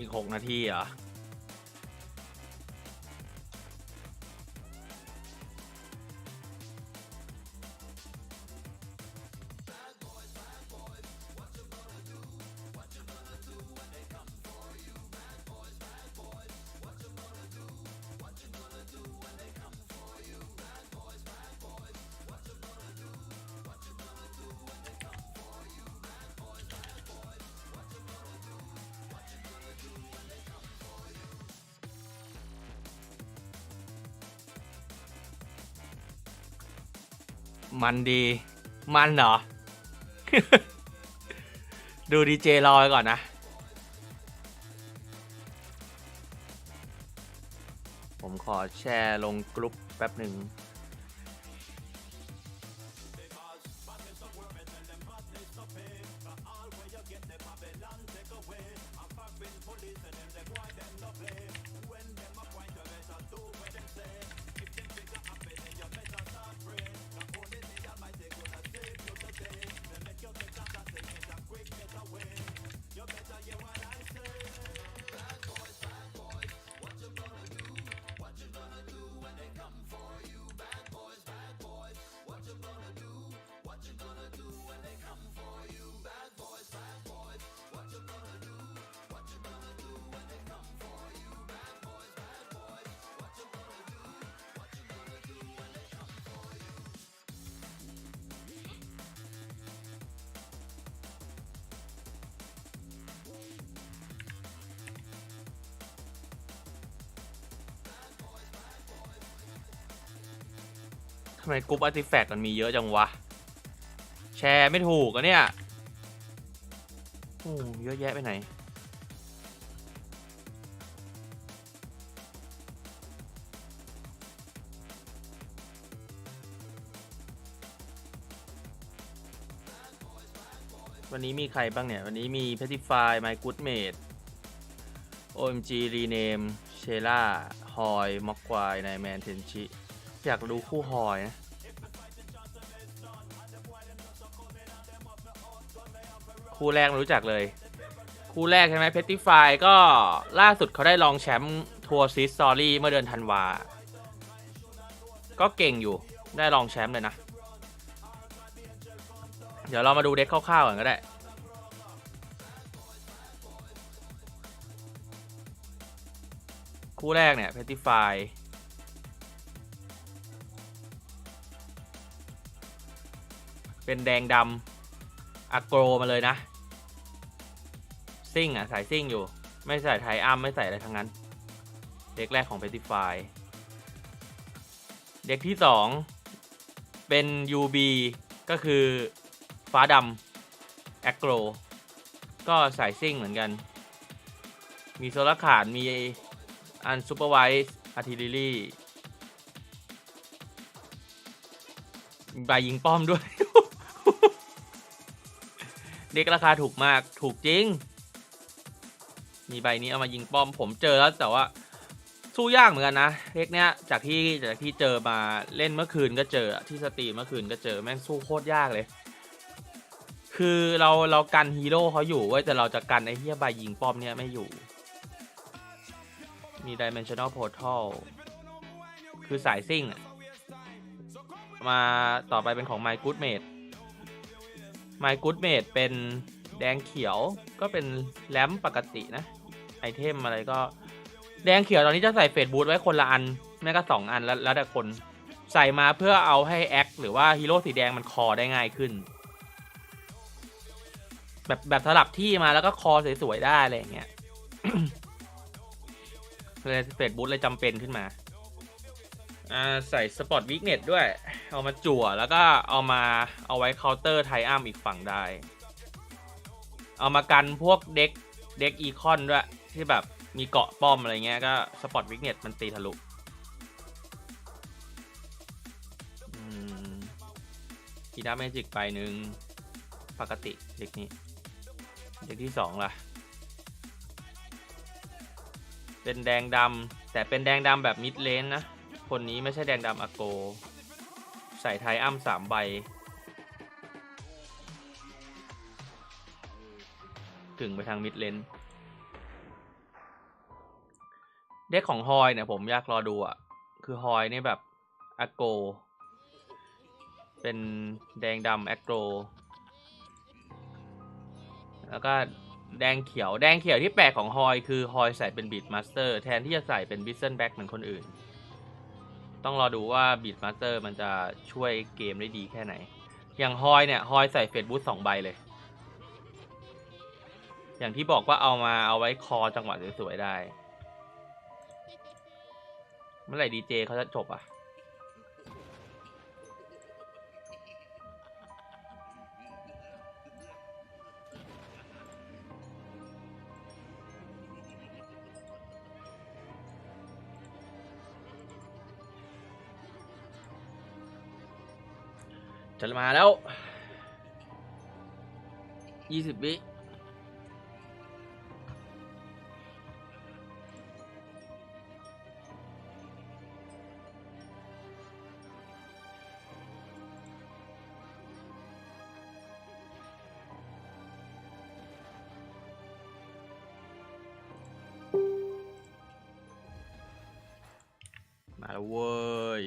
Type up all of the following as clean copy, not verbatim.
อีก6 นาทีเหรอมันดีมันเหรอ ดูดีเจรอก่อนนะผมขอแชร์ลงกลุ่มแป๊บหนึ่งทำไมกรุ๊ปอาร์ติแฟกต์มันมีเยอะจังวะแชร์ไม่ถูกอะเนี่ยโอ้เยอะแยะไปไหนวันนี้มีใครบ้างเนี่ยวันนี้มี Petrify My Goodmate OMG Rename Sheila Hoy Mogwai Nightman Tenchi อยากดูคู่ฮอยนะคู่แรกไม่รู้จักเลยคู่แรกใช่ไหมเพตติฟายก็ล่าสุดเขาได้รองแชมป์ทัวร์ซีสตอรี่เมื่อเดือนธันวาก็เก่งอยู่ได้รองแชมป์เลยนะเดี๋ยวเรามาดูเด็กคร่าวๆกันก็ได้คู่แรกเนี่ยเพตติฟายเป็นแดงดำอะโกรมาเลยนะซิ่งอ่ะสายซิ่งอยู่ไม่ใส่ไทอัมไม่ใส่อะไรทั้งนั้นเด็กแรกของ Petrify เด็กที่2เป็น UB ก็คือฟ้าดำแอโกรก็สายซิ่งเหมือนกันมีโซลาร์ขาดมีอันซูเปอร์ไวส์อาร์ติเลรี่มีใบยิงป้อมด้วย เด็กราคาถูกมากถูกจริงมีใบนี้เอามายิงป้อมผมเจอแล้วแต่ว่าสู้ยากเหมือนกันนะเด็กเนี้ยจากที่เจอมาเล่นเมื่อคืนก็เจอที่สตรีมเมื่อคืนก็เจอแม่งสู้โคตรยากเลยคือเรากันฮีโร่เขาอยู่เว้ยแต่เราจะกันไอ้เหี้ยใบยิงป้อมเนี้ยไม่อยู่มี Dimensional Portal คือสายซิ่งมาต่อไปเป็นของ My Goodmate My Goodmate เป็นแดงเขียวก็เป็นแรมปกตินะไอเทมอะไรก็แดงเขียวตอนนี้จะใส่เฟสบูทไว้คนละอันแม้ก็2 อันแล้วแต่คนใส่มาเพื่อเอาให้แอคหรือว่าฮีโร่สีแดงมันคอได้ง่ายขึ้นแบบสลับที่มาแล้วก็คอสวยๆได้อะไรอย่างเงี้ย เลยเฟสบูทเลยจำเป็นขึ้นมาใส่สปอร์ตวิกเน็ตด้วยเอามาจั่วแล้วก็เอาไว้เคาน์เตอร์ไทอัมอีกฝั่งได้เอามากันพวกเด็กอีคอนด้วยที่แบบมีเกาะป้อมอะไรเงี้ยก็สปอร์ตวิกเน็ตมันตีทะลุกีดาเมจิกไปหนึ่งปกติเด็กนี้เด็กที่2ล่ะเป็นแดงดำแต่เป็นแดงดำแบบมิดเลนนะคนนี้ไม่ใช่แดงดำอาโกใส่ไทอัม3 ใบถึงไปทางมิดเลน เด็กของฮอยเนี่ยผมอยากรอดูอ่ะคือฮอยนี่แบบอโกเป็นแดงดำแอโกแล้วก็แดงเขียวที่แปลกของฮอยคือฮอยใส่เป็นบีทมาสเตอร์แทนที่จะใส่เป็นวิสเซิลแบ็กเหมือนคนอื่นต้องรอดูว่าบีทมาสเตอร์มันจะช่วยเกมได้ดีแค่ไหนอย่างฮอยเนี่ยฮอยใส่เฟสบูท2 ใบเลยอย่างที่บอกว่าเอาไว้คอจังหวะสวยๆได้เมื่อไหร่ดีเจเขาจะจบอ่ะจะมาแล้ว20 วิมาแล้วเว้ย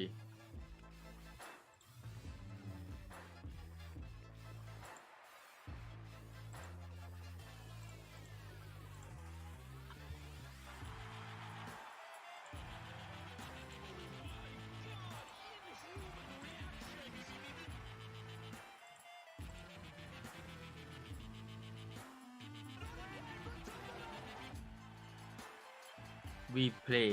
Weplay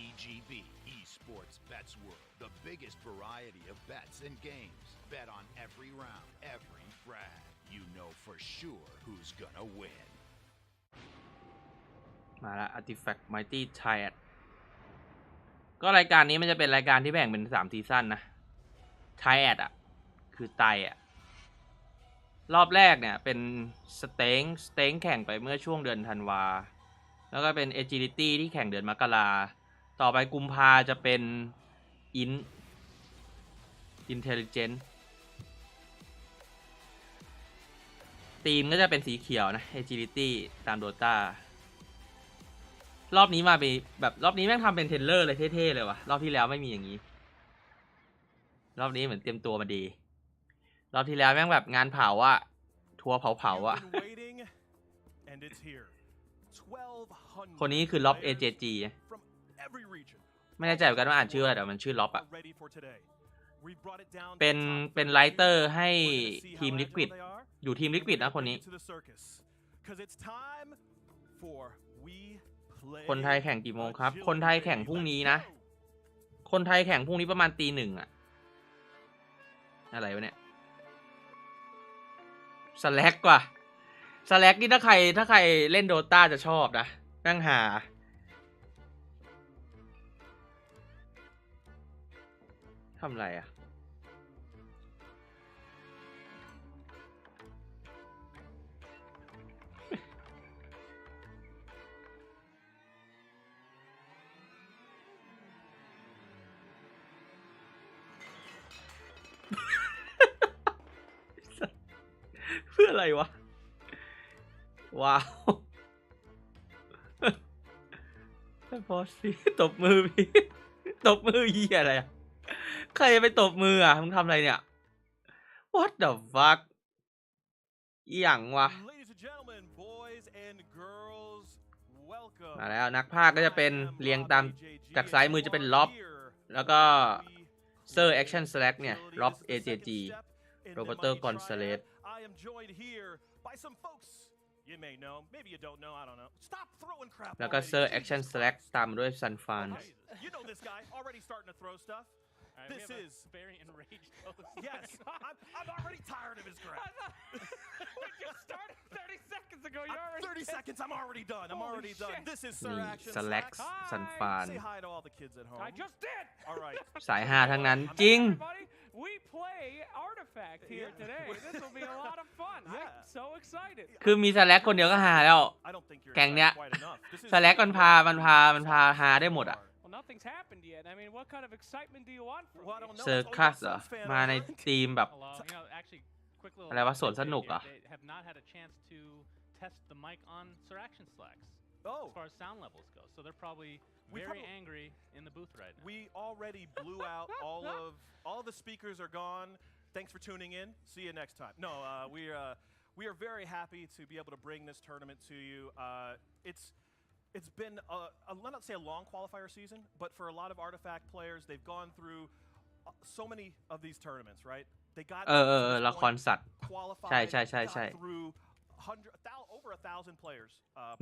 EGB Esports Bets World, the biggest variety of bets and games. Bet on every round, every frag. You know for sure who's gonna win. มาละ Artifact Mighty triad ก็รายการนี้มันจะเป็นรายการที่แบ่งเป็น3 ซีซั่นนะ triad อ่ะคือไตอ่ะรอบแรกเนี่ยเป็นสเต็งแข่งไปเมื่อช่วงเดือนธันวาแล้วก็เป็น agility ที่แข่งเดือนมกราต่อไปกุมภาจะเป็น intelligence ทีมก็จะเป็นสีเขียวนะ agility ตาม Dota รอบนี้มาเป็นแบบรอบนี้แม่งทำเป็นเทรลเลอร์เลยเท่ๆเลยวะรอบที่แล้วไม่มีอย่างนี้รอบนี้เหมือนเตรียมตัวมาดีรอบที่แล้วแม่งแบบงานเผาอะทัวร์เผาอะคนนี้คือล็อบ AJG ไม่แน่ใจเหมือนกันว่าอ่านชื่ออะไรแต่มันชื่อล็อบอะเป็นไลเตอร์ให้ทีมลิควิดอยู่ทีมลิควิดนะคนนี้คนไทยแข่งกี่โมงครับคนไทยแข่งพรุ่งนี้นะคนไทยแข่งพรุ่งนี้ประมาณ 1:00 อะอะไรวะเนี่ยสแลกว่ะสแลกนี่ถ้าใครเล่นโดตาจะชอบนะนั่งหาทำไรอ่ะเพื่ออะไรวะว้าวพอสิตบมือพี่ตบมือเหี้ยอะไรอ่ะใครไปตบมืออ่ะมึงทำอะไรเนี่ย What the fuck อีหยังวะมาแล้วนักพากย์ก็จะเป็นเรียงตามจากซ้ายมือจะเป็นล็อบแล้วก็เซอร์แอคชั่นสแลกเนี่ยล็อบ AJG โรเบโตกอนซาเลสแล้วก็เซอร์แอคชั่นสแลกตามด้วยซันฟานThis is very enraged. Yes, I'm already tired of his crap. We just started 30 seconds ago. You're already 30 seconds. I'm already done. I'm already done. This is Sir Action. Select ซันฟาน Say hi to all the kids at home. I just did. All right. สาย5ทั้งนั้นจริง We play Artifact here today. This will be a lot of fun. I'm so excited. คือมีสแลกคนเดียวก็หาแล้วแกงเนี้ยสแลกมันพาหาได้หมดอ่ะ nothing's happened yet. I mean, what kind of excitement do you want from Well, I me? don't know. เซอร์คัสเหรอมาในทีมแบบ Hello. You know, actually, quick little อะไรวะสวนสนุก tidbit อ่ะ here. They have not had a chance to test the mic on Sir Action Slacks Oh, as far as sound levels go. So they're probably very angry in the booth right now. we already blew out all the speakers are gone. Thanks for tuning in. See you next time. No, we are very happy to be able to bring this tournament to you. It's been let's not say a long qualifier season, but for a lot of Artifact players, they've gone through so many of these tournaments, right? They got ละครสัตว์ qualified, ใช่ got through over 1,000 players.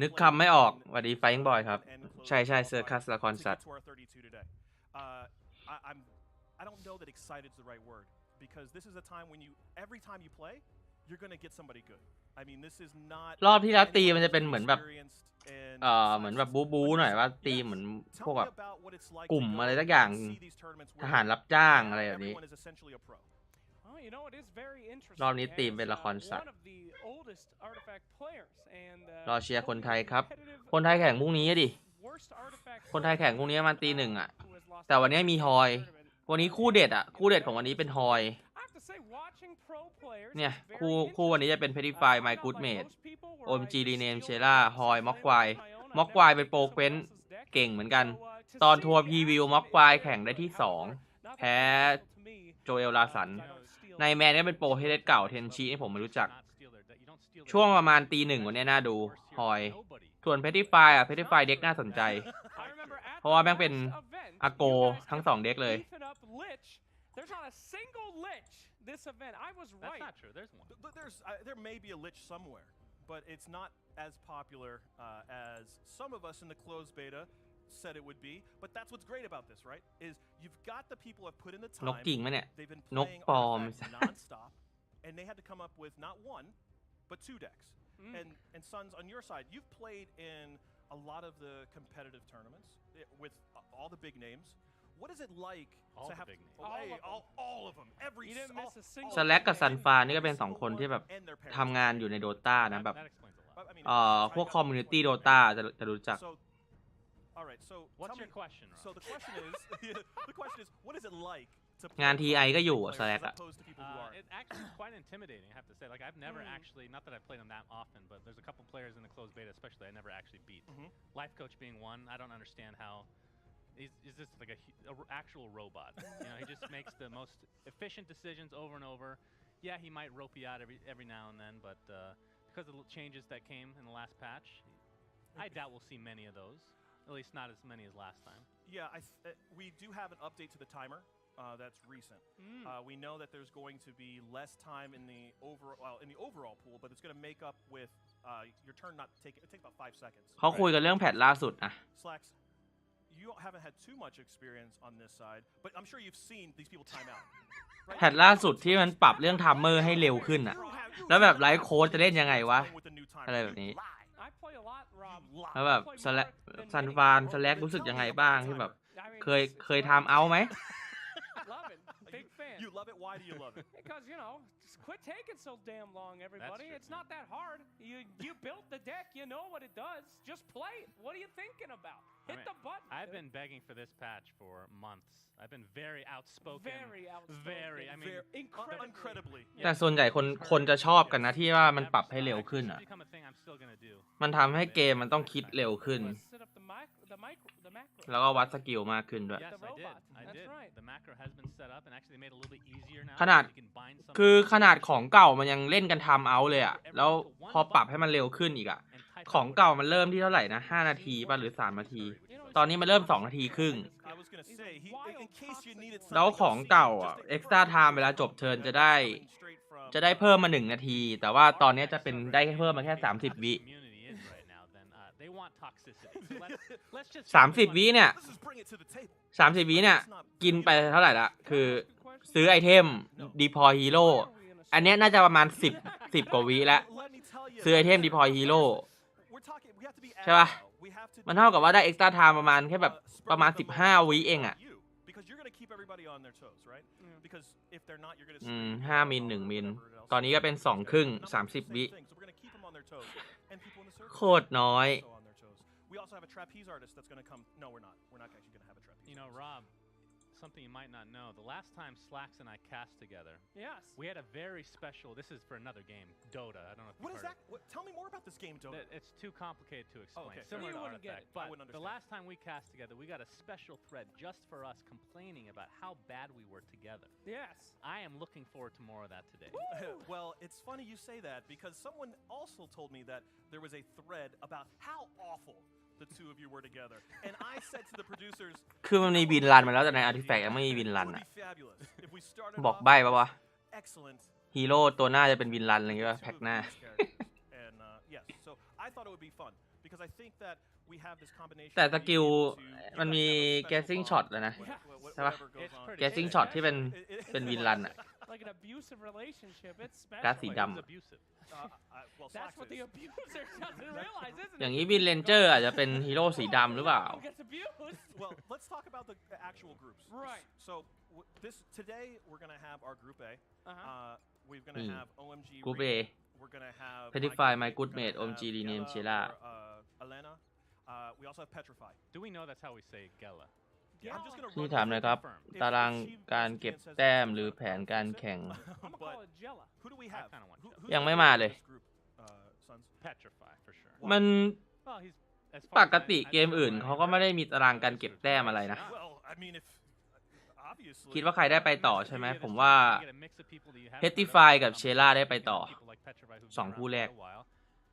นึกคำไม่ออกสวัสดีไฟท์บอยครับใช่เซอร์คัสละครสัตว์ I don't know that excited is the right word because this is a time when every time you play, you're going to get somebody good. I mean, this is not รอบที่แล้วตีมันจะเป็นเหมือนแบบเหมือนแบบบู๊หน่อยว่าตีเหมือนพวกแบบกลุ่มอะไรสักอย่างทหารรับจ้างอะไรแบบนี้ Well, you know, it is very interesting. รอบนี้ตีมเป็นละครสัตว์ One of the oldest Artifact players and รอเชียร์คนไทยครับคนไทยแข่งพรุ่งนี้ดิ worst Artifact คนไทยแข่งพรุ่งนี้ประมาณตีหนึ่งอ่ะ who has lost แต่วันนี้มีฮอยวันนี้คู่เด็ดอ่ะคู่เด็ดของวันนี้เป็นฮอย I have to say, watching pro players เนี่ย is very คู่วันนี้จะเป็นเพดิฟาย interesting. ไม I กู know, ด like เมด most people, where โอม I จีรีเนม steal เชล่า cards ฮอย on ม็อก my ควาย own, I ม็อก never ควาย get เป็น to โปร use เคว someone น else's deck. เก่งเหมือนกัน So, to ตอน see ทัวร์ the พรีวิว average ม็อกควาย player แข่งได้ที่ however, 2 not แพ้ that valuable to me, โจเอลลาสัน because I don't steal ในแมนนี่เป็นโปรเฮดเก่าเทนชีนี่ผมไม่รู้จัก Not steal their deck. You don't steal their ช่วง deck. ประมาณตีหนึ่งวันนี้น่าดู Worst here ฮอย is nobody. ส่วนเพดิฟายเพดิฟายเด็กน่าสนใจ I remember at เพราะว่า the แม่งเป็น last event, อาโก you guys ทั้ง kept สองเด็กเลย beefing up Lich. There's not a single Lich this event. I was That's right. not true. There's one. There may be a Lich somewhere, but it's not as popular as some of us in the closed beta said it would be. But that's what's great about this, right? Is you've got the people who have put in the นก time. จริงไหมเนี่ย They've been นก playing ปลอม Artifact nonstop, and they had to come up with not one, but 2 decks. And Sons, on your side, you've played in a lot of the competitive tournaments with all the big names. What is it like All to the have big names. all of them? Every You didn't miss a single สแลกกับซันฟานี่ก็เป็น2คนที่แบบ and their parents. ทำงานอยู่ในโดตานะแบบ That explains a lot. I mean, พวกคอมมูนิตี้โดตาจะรู้จัก So, all right. So, What's tell your me, question, Rob? so the question is, what is it like to play งาน TI ก็อยู่ players สแลก as อะ opposed to people who aren't? It actually is quite intimidating, I have to say. Like, I've never actually, not that I've played them that often, but there's a couple players in the closed beta, especially, I never actually beat. Life Coach being one, I don't understand how. Is this like a actual robot? You know, he just makes the most efficient decisions over and over. Yeah, he might rope you out every now and then, but because of the changes that came in the last patch, I doubt we'll see many of those. At least not as many as last time. Yeah, we do have an update to the timer. That's recent. We know that there's going to be less time in the overall pool, but it's going to make up with your turn not taking. It takes about 5 seconds. เขาคุยกันเรื่องแพทล่าสุดนะ Slacks, you haven't had too much experience on this side, but I'm sure you've seen these people time out. แพทล่าสุดที่มันปรับเรื่องทัมเมอร์ให้เร็วขึ้นอะแล้วแบบไลฟ์โค้ดจะเล่นยังไงวะ อะไรแบบนี้ I play a lot, Rob. แล้วแบบซันฟานสแลกรู้สึกยังไงบ้างที่แบบ I mean, เคยทำเอาไหม love it. Big fan. You love it. Why do you love it? Because, you know, just quit taking so damn long, everybody. true, It's not that hard. You built the deck. You know what it does. Just play it. What are you thinking about? Hit the button. I've been begging for this patch for months. I've been very outspoken. Very outspoken. Very. I mean, Incredibly. แต่ส่วนใหญ่คนจะชอบกันนะที่ว่ามันปรับให้เร็วขึ้นอะ become a thing I'm still gonna do. มันทำให้เกมมันต้องคิดเร็วขึ้น Set up the macro. แล้วก็วัดสกิลมากขึ้นด้วย Yes, The I did. robot. I That's did. right. The macro has been set up and actually made it a little bit easier now. ขนาด so you can bind some คือขนาดของเก่ามันยังเล่นกันทำเอาเลยอะแล้วพอปรับให้มันเร็วขึ้นอีกอะ and type ของ out เก่ามันเริ่มที่เท่าไหร่นะ5 นาทีป่ะหรือ3 นาที ตอนนี้มันเริ่ม2 นาทีครึ่ง I was gonna say, in case you needed แล้ว something ของ obscene, เก่าอ่ะ just extra time เวลาจบเทิร์นจะได้ straight from จะได้เพิ่มมา1 นาที แต่ว่าตอนนี้จะเป็นได้เพิ่มมาแค่30 วิ community is right now, then they want toxicity. So let's just 30 วิเนี่ย Let's just bring it to the table. 30 วิเนี่ยกินไปเท่าไหร่ละคือซื้อไอเทมดีพอฮีโร่อันเนี้ยน่าจะประมาณ10 กว่าวิแล้ว Let me tell you, ซื้อไอเทมดีพอฮีโร่ we're talking. We have to be ใช่ปะ agile. We have to มันเท่ากับว่าได้ extra time ประมาณแค่แบบประมาณ15 วิเองอะ you, because you're gonna keep everybody on their toes, right? Because if they're not, you're gonna 5 มิล 1 มิล ตอนนี้ก็เป็น2 ครึ่ง30 วิ So we're gonna keep them on their toes, and people in the circle โคตรน้อย also on their toes. We also have a trapeze artist that's going to come. No, we're not. We're not actually going to have a trapeze. You know, Rob, something you might not know. The last time Slacks and I cast together, Yes. we had a very special. This is for another game, Dota. I don't know if What you've is heard that? Tell me more about this game, Dota. It's too complicated to explain. okay. Similar You to wouldn't get Artifact. it. I But wouldn't the understand. last time we cast together, we got a special thread just for us complaining about how bad we were together. Yes. I am looking forward to more of that today. Well, it's funny you say that because someone also told me that there was a thread about how awful the two of you were together, and I said to the producers, คือมันมีวินรันมาแล้วแต่ในอาร์ติแฟกต์ยังไม่มีวิน it รัน would อ่ะ be fabulous if we started บอก off ใบ้ปะวะ excellent ฮีโร่ตัวหน้าจะเป็นวินรันอะไรอย่างเงี้ย two แพ็ก of หน้า these characters. And yes, so I thought it would be fun because I think that we have this combination. แต่ of ส being กิล able to- มันมี you guys have a special guessing bond shot แล้วนะ when- ใช่ปะ whatever goes It's on. pretty- guessing shot ที่เป็น It- เป็นวินรันอ่ะ Like an abusive relationship. It's การ์ด special. สี Like, ด who's abusive? Well, That's Slacks what the is. abuser doesn't realize, ำ isn't อย่าง it? นี้วินเลนเจอร์อาจจะเป็นฮีโร่สีดำหรือเปล่า Who gets abused? Well, let's talk about the actual groups. Right. So today we're gonna have our group A. Uh-huh. We're gonna Hmm. have OMG. Group Rico. A We're gonna have Petrify, My We're Good gonna Mate, have OMG rename Gela Sheila. or, Elena. We also have Petrify. Do we know that's how we say Gela? Yeah, I'm just gonna ที่ run ถามหนะครับ If ตาราง she การเก็บ once again says แต้ม it's หรือ different, แผนการแข่ง I'm gonna But call it Jella. who do we I have? kinda want Jella. Who's ยังไม่ the มา leader เล of ย this group, Sons? Petrify for sure. มัน Well, he's as ป far as กติ I เกมอื่นเขาก็ไม่ได้มีตารางการเก็บแต้มอะไรนะ Well, I mean, if obviously. คิดว่าใครได้ไปต่อใช่ไหม ผมว่า You get a mix of people that you haven't Petrify heard of. กับเชล่าได้ไปต่อ People like Petrify who've สอง been คู่ around แรก for a while.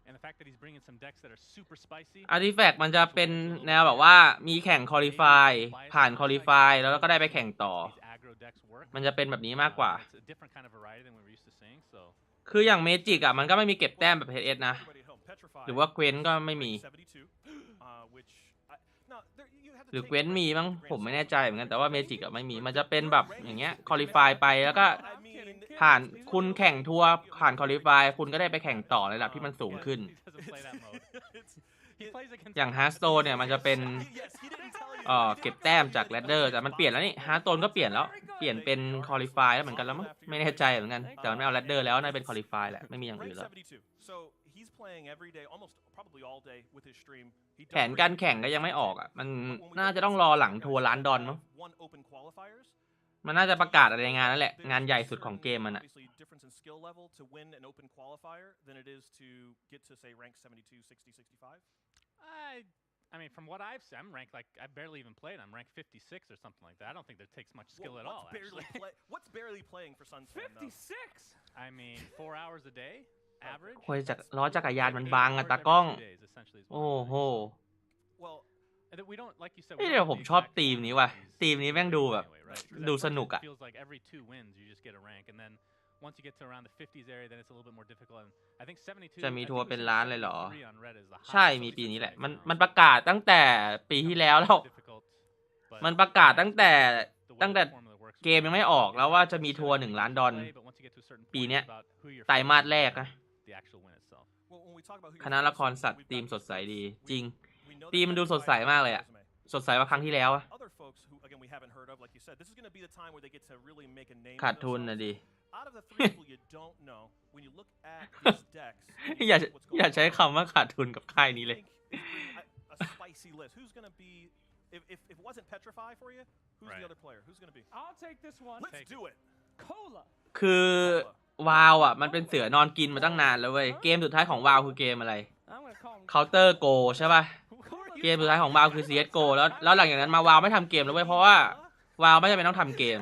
And the fact that he's bringing some decks that are super spicy. อาร์ติแฟกต์มันจะเป็นแนวแบบว่ามีแข่งคอลิฟายผ่านคอลิฟายแล้วก็ได้ไปแข่งต่อ These aggro decks work. มันจะเป็นแบบนี้มากกว่า It's a different kind of variety than we're used to seeing. So คืออย่างเมจิกอ่ะมันก็ไม่มีเก็บแต้มแบบเฮดเอสนะ Everybody at home, Petrify หรือว่าเกวนก็ไม่มี 72, which no, you have to หรือ take เกวน the มี rank มั้ง with a grain ผม of ไม่ salt. แน่ใจเหมือนกันแต่ว่าเมจิกอ่ะไม่มีมันจะเป็นแบบอย่างเงี้ยคอลิฟายไปแล้วก็ I mean, ผ่านคุณแข่งทัวร์ผ่านคอลิฟายคุณก็ได้ไปแข่งต่อในระดับที่มันสูงขึ้น he doesn't play that mode. He plays against อย่างฮาร์สโตนเนี่ยมันจะเป็น yes, he didn't tell you. เก็บแต้มจากแรดเดอร์แต่มันเปลี่ยนแล้วนี่ฮาร์สโตนก็เปลี่ยนแล้วเปลี่ยนเป็นคอลิฟายแล้วเหมือนกันแล้วมั้งไม่แน่ใจเหมือนกันแต่มันไม่เอาแรดเดอร์แล้วน่าจะเป็นคอลิฟายแหละไม่มีอย่าง Rank อื่นแล้ว 72. So he's playing every day, almost probably all day with his stream. He แผนการแข่งก็ยังไม่ออกอ่ะมันน่าจะต้องรอหลังทัวร์ล้านดอลมั้ง One open qualifiers. มันน่าจะประกาศอะไรในงานนั่นแหละงานใหญ่สุดของเกมมันอ่ะ Obviously, difference in skill level to win an open qualifier than it is to get to say rank 72, 60, 65. I mean, from what I've seen, I'm ranked like I barely even played. I'm ranked 56 or something like that. I don't think that takes much skill at all. Actually. What's barely playing for Suns fan, though? 56. I mean, 4 hours a day average. โอ้ยจากล้อจักรยานมัน 8 บัง hours อะ every ตากล้อง 2 days, essentially, is what โอ้ I'm โห doing. Well, And then we don't, like you said, เอ้ย we เดี๋ยว don't ผม have ชอบ the exact ธีม same นี้ว่ะ qualities ธีมนี้แม่งดูแบบ anyway, right? 'Cause ดู at ส first นุก it อ่ะ feels like every 2 wins you just get a rank, and then once you get to around the 50s area, then it's a little bit more difficult. And I think 72. จะมี I ทัว think ร์ we เป็น said ล้านเลยเหรอ 73 on Red is the ใช่ highest มี that ปี we've นี้ seen แหละ right มัน now. มันประกาศตั้งแต่ปีที่แล้ว Difficult, but มันประกาศตั้งแต่ the way ตั้งแต่ the formula works เกมยังไม่ออกแล้วว่าจะมีทัวร์1 ล้านดอล play, but once you get to a certain ปี point, เนี้ย it's about who you're ไตรมาส facing แรก and นะ the actual win itself. well, when we talk about who คณะละครสัตว์ we've ธีม got สดใสดี จริง we know ธีม that มันดูสดใส Petrify มากเลยอะ resume. สดใสกว่าครั้งที่แล้วอะ Other folks who, again, we haven't heard of, like you said, this is going to be the time where they get to really make a name ขาด for ทุน themselves. นะดิ Out of the 3 people you don't know, when you look at these decks, and you อย่า look at what's อย่า going ใช้ on, คำว่าขาดทุนกับค่ายนี้เลย think is pretty- a spicy list. Who's going to be, if it wasn't Petrify for you, who's Right. the other player? Who's going to be? I'll take this one. Let's Take do it. Cola. คือวาวอ่ะมันเป็นเสือนอนกินมาตั้งนานแล้วเว้ยเกมสุดท้ายของวาวคือเกมอะไร I'm gonna call him. เคาน์เตอร์โกใช่ป่ะ Cola. เกมสุดท้ายของวาวคือ CSGO แล้วหลังจากนั้นมาวาวไม่ทำเกมแล้วเว้ยเพราะว่าวาวไม่จำเป็นต้องทำเกม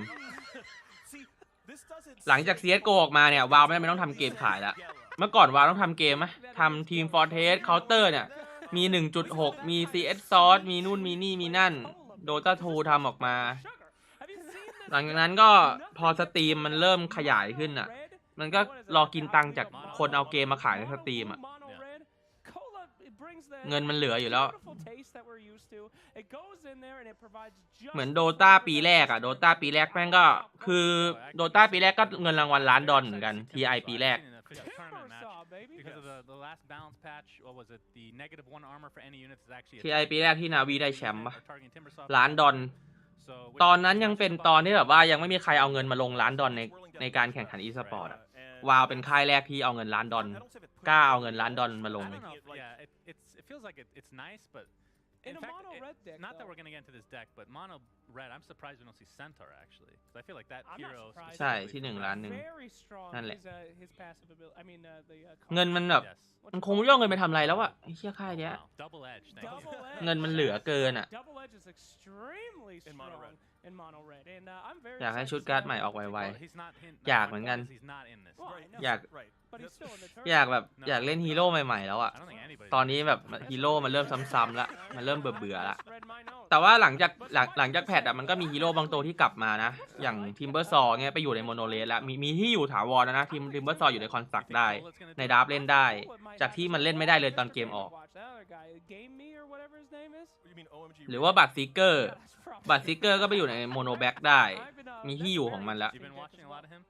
See, this doesn't หลังจาก CSGO ออกมาเนี่ยวาวไม่จำเป็นต้องทำเกมขายละ เมื่อก่อนวาวต้องทำเกมไหมทำทีมฟอร์เทสเคาน์เตอร์เนี่ยมี 1.6 มี CS ซอสมีนู่นมีนี่มีนั่น Dota 2 ทำออกมา Have you seen this? หลังจากนั้นก็พอสตรีมมันเริ่มขยายขึ้นอ่ะ มันก็รอกินตังค์จากคนเอาเกมมาขายในสตรีมอ่ะ เงินมันเหลืออยู่แล้ว เหมือนโดตาปีแรกอะโดตาปีแรกแม่งก็คือโดตาปีแรกก็เงินรางวัลล้านดอลเหมือนกัน TI ปีแรก Because of the last balance patch, what was it? The -1 armor for any units is actually TI ปีแรกที่นาวีได้แชมป์ปะ or targeting Timbersaw ล้านดอล So ตอนนั้นยังเป็นตอนที่แบบว่ายังไม่มีใครเอาเงินมาลงล้านดอลในการแข่งขันอีสปอร์ตอะวาวเป็นค่ายแรกที่เอาเงินล้านดอลกล้าเอาเงินล้านดอลมาลง I don't know. Yeah, it feels like it's nice, but In In a fact, mono red deck, not that though. we're gonna get into this deck, but mono red, I'm surprised we don't see Centaur actually, because I feel like that I'm not hero. surprised. ใช่ specifically ที่ for 1 ล้าน red. 1 Very strong. นั่นแหละ His passive ability. I mean, the เงินมันแบบ Yes. มันคงไม่รู้เอาเงินไปทำอะไรแล้วอะไอ้เหี้ยค่าย Oh, เนี้ย wow. Double edge. Thank you. double edge. เงินมันเหลือเกินอะ Double edge is extremely In mono strong red. in mono red, and I'm very. อยากให้ excited ชุด to การ์ด see ใหม่ how ออก he ไว takes Well, he's not in. อยากเหมือนกัน He's not in this. Well, I Right. know. อยาก Right. But he's still in the อยาก tournament. แบบอยากเล่นฮีโร่ใหม่ๆแล้วอะ I don't think anybody. ตอนนี้แบบฮีโร่มันเริ่มซ้ำๆแล้วมันเริ่มเบื่อๆแล้ว I spread my nose. แต่ว่าหลังจากแพทอะมันก็มีฮีโร่บางตัวที่กลับมานะ อย่างทิมเบอร์ซอเงี้ยไปอยู่ในโมโนเลสแล้วมีที่อยู่ถาวรแล้วนะทิมเบอร์ซออยู่ในคอนสักได้ ในดราฟเล่นได้ จากที่มันเล่นไม่ได้เลยตอนเกมออก You mean OMG? หรือว่าบัตรซิกเกอร์บัตรซิกเกอร์ก็ไปอยู่ในโมโนแบ็กได้ มีที่อยู่ของมันแล้ว You've been watching a lot of him.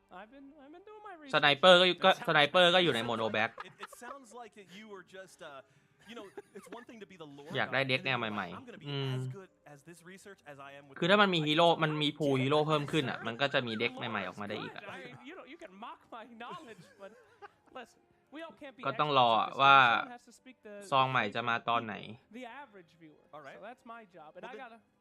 สไนเปอร์ก็อยู่ในโมโนแบ็ก It sounds like that you were just, you know, it's one thing to be the lore อยากได้ guy, เด็ก and แน then ว you're ใหม่ like, I'm gonna ๆ be as good as this research as I am with คือถ้ามันมีฮีโร่มันมีพูลฮีโร่เพิ่มขึ้นอ่ะมันก็จะมีเด็กใหม่ๆออกมาได้อีกอะ ก็ต้องรอว่าซองใหม่จะมาตอนไหน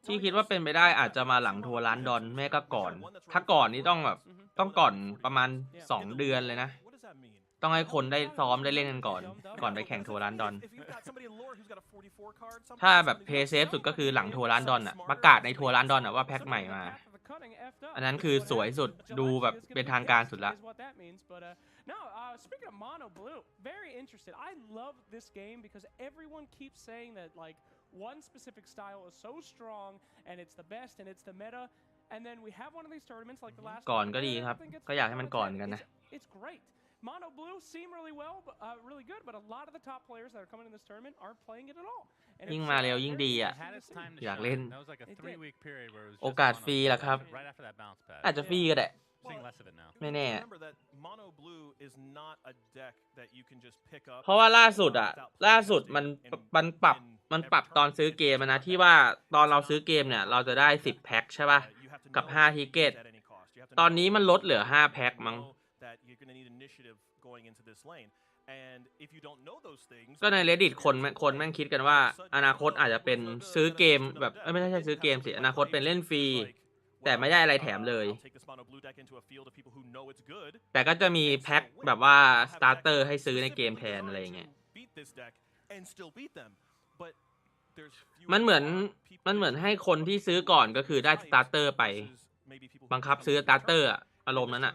ที่คิดว่าเป็นไปได้อาจจะมาหลังทัวร์ล้านดอนแม่ก็ก่อน ถ้าก่อนนี่ต้องแบบต้องก่อนประมาณ2 เดือนเลยนะ What does that mean? ต้องให้คนได้ซ้อมได้เล่นกันก่อนไปแข่งทัวร์ล้านดอน If you've got somebody in lore who's got a 44 card, ถ้า something, แบบ something เพย์ else, เซฟสุดก็คือหลังทัวร์ล้านดอนอ่ะ smarter, ประกาศในทัวร์ล้านดอนอ่ะว่าแพ็คใหม่มา อันนั้นคือสวยสุดดูแบบเป็นทางการสุดละ No, speaking of mono blue, very interested. I love this game because everyone keeps saying that like one specific style is so strong and it's the best and it's the meta. And then we have one of these tournaments like the last ก่อน one, ก็ดี and I ครับ think it's ก็อยากให้มันก่อนกันนะ It's great. Mono blue seem really well, but, really good, but a lot of the top players that are coming in this tournament aren't playing it at all. And ยิ่ง it's, มาเร็ว very ยิ่งดีอ่ะ It had its time to อยาก shine. เล่น That was like a 3-week period where it was โอ just กาส mono ฟรี blue. ล่ะครับ Right after that bounce pad. อาจจะฟรีก็ได้ Seeing less of it now. ไม่แน่ Remember that mono blue is not a deck that you can just pick up. เพราะว่าล่าสุดมันปรับตอนซื้อเกมนะที่ว่าตอนเราซื้อเกมเนี่ยเราจะได้10 แพ็คใช่ป่ะ กับ5 ทิเกต ตอนนี้มันลดเหลือ5 แพ็คมั้ง ก็ใน Reddit คนแม่งคิดกันว่าอนาคตอาจจะเป็นซื้อเกมแบบไม่ใช่ซื้อเกมสิอนาคตเป็นเล่นฟรีแต่ไม่ได้อะไรแถมเลยแต่ก็จะมีแพ็คแบบว่าสตาร์เตอร์ให้ซื้อในเกมแทนอะไรอย่างเงี้ยมันเหมือนให้คนที่ซื้อก่อนก็คือได้สตาร์เตอร์ไปบังคับซื้อสตาร์เตอร์อารมณ์นั้นอ่ะ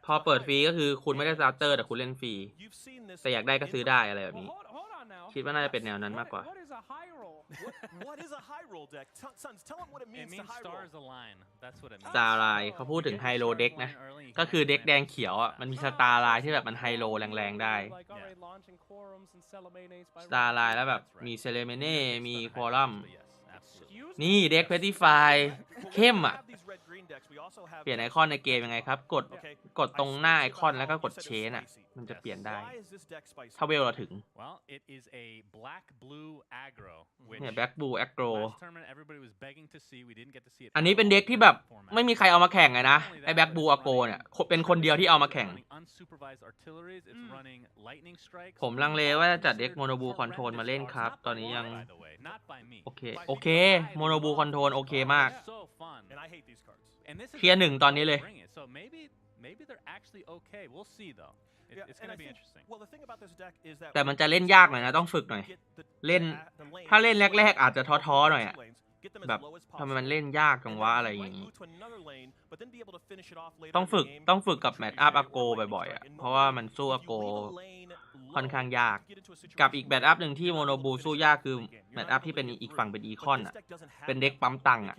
พอเปิดฟรีก็คือคุณไม่ได้สตาร์เตอร์แต่คุณเล่นฟรีแต่อยากได้ก็ซื้อได้อะไรแบบนี้คิดว่าน่าจะเป็นแนวนั้นมากกว่า What is a high roll deck? Sons, tell them what it It means to means high roll. stars align. That's what it means. สตาร์ไลน์เขาพูดถึงไฮโลเด็กนะก็คือเด็กแดงเขียวอ่ะมันมีสตาร์ไลน์ที่แบบมันไฮโลแรงๆได้สตาร์ไลน์แล้วแบบมีเซเลเมเน่มีควอลัม นี่เด็กเพติฟายเข้มอ่ะเปลี่ยนไอคอนในเกมยังไงครับกดตรงหน้าไอคอนแล้วก็กดเชนอ่ะมันจะเปลี่ยนได้ถ้าเวลเราถึง Well, it is a black blue aggro. เนี่ยแบ็กบูแอคโกร Last tournament, everybody was begging to see. We didn't get to see it. อันนี้เป็นเด็กที่แบบไม่มีใครเอามาแข่งเลยนะไอแบ็กบูอโกเนี่ยเป็นคนเดียวที่เอามาแข่ง Unsupervised artilleries. It's running lightning strikes. ผมลังเลว่าจะจัดเด็กโมโนบูคอนโทรลมาเล่นครับตอนนี้ยัง By the way, not by me. โอเคโมโนบูคอนโทรลโอเคมาก So fun. And I hate these cards. And this is เทียร์1ตอนนี้เลย bring it. So maybe they're actually okay. We'll see though. It's And going I to be think, interesting. well, the thing about this deck is that แต่มันจะเล่นยากหน่อยนะต้องฝึกหน่อย เล่นถ้าเล่นแรกๆอาจจะท้อๆหน่อยอะแบบทำไมมันเล่นยากจังวะอะไรอย่างงี้ต้องฝึกกับแมทอัพอโกบ่อยๆอ่ะเพราะว่ามันสู้อโกค่อนข้างยากกับอีกแมทอัพหนึ่งที่โมโนบูสู้ยากคือแมทอัพที่เป็นอีกฝั่งเป็นอีคอนอ่ะเป็นเด็กปั๊มตังค์อ่ะ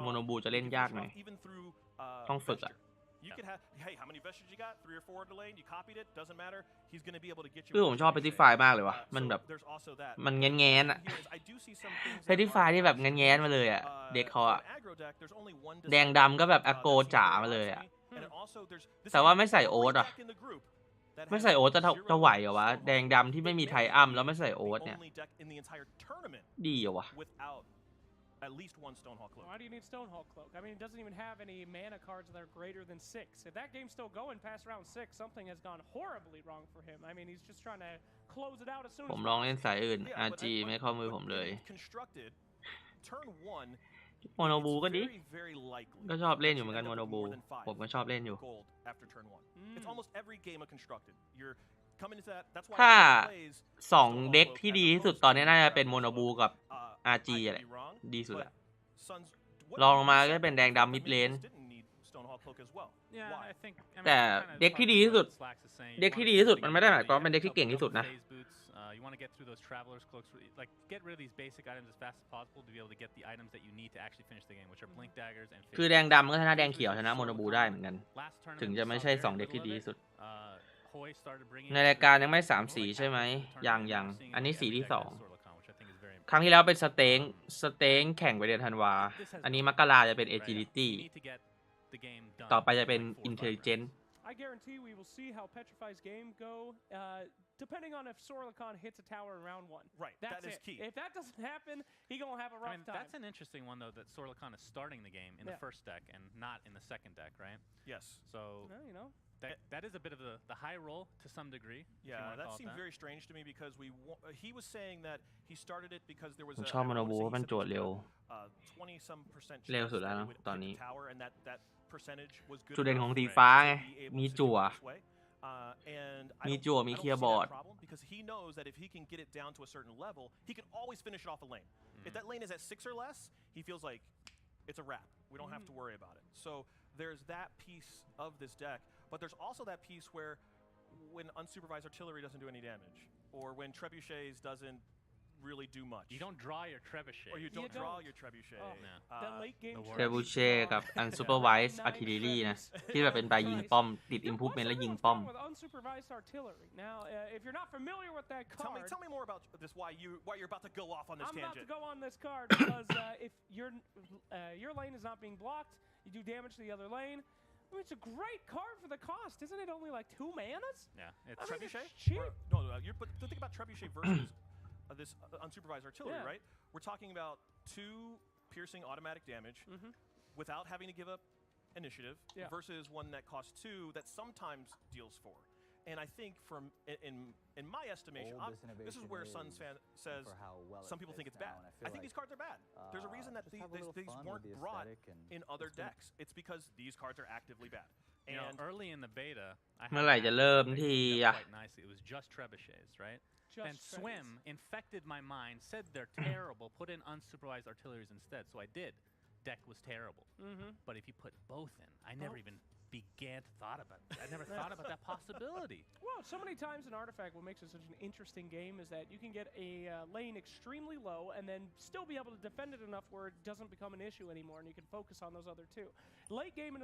โมโนบูจะเล่นยากหน่อยต้องฝึกอ่ะ You could have, hey, how many vestiges you got? 3 or 4 in the lane. You copied it. Doesn't matter. He's going to be able to get you. คือผมชอบเพติฟายมากเลยว่ะมันแบบมันแง้นๆอ่ะเพติฟายที่แบบแง้นๆมาเลยอ่ะเด็กเขาอ่ะแดงดำก็แบบอโกจ๋ามาเลยอ่ะแต่ว่าไม่ใส่โอ๊ตอ่ะไม่ใส่โอ๊ตจะไหวเหรอวะแดงดำที่ไม่มีไทอัมแล้วไม่ใส่โอ๊ตเนี่ยดีเหรอวะ at least one Stonehall Cloak. Why do you need Stonehall Cloak? I mean, it doesn't even have any mana cards that are greater than 6. If that game's still going past round 6, something has gone horribly wrong for him. I mean, he's just trying to close it out as soon ผม as ลองเล่น possible. สายอื่น Yeah, RG ไม่เข้ามือผมเลย Constructed, turn 1, โมโนบูก็ดี very, very likely ก็ชอบเล่นอยู่เหมือนกัน that โม you โน end up บู with more than 5 ผมก็ชอบเล่นอยู่ gold after turn 1. It's almost every game of Constructed. You're coming into that. That's why ถ้า everyone plays 2 เด็กที่ดีที่สุดตอนนี้น่าจะเป็นโมโนบูกับ RG I อะไร could be wrong, ดีสุด but อะ Suns, what รองล you งมา said ก็เป็นแดง that ดำมิดเลน Memphis didn't need Stonehall Cloak as well. Yeah, Why? I think. I mean, แต่ kinda เด็กที่ดีที่สุด Slacks is saying เด็ก you ที่ wanna ดี get ที่สุด rid มัน of ไม่ได้หมายความ the ว่าเป็นเด็กที่เก่งที่สุดนะ phase boots. You want to get through those travelers cloaks. Like get rid of these basic items as fast as possible to be able to get the items that you need to actually finish the game, which are blink daggers and. คือแดงดำก็ชนะแดงเขียวชนะโมโนบูได้เหมือนกัน ถึงจะไม่ใช่ 2 เด็กที่ดีที่สุด ในรายการยังไม่3 สีใช่ไหมยังอันนี้สีที่ 2 ครั้งที่แล้วเป็นสเต็งแข่งไปเดือนธันวา อันนี้มกราจะเป็น agility ต่อไปจะเป็น intelligence I guarantee we will see how Petrify's game go, depending on if Sorlicon hits a tower in round 1. Right, That's that is it. key. If that doesn't happen, he gonna have a rough time. That's an interesting one though. That Sorlicon is starting the game in the first deck and not in the second deck, right? Yes. So Well, you know. That is a bit of the high roll to some degree. Yeah, that seems very strange to me because he was saying that he started it because there was ผมชอบโมโนบูเพราะมันโจทย์เร็ว 20-some% เร็วสุด chance แล้ว that นะ they would ตอน hit นี้ the tower and that percentage was good จุดเด่นของ enough สี for ฟ้า Red ไง to be able มี to do จั่ว it this way. And I มี don't- จั่ว I มี don't เคลียร์ see บอ that ร์ด problem because he knows that if he can get it down to a certain level, he can always finish it off a lane. If that lane is at 6 or less, he feels like it's a wrap. We don't have to worry about it. So there's that piece of this deck, but there's also that piece where when unsupervised artillery doesn't do any damage, or when trebuchets doesn't really do much. You don't draw your trebuchet. Or you don't You draw don't. your trebuchet. Yeah. The late game. the เทรบูเช่ กับ unsupervised artillery นะ ที่แบบเป็นใบยิงป้อม ติด improvement แล้วยิงป้อม With unsupervised artillery. Now, if you're not familiar with that card, Tell me more about this. Why you're about to go off on this I'm tangent? about to go on this card because if your lane is not being blocked, you do damage to the other lane. I mean, it's a great card for the cost, isn't it? Only like 2 manas. Yeah, it's I mean, Trebuchet? it's cheap. But think about trebuchet versus this unsupervised artillery, Yeah. right? We're talking about 2 piercing automatic damage without having to give up initiative versus one that costs 2 that sometimes deals 4. And I think in my estimation, this is where Suns fan says some people think it's bad. I think these cards are bad. There's a reason that these weren't brought in other decks. It's because these cards are actively bad. You know, And early in the beta, I เมื่อไหร่จะเริ่มที had อะ quite nicely. It was just trebuchets, right? Just Then Swim infected my mind, said they're terrible, put in unsupervised artilleries instead. So I did. Deck was terrible. But if you put both in, I never even began to thought about it. I never thought about that possibility. Well, so many times in Artifact, what makes it such an interesting game is that you can get a lane extremely low and then still be able to defend it enough where it doesn't become an issue anymore, and you can focus on those other 2. Late game in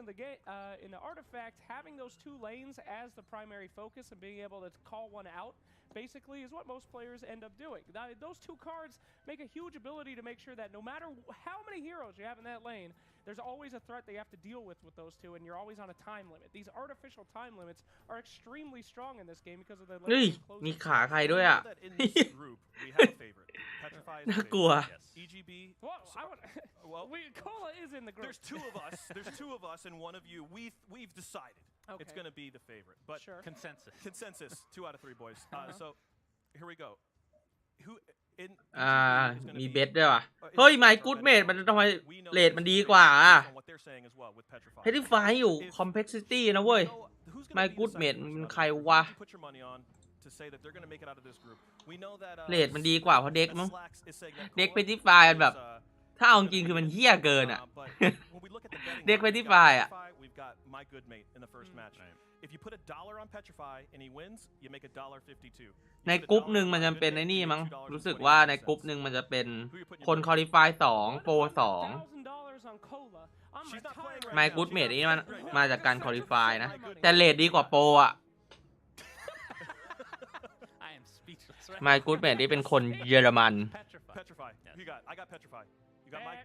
the Artifact, having those 2 lanes as the primary focus and being able to call one out basically is what most players end up doing. Now, those 2 cards make a huge ability to make sure that no matter how many heroes you have in that lane, there's always a threat that you have to deal with those 2, and you're always on a time limit. These artificial time limits are extremely strong in this game because of the เฮ้ย close มีขาใครด้วยอ่ะ that in this group, we have a favorite. Petrify is a น่า favorite. กลัว Yes. EGB. Whoa, I would, Well, Cola is in the group. there's 2 of us. There's 2 of us, and one of you. We've decided it's Okay. going to be the favorite. But Sure. Consensus. 2 out of 3 boys. So here we go. Who in มีเบสด้วยว่ะ เฮ้ย My Good Mate มันทำไมเรทมันดีกว่าอะ เพทิฟายอยู่ complexity นะเว้ย My Good Mate มันเป็นใครวะ เรทมันดีกว่าเพราะเด็กมั้ง เด็กเพทิฟายมันแบบ ถ้าเอาจริงคือมันเหี้ยเกินอ่ะ เด็ก Petrify อ่ะ If you put $1 on Petrify and he wins, you make $1.52. ในกรุ๊ปหนึ่งมันจะเป็นไอ้นี่มั้ง รู้สึกว่าในกรุ๊ปหนึ่งมันจะเป็นคนคอลิฟาย2 โปร 2 $1,000 on Cola. I'm She's not playing retiring right My now. Good Mate นี่มันมาจากการคอลิฟายนะ แต่เรทดีกว่าโปรอ่ะ I am speechless. Right? My Good Mate นี่เป็นคนเยอรมัน Petrify. Who you got? I got Petrify. You got my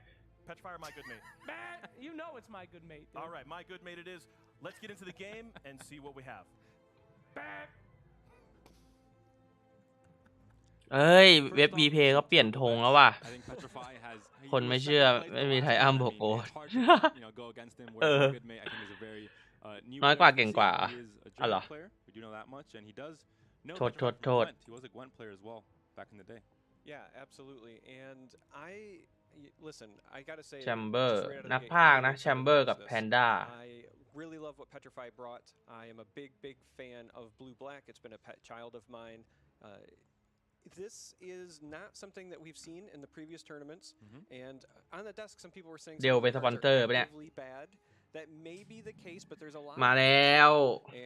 Petrify or My Good Mate? Man, you know it's my good mate. Dude. All right, My Good Mate it is. Let's get into the game and see what we have. เอ้ย First เว็บ off, VP let's ก็ see เปลี่ยน Turbo ธง Bets. แล้วว่ะ I think Petrify has คน he ไม่ was เชื่อ second place ไม่ the มี last ไท time. อัม I บวก mean, โก it's hard to go against him. Whereas my good mate, I think, is a very new น้อย player กว่า to เก่ง the กว่า scene. He is a อ๋อเหรอ German player. We do know that much, and he does know โทษ Petrify from โทษ Gwent. He was a Gwent player as well back in the day. Yeah, absolutely. And listen, I gotta say, แชมเบอร์ just right out of the นัก gate, พากย์ I'm นะ really แช excited ม to เบอร์ watch กับ this. แพนด้า I really love what Petrify brought. I am a big fan of Blue Black. It's been a pet child of mine. This is not something that we've seen in the previous tournaments. And on the desk, some people were saying เดี๋ยว some of เป็น the สปอน cards เซอ are ร์ปะเนี่ย actively bad. That may be the case, but there's a lot มา of แล้ว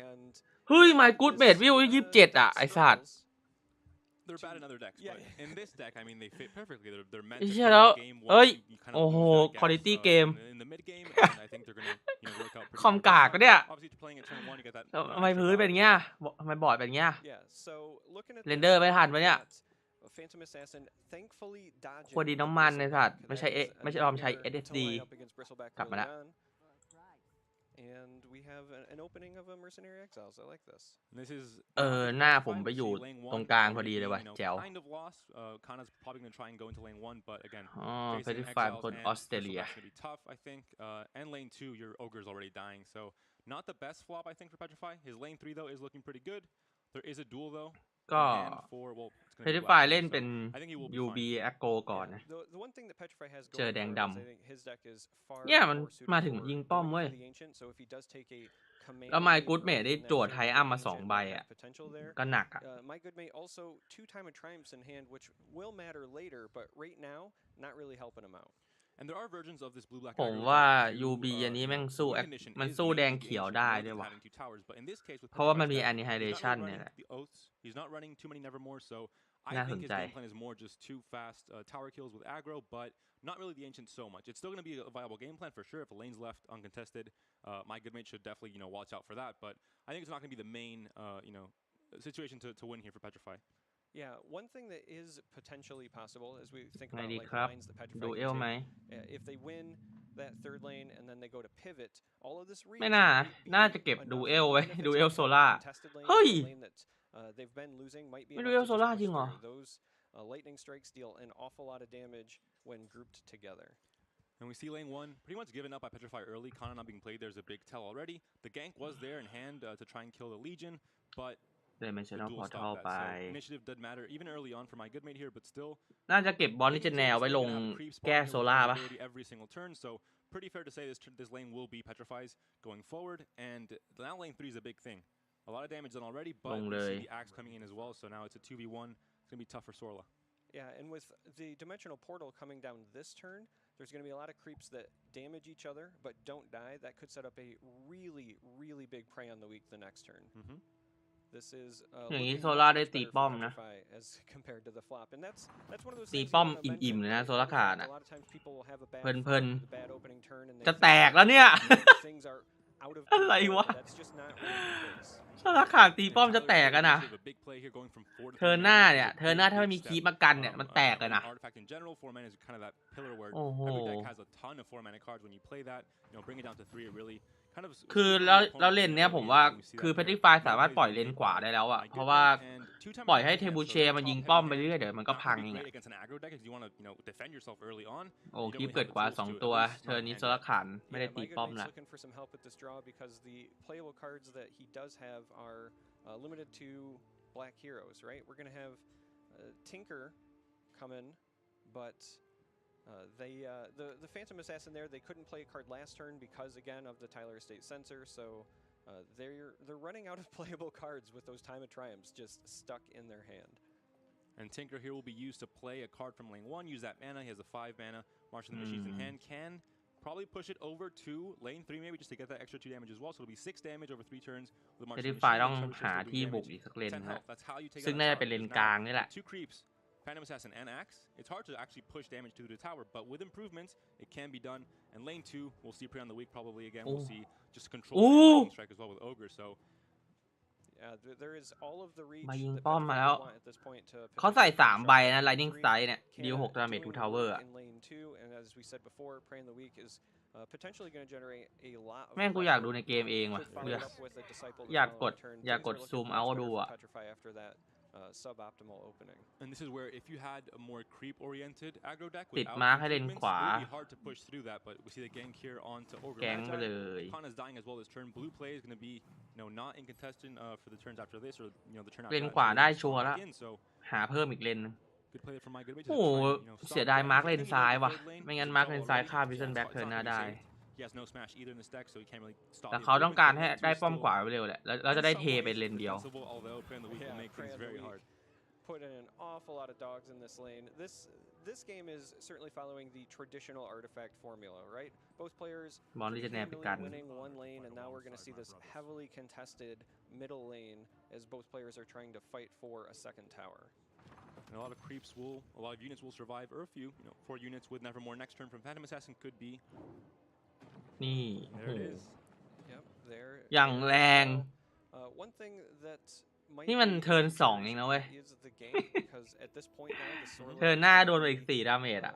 and เฮ้ย yeah, My Good this, Mate วิว27 อ่ะ deck ไอสัตว์ struggles. They're bad in other decks, Yeah. but in this deck, I mean, they fit perfectly. They're meant ไอ้ to เหี้ย come แล้ว in the game เอ้ย once you kind โอ้ of โห lose that คุณ gap ภาพเกม in the mid game, and I think they're gonna work out pretty คอม well. กากก็เนี่ย Obviously, playing at turn 1, you get that. ทำไมพื้นเป็นอย่างเงี้ยทำไมบอร์ดเป็นอย่างเงี้ย Yeah, so looking at เรนเดอร์ไม่ทันปะเนี่ย Phantom Assassin thankfully dodging ควรดีน้ำมันไอสัตว์ ไม่ใช่ ไม่ใช่ออมใช้ SSD กลับมาแล้ว And we have an opening of a Mercenary Exiles. I like this. This is หน้าผมไปอยู่ตรงกลางพอดีเลยว่ะแจ๋ว kind of lost. Kana's probably gonna try and go into lane 1, but again, อ๋อ facing 55 Exiles คน and ออสเตร Crystal เลีย That's gonna be tough, I think. And lane 2, your ogre's already dying, so not the best flop, I think, for Petrify. His lane 3 though is looking pretty good. There is a duel though. ก็ And for well, it's เพ gonna ทิ be ฟาย Black, เล่น so เป็น I think he will be UB fine. แอคโกก่อนนะ The one thing that Petrify has เจอ going แดง for ด him is I think his deck is far เนี่ยมัน more suited มาถึง for ยิงป้อม going เว้ย for the ancient. So if he does take a command แล้ว My wave Good Mate ได้ in that จั่ว third ไทอัม lane, มา ancient 2 ใบ might have อ่ะ potential there. ก็หนักอ่ะ My good mate also 2 Time of Triumphs in hand, which will matter later, but right now, not really helping him out. And there are versions of this blue black ผม aggro ว่า deck to, UB อันนี้แม่งสู้ win condition มัน is สู้ mainly แดง the เขียว ancient ได้ more ด้วย than ว่ะ having 2 towers. But in this case, with เพราะว่ามัน Petrify's มี deck, annihilation he's not เนี่ really ยแหละ running the oaths. He's not running too many nevermore, so I น่าส think น his ใจ game plan is more just 2 fast tower kills with aggro, but not really the ancient so much. It's still going to be a viable game plan for sure if the lane's left uncontested. My good mate should definitely watch out for that, but I think it's not going to be the main situation to win here for Petrify. Yeah, one thing that is potentially possible as we think ไง about ดี like ครับ lines that ดู Petrify เอล can ไหม take. If they win that third lane and then they go to pivot, all of this ไม่ reach น่า might be น่าจะเก็บ enough, ดูเอลไว้ even if ดู it's เอล a โซล่า contested lane, เฮ้ย a lane that they've been losing might be ไม่ดู enough เอล to โซ just ล่า push จริงเหรอ through. Those lightning strikes deal an awful lot of damage when grouped together. And we see lane 1 pretty much given up by Petrify early. Kana not being played, there's a big tell already. The gank was there in hand to try and kill the Legion, but the Dimensional duel Portal stopped ไป that. So initiative did matter even early on for my good mate here, but still น่าจะเก็บบอลลิเจแนลไว้ลงแก้โซล่าปะ every single turn. So pretty fair to say this lane will be Petrify's going forward, and now lane 3 is a big thing. A lot of damage done already, but we see the axe coming in as well. So now it's a 2v1. It's gonna be tough for Sorla. Yeah, and with the Dimensional Portal coming down this turn, there's going to be a lot of creeps that damage each other but don't die. That could set up a really, really big prey on the weak the next turn. This is อย่างนี้ looking โซล่า much ได้ better ตี for ป้อมนะ Petrify as compared to the flop, and that's one of those ตี things ป้อม you wanna อิ่ม mention, ๆเลยนะ right? โซล่าขาด A อ่ะ lot of times people will have a bad เพลิน flop, a bad opening turn, and they จะ feel แตก like แล้วเนี่ย things are out of อะไร control, วะ but that's just not really the case. โซล่าขาดตีป้อมจะแตกกันนะ A big play here going from 4 to เธอ 3 หน้า mana เนี่ย is a เธอหน้า big, ถ้าไม่ big มี step. คีปมากันเนี่ย มันแตกเลยนะ Artifact in general, 4 mana is kind of that pillar where โอ้โห every deck has a ton of 4 mana cards. When you play that, bring it down to 3, it really kind of คือแล้วเลนเนี้ยผมว่าคือ Petrify สามารถปล่อยเลนขวาได้แล้วอะเพราะว่าปล่อยให้เทบูเชมันยิงป้อมไปเรื่อยเดี๋ยวมันก็พังเองอะโอ้คลิปเกิดกว่า2ตัวเธอนี้โซล่าขาดไม่ได้ตี Yeah, ป้อม Mike ละ looking for some help with this draw because the playable cards that he does have are limited to black heroes, right? We're going to have Tinker come in, but the Phantom Assassin there, they couldn't play a card last turn because, again, of the Tyler Estate censor, so they're running out of playable cards with those Time of Triumphs just stuck in their hand. And Tinker here will be used to play a card from lane 1, use that mana. He has a 5 mana, March of the Machines in hand, can probably push it over to lane 3 maybe just to get that extra 2 damage as well. So it'll be 6 damage over 3 turns with March of the Petrify Machines. ต้อง Coverage หา just to ที่ do บุก damage. อีกสักเลน 10 นะ health, that's how you take ซึ่ง out น่า the จะเป็น tower. เลน Because กลาง now นี่แหละ 2 creeps, Phantom Assassin and Axe, it's hard to actually push damage to the tower, but with improvements, it can be done. And lane 2, we'll see Pre on the week probably again. We'll see just control and lightning strike as well with Ogre. So there is all of the reach มายิง that ป้อมมา Petrify แล้ว want at this point to เขาใส่ potentially 3 ใบ finish นะ off Lightning lane Strike เนี่ย 3. ดีล 6 ดาเมจ Doing ทู the ทาวเวอร์ work อะ in lane 2, and as we said before, Prey in the Week is potentially going to generate a lot of แม่งกูอยากดูในเกมเอง pressure. ว่ะ Could กู follow อยาก it up with a Disciple the อยากกด following turn. อยาก Things ก are ด looking ซูม much เอา better ดู for อะ Petrify after that suboptimal opening. And this is where if you had a more creep-oriented aggro deck ติด without มาร์คให้เลน improvements, ขวา it would be hard to push through that. But we see the gank here onto Ogre แก๊งไป Magi. เลย Kana's dying as well this turn. Blue play is going to be, not in contention for the turns after this, or the turn เล after น that. ขวา So ได้ they can ชัว spawn ร์แล้ว back in. So หาเพิ่มอีกเลนนึง good play from my good mate to โอ้โห try and, เสีย stop ดาย Dragon มาร์ค from เลน getting ซ้าย into ว่ะ the third lane. ไม่งั้น You มาร์ค can เลน tell ซ้าย already ฆ่าวิสัน it's แบ็ก not เทิร์นห gonna น้า be ได้ safe. He has no smash either in this deck, so he can't really stop แต่ the เขาต้องการให้ improvement. ได้ But ป้อม Lane 2 is ขวา still ไปเร็วแหละแล้วจะได้เทไปเลนเดียว defensible, although apparently we can make things Triad very League hard. Put in an awful lot of dogs in this lane. This game is certainly following the traditional artifact formula, right? Both players บอลที่จะแนบไป handily กัน winning one lane, and now we're going to see this heavily contested middle lane as both players are trying to fight for a second tower. And a lot of creeps a lot of units will survive, or a few, 4 units with Nevermore next turn from Phantom Assassin could be. นี่โอ้ There โห it is. Yep, there. อย่างแรง One thing that might นี่มัน be เทิร์นสองเองนะเว้ย is the gank, because at this point now the sword เทิร์นหน้าโดนไปอีก4 ดาเมจอ่ะ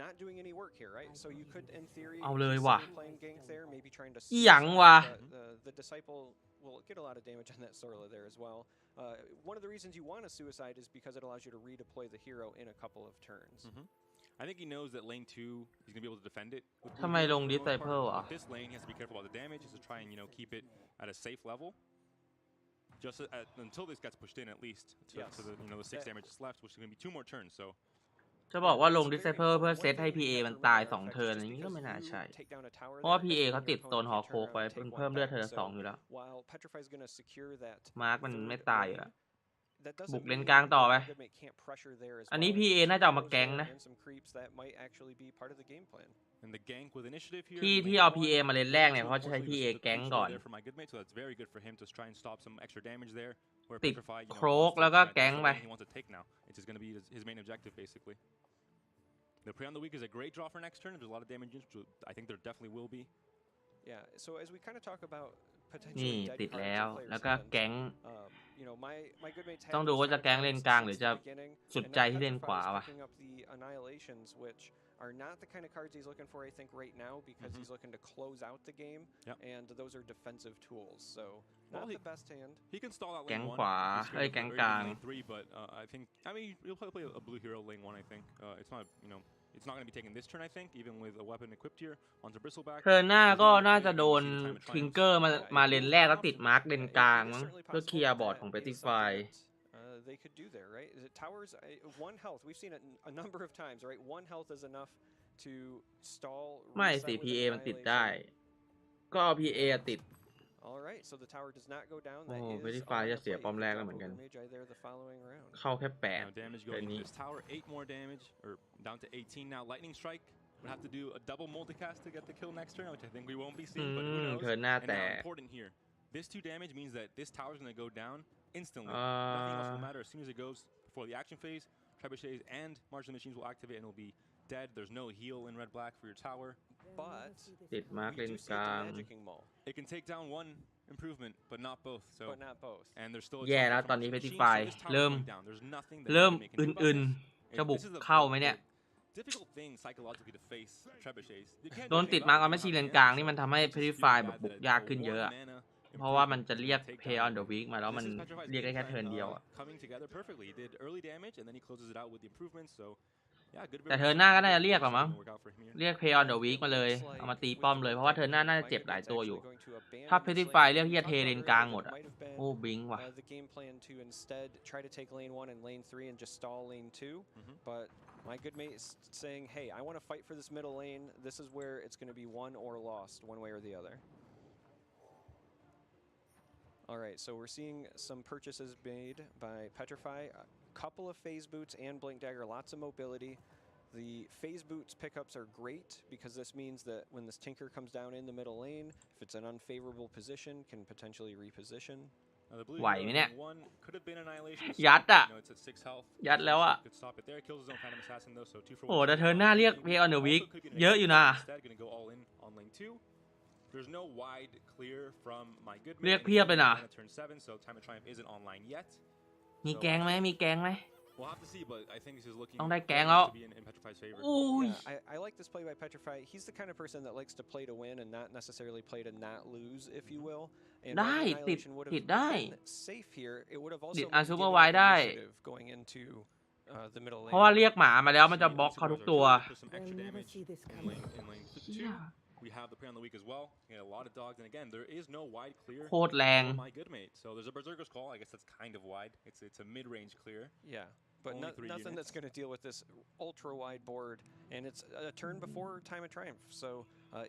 not doing any work here, right? So you could, in theory, เอาเลย consider ว่ะ playing gank there, maybe trying to อีหยัง suicide, วะ the disciple will get a lot of damage on that Sorla there as well. One of the reasons you want to suicide is because it allows you to redeploy the hero in a couple of turns. I think he knows that lane 2, he's going to be able to defend it. with blue ทำไม heroes ลง for the most part. Disciple อ่ะ With this lane, he has to be careful about the damage. He has to try and, keep it at a safe level. Just until this gets pushed in, at least, to the 6 damage that's left, which is going to be 2 more turns, so. จะบอกว่าลง Disciple เพื่อเซตให้ PA มันตาย 2 เทิร์นอย่างนี้ก็ไม่น่าใช่ เพราะว่า PA เขาติดโซนหอโคกไว้เพิ่มเลือดเทิร์นละ 2 อยู่แล้ว While Petrify is going to secure that มาร์คมันไม่ตายอยู่แล้ว that บุ doesn't กเลน mean กลางต่อไป that Goodmate can't pressure there as อันนี้ well. PA น่าจะเอามาแก๊งนะ And some creeps that might actually be part of the game plan. And the gank with initiative here. ที่เอา PA มาเลนแรกเนี่ยเพราะจะใช้ PA แก๊งก่อน There for my good mate, so that's very good for him to try and stop some extra damage there. Where ติด Petrify, โครก wants to แล้วก็ try and แก๊ง take ไป the lane he wants to take now. It's just going to be his main objective, basically. The Prey on the Weak is a great draw for next turn. There's a lot of damage units, which I think there definitely will be. Yeah, so as we kind of talk about นี่ potentially ติด dead แล้ว cards in แล้ว players' ก็ hands, แก๊ง my good mates ต้อง have ดู those ว่าจะ kind of แก๊งเลน cards กลางห since รือจะ the beginning, สุด and ใจ now ที่เลน Petrify ขวา is ว่ะ picking up the Annihilations, which are not the kind of cards he's looking for, I think, right now, because he's looking to close out the game, Yep. and those are defensive tools, so Well, not the best hand. He can stall out แก๊ง lane 1. ขวา He's เอ้ย good แก๊ง for กลาง lane 3, but he'll probably play a blue hero lane 1, I think. It's not, it's not going to be taken this turn, I think, even with a weapon equipped here onto Bristleback. เทิร์นหน้าก็น่าจะโดนทิงเกอร์มาเลนแรกแล้วติดมาร์คเลนกลางมั้งเพื่อเคลียร์บอร์ดของ Petrify They could do there, right? Is it towers? 1 health. We've seen it a number of times, right? 1 health is enough to stall. ไม่ reset สิ with PA มันติด annihilation. ได้ ก็เอา PA ติด All right, so the tower does not go down. โอ้ That is Petrify on จะ the เสีย plate. ป้อมแรก Drop แล้วเหมือนกัน over Magi there the following round. เข้าแค่ Now damage 8 going นี้ into this tower, 8 more damage, or down to 18 now. Lightning Strike would have to do a double multicast to get the kill next turn, which I think we won't be seeing, but who knows? เทิร์นหน้า And แต now ก important here, this 2 damage means that this tower is going to go down instantly. Nothing else will matter as soon as it goes before the action phase. Trebuchets and martial machines will activate and it'll be dead. There's no heal in red black for your tower. But ติดมาร์ค we เลน do ก see ลาง the magicking maul, It can take down 1 improvement, but not both. So but not both. and there's still a แย่ chance แล้ว for ตอนนี้ martial Petrify machines, so this tower เริ่ม going down. There's nothing that เริ่ม Goodmate can do อึ about น this. ๆ จะบุก This is the เข้าไหมเนี่ย difficult thing psychologically to face trebuchets. You can't โด do น anything ติด about มาร์ it. ค You ไม่ don't ชี have เล the นกลาง answers. นี่มันทำให้ It's just Petrify really แบบ bad บุก that ยากขึ้น one เยอะอะ mana เพราะว่ามัน improvement จะเรียก can take Pay down on the Weak มาแล้วมัน This is Petrify's เรียกได้แค่ game เทิร์น plan, เดียวอะ coming together perfectly. He did early damage and then he closes it out with the improvements. So yeah, good. แต่เทิร์นหน้าก็น่าจะเรียกหรอมั้ง work out for him here. เรียก Pay on the Weak มาเลย เอามาตีป้อมเลย เพราะว่าเทิร์นหน้าน่าจะเจ็บหลายตัวอยู่ ถ้า Petrify เรียกที่จะเทเลนกลางหมดอะโอ้บิงว่ะ The game plan to instead try to take lane 1 and lane 3 and just stall lane 2. But my good mate is saying, hey, I want to fight for this middle lane. This is where it's going to be won or lost, one way or the other. All right, so we're seeing some purchases made by Petrify. A couple of phase boots and blink dagger, lots of mobility. The phase boots pickups are great because this means that when this tinker comes down in the middle lane, if it's an unfavorable position, can potentially reposition. The blue ไหวไหมเนี่ย one could have been annihilation. ยัดอะ It's at 6 health. ยัดแล้วอะ Could stop it there. Kills his own Phantom Assassin though, so 2 for 1. โอ้แต่เทิร์นหน้าเรียก Pay on the Weak เยอะอยู่นะ Instead, gonna go all in on lane 2. There's no wide clear from my good เรียก mate. เพียบเลยนะ Turn 7, so Time of Triumph isn't online yet. มีแก๊งไหมมีแก๊งไหม We'll have to see, but I think this is looking ต้องได้แกง very แล้ว much to be in Petrify's favor. อุ้ย Yeah, I like this play by Petrify. He's the kind of person that likes to play to win and not necessarily play to not lose, if you will. And while ได้ the ติด Annihilation would ติ have ดได้ been safe here, it would have ติ also ดอัน been ซูเปอร์ giving ไว up ได้ initiative going into the middle เพราะว่า lane. เรียกหมามาแล้วมันจะ See บล็อก the เขาทุก supervisor ตัว killer, put some extra They'll never damage see this in coming. lane เหี้ย 2. We have the prey on the weak as well. You get a lot of dogs, and again, there is no wide clear โคตรแรง for my good mate. So there's a berserker's call. I guess that's kind of wide. It's a mid-range clear. Yeah, but Only 3 nothing units. that's going to deal with this ultra wide board, and it's a turn before Time of Triumph. So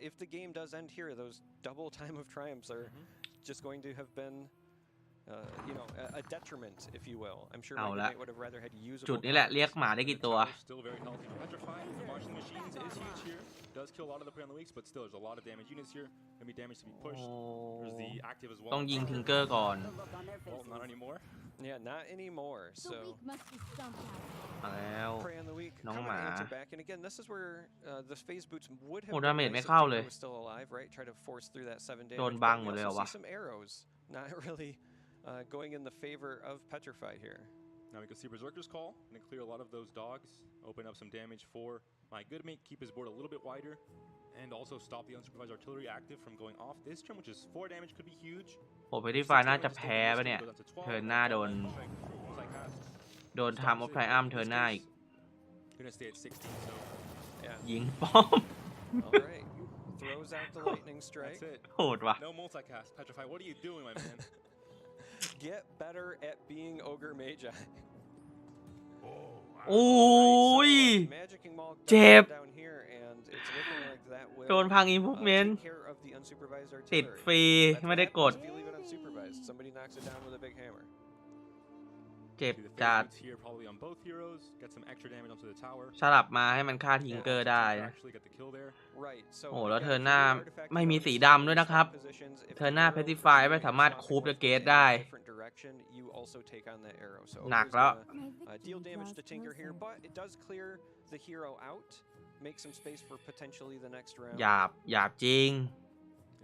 if the game does end here, those double Time of Triumphs are just going to have been, you know, a detriment, if you will. I'm sure my เอา good ละ mate would have rather had usable จุดนี้แหละ cards. เรียกหมาได้กี่ตัว Tower's still very healthy for Petrify. The marching machines is huge here. Does kill a lot of the prey on the weaks, but still, there's a lot of damage units here. Gonna be damage to be โอ้ pushed. There's the active as ต้อง well. ยิงทิงเกอร์ก่อน The look on their Well, not faces. anymore. Yeah, not anymore. The So weak must be stomped out. มาแล้ว prey on the weak,น้อง coming หมา to answer back, and again, this is where the phase boots would have โอ้ been ดาเมจ nice ไม่ if เข้า Tinker เลย was still alive, right? Try to force through that 7 damage. โดน but บัง we หมดเลย also เหรอวะ see some arrows, not really going in the favor of Petrify here. Now we can see Berserker's Call. Gonna clear a lot of those dogs. Open up some damage for my good mate. Keep his board a little bit wider. And also stop the unsupervised artillery active from going off this turn, which is 4 damage. Could be huge. โอ้เพดิฟายน่าจะแพ้ปะเนี่ย เทิร์นหน้าโดน โดนทำออฟไทอัมเทิร์นหน้าอีก Gonna stay at 16, so Yeah. ยิงป้อม All right. Throws out the lightning strike. that's it. โหดว่ะ No multicast. Petrify, what are you doing, my man? Get better at being Ogre Magi. โอ้ย Magicking Maul เจ็บ down here, and it's looking like that will โดนพังอินพุกเมน take care of the unsupervised ติด artillery. ฟรี That's ไม่ what ได้กด happens if you leave it unsupervised. Somebody knocks it down with a big hammer. เจ็บ See the จัด phase boots here probably on both heroes. Get some extra damage onto the tower. สลับมาให้มันฆ่าทิงเกอร์ได้นะ Actually get the kill there. Right. So โอ้แล้ว again, เทิร์นหน้า for the artifact ไม่มี cards, สีดำด้วยนะครับ positions, if เทิร์น the หน้า arrow เพดิฟาย is ไม่สามารถ swapping คูป with เดอะเกต in a ได้ different direction, you also take on that arrow. So หนัก Ogre's แล้ว gonna, My deal victory damage to draws Tinker here, closer. but it does clear the hero out, make some space for potentially the next round. หยาบหยาบจริง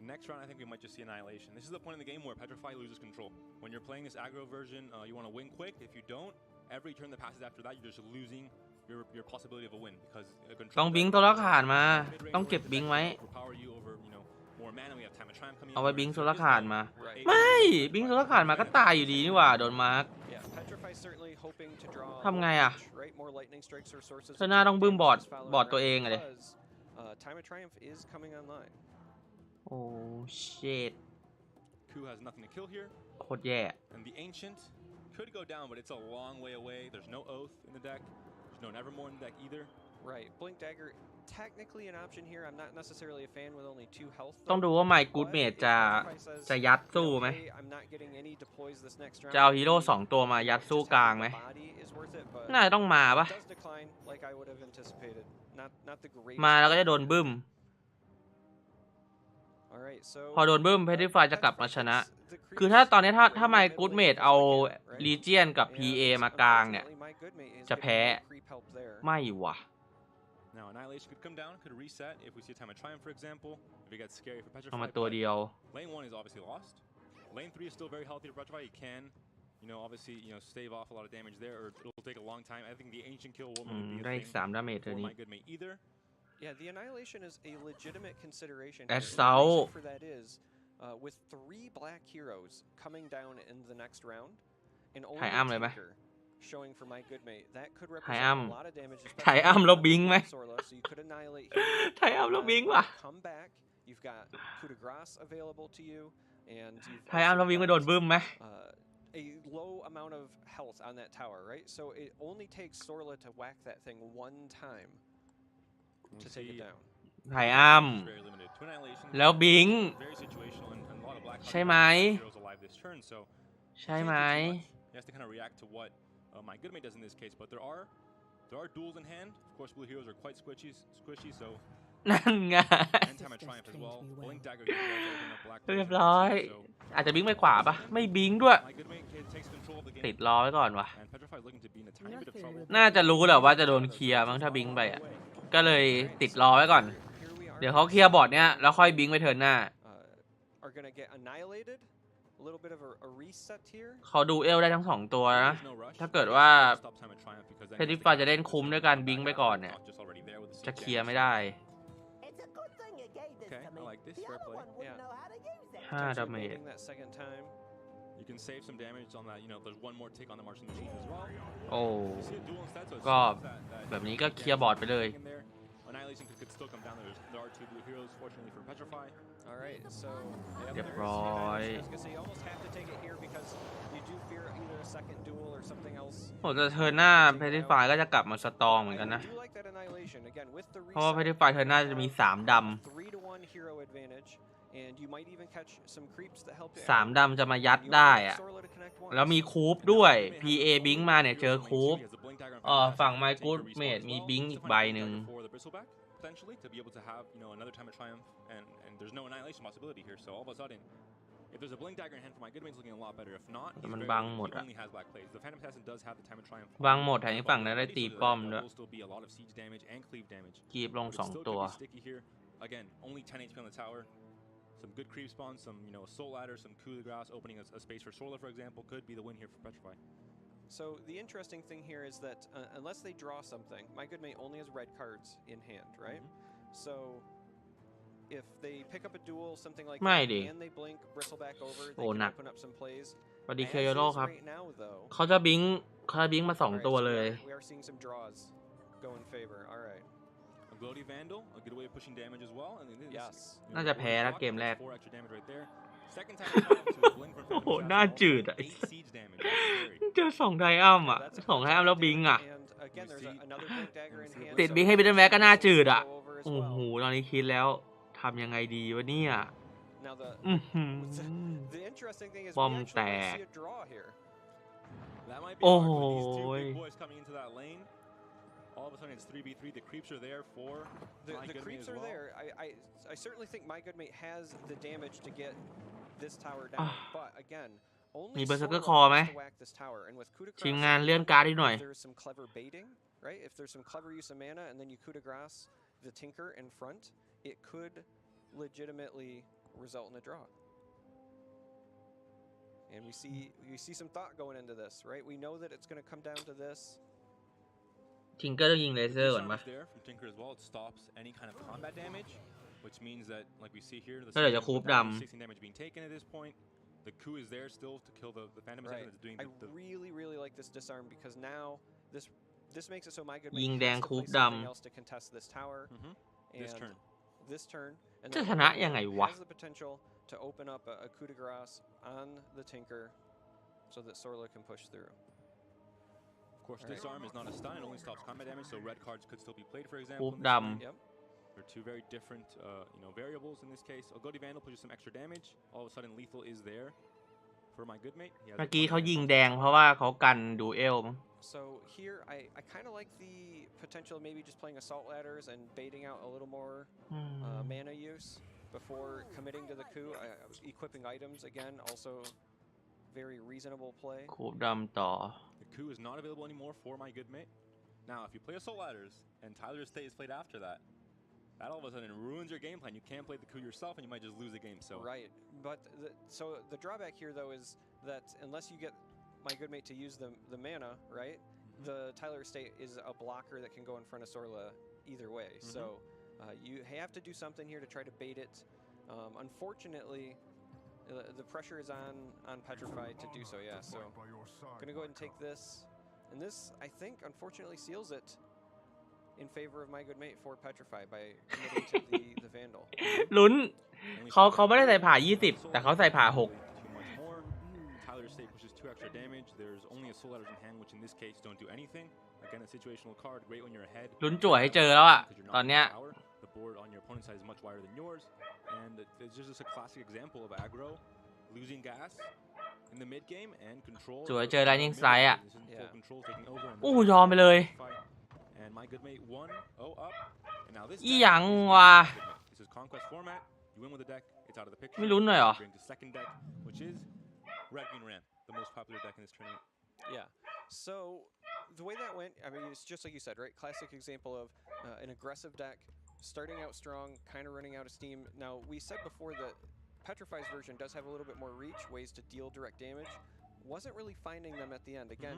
The next round, I think we might just see Annihilation. This is the point in the game where Petrify loses control. When you're playing this aggro version, you want to win quick. If you don't, every turn that passes after that, you're just losing your possibility of a win because control ต้องบิง deck, ตัวละขาดมา mid-range ต้องเก็บ warriors, บิง the ไว้ deck will overpower you over, more mana. We have Time of Triumph coming in. เอาไว้ where บิง it's ตัวละ just ขาด like มา Right. ไม่ บิงตัวละขาดมาก็ตายอยู่ดีนี่หว่า โดนมาร์ก Yeah, Petrify certainly hoping to draw ทำไง more อะ damage, right? More lightning strikes or sources. เธอหน้าต้องบึ้มบอร์ด following บอร์ด around ตัวเองอะเลย because, Time of Triumph is coming online. โอ้ชิต Ku has nothing to kill here. โคตรแย่ And the Ancient could go down, but it's a long way away. There's no Oath in the deck. There's no Nevermore in the deck either. Right. Blink Dagger, technically an option here. I'm not necessarily a fan with only 2 health. ต้องดูว่า My Good Mate จะยัดสู้ไหม I'm not getting any deploys this next round. จะเอาฮีโร่2 ตัวมายัดสู้กลางไหม Body is worth it, but น่าจะต้องมาปะ it does decline like I would have anticipated. Not the greatest. มาแล้วก็จะโดนบึ้ม All right, so พอโดนบึ้มเพดิฟายจะกลับมาชนะ คือถ้าตอนนี้ถ้า My Good Mate เอา Legion กับ PA มากลางเนี่ย จะแพ้ ไม่วะ Now Annihilation could come down, could reset if we see Time of Triumph, for example. If it gets scary for เอามา Petrify. ตัวเดียว Lane 1 is obviously lost. Lane 3 is still very healthy for Petrify. He can, obviously, stave off a lot of damage there, or it'll take a long time. I think the Ancient kill won't อืม really be ได้ a อีก thing 3 ดาเมจเธ for อนี้ my good mate either. Yeah, the Annihilation is a legitimate consideration. Assault. The reason for that is, with 3 black heroes coming down in the next round, and only ถ่ายอ้ำเลยไหม Tinker showing for my good mate, that could ถ่าย represent อ้ำ a lot of damage. ถ่าย especially อ้ำแล้วบิงไหม Sorla, so you could annihilate here. ถ่ายอ้ำแล้วบิงว่ะ Come back. You've got coup de grace available to you, and you've ถ่ายอ้ำแล้วบิงไปโดนบึ้มไหม a low amount of health on that tower, right? So it only takes Sorla to whack that thing 1 time We to take it see ถ down. ่ายอ้ำ very limited. Two Annihilation. แล้วบิง Very situational, and a lot of black ใช่ไหม heroes alive this turn, so ใช่ไหม he has to kind of react to what my good mate does in this case. But there are duels in hand. Of course, blue heroes are quite squishy, so นั่นไง and Time of Triumph as well. Blink Dagger here as well to open up black เรียบ players' ร้อย so อาจจะบิงไปขวาปะไม่บิงด้วย my good mate takes control of the ติด game. รอไว้ก่อนวะ And Petrify is looking to be in a tiny bit of trouble. น่าจะรู้แหละว่าจะโดนเคลียร์มั้งถ้าบิงไปอ่ะ ก็เลยติดรอไว้ก่อน Here we are. เดี๋ยวเขาเคลียร์บอร์ดเนี้ยแล้วค่อยบิงไปเทิร์นหน้า Are going to get annihilated, a little bit of a reset here. เขาดูเอลได้ทั้ง2ตัวนะ There's no rush. ถ้าเกิดว่า Stop time at Triumph because then เพ he ทิ has to ฟาย catch จะเล่น this คุ้ม turn ด้วย on การ the บิง back ไป half, ก่อน it's เนี่ย not just already there with the จะ siege เคลียร์ damage. ไม่ได้ It's a good thing you gave this Okay, to I me. like this. The Fair other play. one wouldn't Yeah. know how to use it. 5 Potentially ดาเมจ baiting that second time. You can save some damage on that. You know, there's one more tick on the marching machine as well. โอ้ You see a duel instead, so it ก็ shows that แบบนี้ก็เคลียร์บอร์ดไปเลย in there. Annihilation could still come down. There are 2 blue heroes, fortunately for Petrify. All right, so yep, เรียบ there's ร้อย I was gonna say you almost have to take it here because you do fear either a second duel or something else. โหแต่เทิร์นหน้าเพทิฟายก็จะกลับมาสตรองเหมือนกัน I นะ do like that annihilation again with the เพราะว่าเพ reset. ทิฟายเทิร์นหน้าจะมี3 ด 3-to-1 hero advantage, and you might even catch some creeps that help you ำ out. 3 ดำจะมายัด You ได้ only need อะ Sorla to connect once. แล้วมีคูปด้วย PA บิงมาเนี่ยเจอคูป ฝั่ง My Good Mate มีบิงอีกใบหนึ่ง potentially to be able to have, you know, another time of triumph, and there's no annihilation possibility here. So all of a sudden, if there's a blink dagger in hand for my good mate's looking a lot better. If not, But he's man very, bang he một ạ. only has black plays. The Phantom Assassin does have the time of triumph. วางหมดแถมฝั่งนั้นได้ตีป้อมด้วย Will still be a lot of siege damage and cleave damage. กีบลง But it still 2 could ตัว be sticky here. Again, only 10 HP on the tower. Some good creep spawns, some, you know, assault ladder, some coup de grace, opening a space for Sorla, for example, could be the win here for Petrify. So the interesting thing here is that unless they draw something, my good mate only has red cards in hand, right? So if they pick up a duel, something like that, Mighty. and they blink, bristle back over, they Oh, can nah. open up some plays. สวัสดี As เคโยโร่ is ครับ right now, though. เขาจะบิงมา All right, 2 ตัว so เลย we are seeing some draws go in favor. All right. A Gloaty Vandal, a good way of pushing damage as well. And this, Yes. you know, น่าจะแพ้แล้ว block, เกมแรก 4 extra damage right there. Second time to a blink from Phantom โอ้โห Assassin, น่า also จืดอะ 8 siege damage. That's scary. เจอ2 ไทอัมอ่ะ That's 2 ไทอัมแล้วบิงอ่ะ And again, there's another blink dagger in hand. ติด so บิงให้บิทเทิลแม็กก็น่าจืดอ่ะ go over as โอ้โห well. ตอนนี้คิดแล้วทำยังไงดีวะเนี่ย Now the อื้อหือ the interesting thing is we Bom actually might see tag. a draw here. That might be Oh, hard with these 2 boy. big boys coming into that lane. All of a sudden it's 3v3. The creeps are there for The my good mate creeps as are well. there. I certainly think my good mate has the damage to get this tower down. But again, มี only Berserker Sorla Claw ไหม wants to whack this tower. And with coup de ทีม grace, งานเลื่อนการ์ดให้หน่อย if there's some clever baiting, right? If there's some clever use of mana and then you coup de grace the Tinker in front, it could legitimately result in a draw. And we see some thought going into this, right? We know that it's going to come down to this. ทิงเกอร์ต้องยิงเลเซอร์ก่อน Disarm ปะ is there from Tinker as well. It stops any kind of combat damage, which means that, like we see here, the Đây là cho cúp đầm. 16 damage being taken at this point. The coup is there still to kill the Phantom Right. Assassin that's doing I the really like this disarm because now this makes it so my good ยิง mate แดง has to คู play ปด something else to contest this tower. this And turn. This turn. And จะ then ชนะ my ยังไง good วะ mate has the potential to open up a coup de grace on the Tinker so that Sorla can push through. Of course, Alright. disarm is not a stun. It only stops combat damage, so red cards could still be played, for example. คูป in this ด turn. Yep. They're 2 very different, you know, variables in this case. A Gloaty Vandal pushes some extra damage. All of a sudden, lethal is there for my good mate. He has ำเมื่ a อกี้ 20 เขายิง damage. แดงเพราะว่าเขากันดูเอลมั้ง So here, I kind of like the potential of maybe just playing assault ladders and baiting out a little more อืม mana use before committing to the coup. Equipping items again, also very reasonable play. คูปดำต่อ The coup is not available anymore for my good mate. Now, if you play assault ladders and Tyler's State is played after that, that all of a sudden ruins your game plan. You can't play the coup yourself, and you might just lose the game. So Right, but so the drawback here though is that unless you get my good mate to use the mana, right, the Tyler Estate is a blocker that can go in front of Sorla either way. So you have to do something here to try to bait it. Unfortunately, the pressure is on Petrify to do so. Yeah, so gonna go ahead and take this, and this I think unfortunately seals it in favor of my good mate for Petrify by committing to the Vandal. ลุ้น only เขาไม่ได้ใส่ผ่า 20 แต่เขาใส่ผ่า Too much more. Tyler State pushes 2 extra damage. There's only assault ladders in hand, which in this case don't do anything. Again, a situational card, great when you're ahead. ลุ้นจั่วให้เจอแล้วอะ Because you're ต not อนเนี้ย in power. The board on your opponent's side is much wider than yours, and it's just a classic example of aggro losing gas in the mid game and control. จั่วให้เจอ Lightning Strike อะ This is full Yeah. control taking over. and โอ้ the ยอมไปเลย fight. And my good mate 1-0 up. And now this อี deck หยัง is วะ my good mate. This is conquest format. You win with the deck, it's out of the picture. ไม่ลุ้นหน่อยเหรอ Bring to second deck, which is Red Green Ram, the most popular deck in this tournament. Yeah. So the way that went, I mean, it's just like you said, right? Classic example of an aggressive deck starting out strong, kind of running out of steam. Now we said before that Petrify's version does have a little bit more reach, ways to deal direct damage. Wasn't really finding them at the end. Again,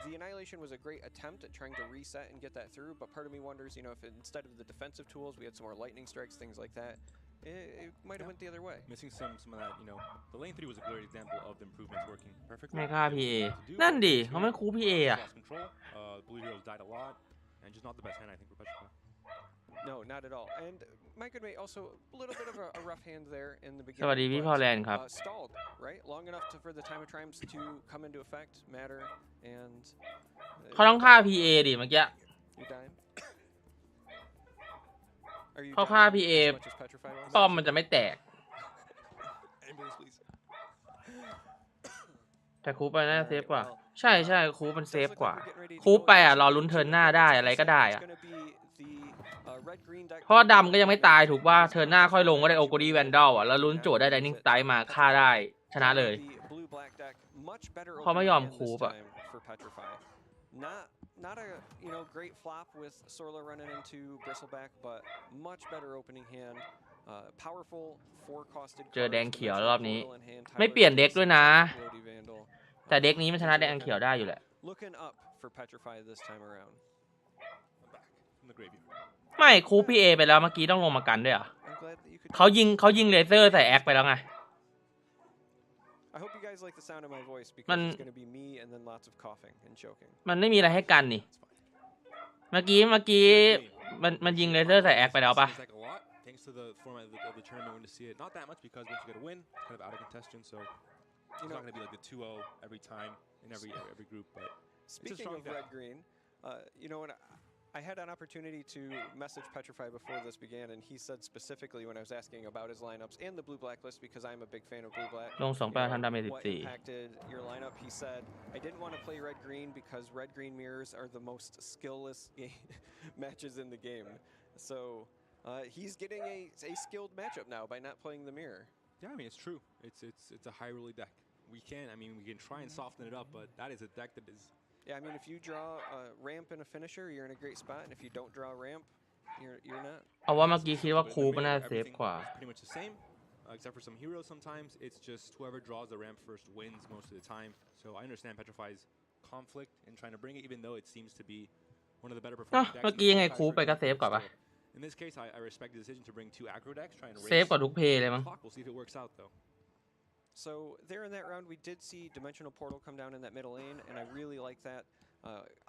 the Annihilation was a great attempt at trying to reset and get that through, but part of me wonders, you know, if instead of the defensive tools, we had some more lightning strikes, things like that, it might have went the other way. Missing some of that, you know, the lane 3 was a great example of the improvements working perfectly. ไม่ฆ่า Did what PA they needed to do, นั่น but ดิ lane 2, เขาไม่คู PA อ่ะ lost control. Blue heroes died a lot, and just not the best hand, I think, for Petrify. No, not at all. And my good mate, also a little bit of a rough hand there in the ส beginning. วัสดีพี่พอแลนด์ครับ Stalled, right? Long enough for the time of triumphs to come into effect, matter, and เขาต้องฆ่า PA ดิเมื่อกี้ you dying? Are you เขาฆ่า dying PA as much as Petrify was? ป้อมมันจะไม่แตก Ambulance, please. แต่คูไปน่าเซฟกว่า ใช่ใช่คูมันเซฟกว่า คูไปอ่ะรอลุ้นเทิร์นหน้าได้อะไรก็ได้อ่ะ เพราะว่าดำก็ยังไม่ตายถูกว่าเทิร์นหน้าค่อยลงก็ได้โอโกดีแวนดอลอ่ะแล้วลุ้นโจทย์ได้ไดนิ่งสไตล์มาฆ่าได้ชนะเลย เพราะไม่ยอมคูปอ่ะ Not a great flop with Sorla running into Bristleback, but much better opening hand. Powerful four-costed. เจอแดงเขียวรอบนี้ ไม่เปลี่ยนเด็กด้วยนะ แต่เด็กนี้มันชนะแดงเขียวได้อยู่แหละ Looking up for Petrify this time around. From the graveyard. ไม่คู PA ไปแล้วเมื่อกี้ต้องลงมากันด้วยเหรอ I'm glad that you could. เขายิงเลเซอร์ใส่แอคไปแล้วไง I hope you guys like the sound of my voice because มัน it's going to be me and then lots of coughing and choking. มันไม่มีอะไรให้กันนี่ เมื่อกี้มันยิงเลเซอร์ใส่แอคไปแล้วปะ Seems like a lot, thanks to the format of the tournament. When to see it, not that much because once you get a win, it's kind of out of contention. So it's not going to be like the 2-0 every time in every group. But Speaking of red green, you know when I had an opportunity to message Petrify before this began, and he said specifically when I was asking about his lineups and the blue black list because I'm a big fan of blue black. ลง2 8 ทันดาเมจ What impacted your lineup? He said, I didn't want to play red green because red green mirrors are the most skillless matches in the game. So he's getting a skilled matchup now by not playing the mirror. yeah, I mean it's true. It's a high roller deck. We can try and soften it up, but that is a deck that is. Yeah, I mean, if you draw a ramp and a finisher, you're in a great spot, and if you don't draw a ramp, you're not. เอาว่าเมื่อกี้คิดว่าคูมันน่าเซฟ Everything กว่า is pretty much the same, except for some heroes. Sometimes it's just whoever draws the ramp first wins most of the time. So I understand Petrify's conflict in trying to bring it, even though it seems to be one of the better เนาะ performing decks. เมื่อกี้ยังไงคูไปก็เซฟกว่าปะ In this case, I respect the decision to bring 2 aggro decks, trying to เซฟ raise กว่าทุกเพลย์เลยมั้ง clock. We'll see if it works out though. So there in that round, we did see Dimensional Portal come down in that middle lane, and I really like that.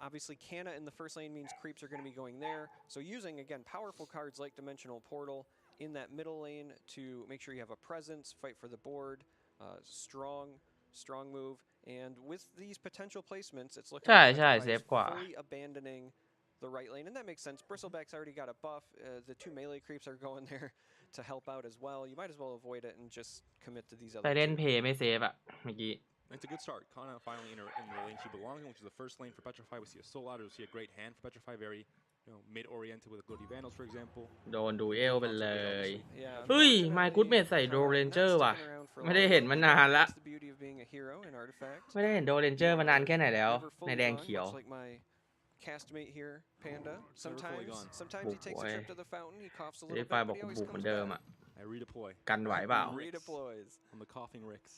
Obviously, Canna in the first lane means creeps are going to be going there. So using, again, powerful cards like Dimensional Portal in that middle lane to make sure you have a presence, fight for the board, strong move. And with these potential placements, it's looking ใช่ like ใช่ Petrify เซ is ฟกว่า fully abandoning the right lane, and that makes sense. Bristleback's already got a buff. The 2 melee creeps are going there to help out as well. You might as well avoid it and just commit to these ไป other เล่น two. เพลย์ไม่เซฟอะเมื่อกี้ It's a good start. Kana finally in the lane she belongs in, which is the first lane for Petrify. We see a soul ladder. We see a great hand for Petrify, very mid-oriented with Gloody Vandals, for example. โดนดูเอลไปเลย Yeah, เฮ้ย unfortunately, ไมค์กูดเมดใส่โด Petrify เรน not เจอร์ว่ะ sticking around for a ไม่ได้ long เห็น time. มานานละ That's the beauty of being a hero and artifact. ไม่ได้เห็นโดเรนเจอร์มานานแค่ไหนแล้ว Never ใน fully แดง gone, เขียว much like my castmate here, Panda. gone. Sometimes he takes a trip to the fountain, he coughs a เด little ฟาย bit, บอก but he กู always บุกเหมือน comes เดิม back. อะ I redeploy กันไหวเปล่า Redeploys. on the coughing Ricks.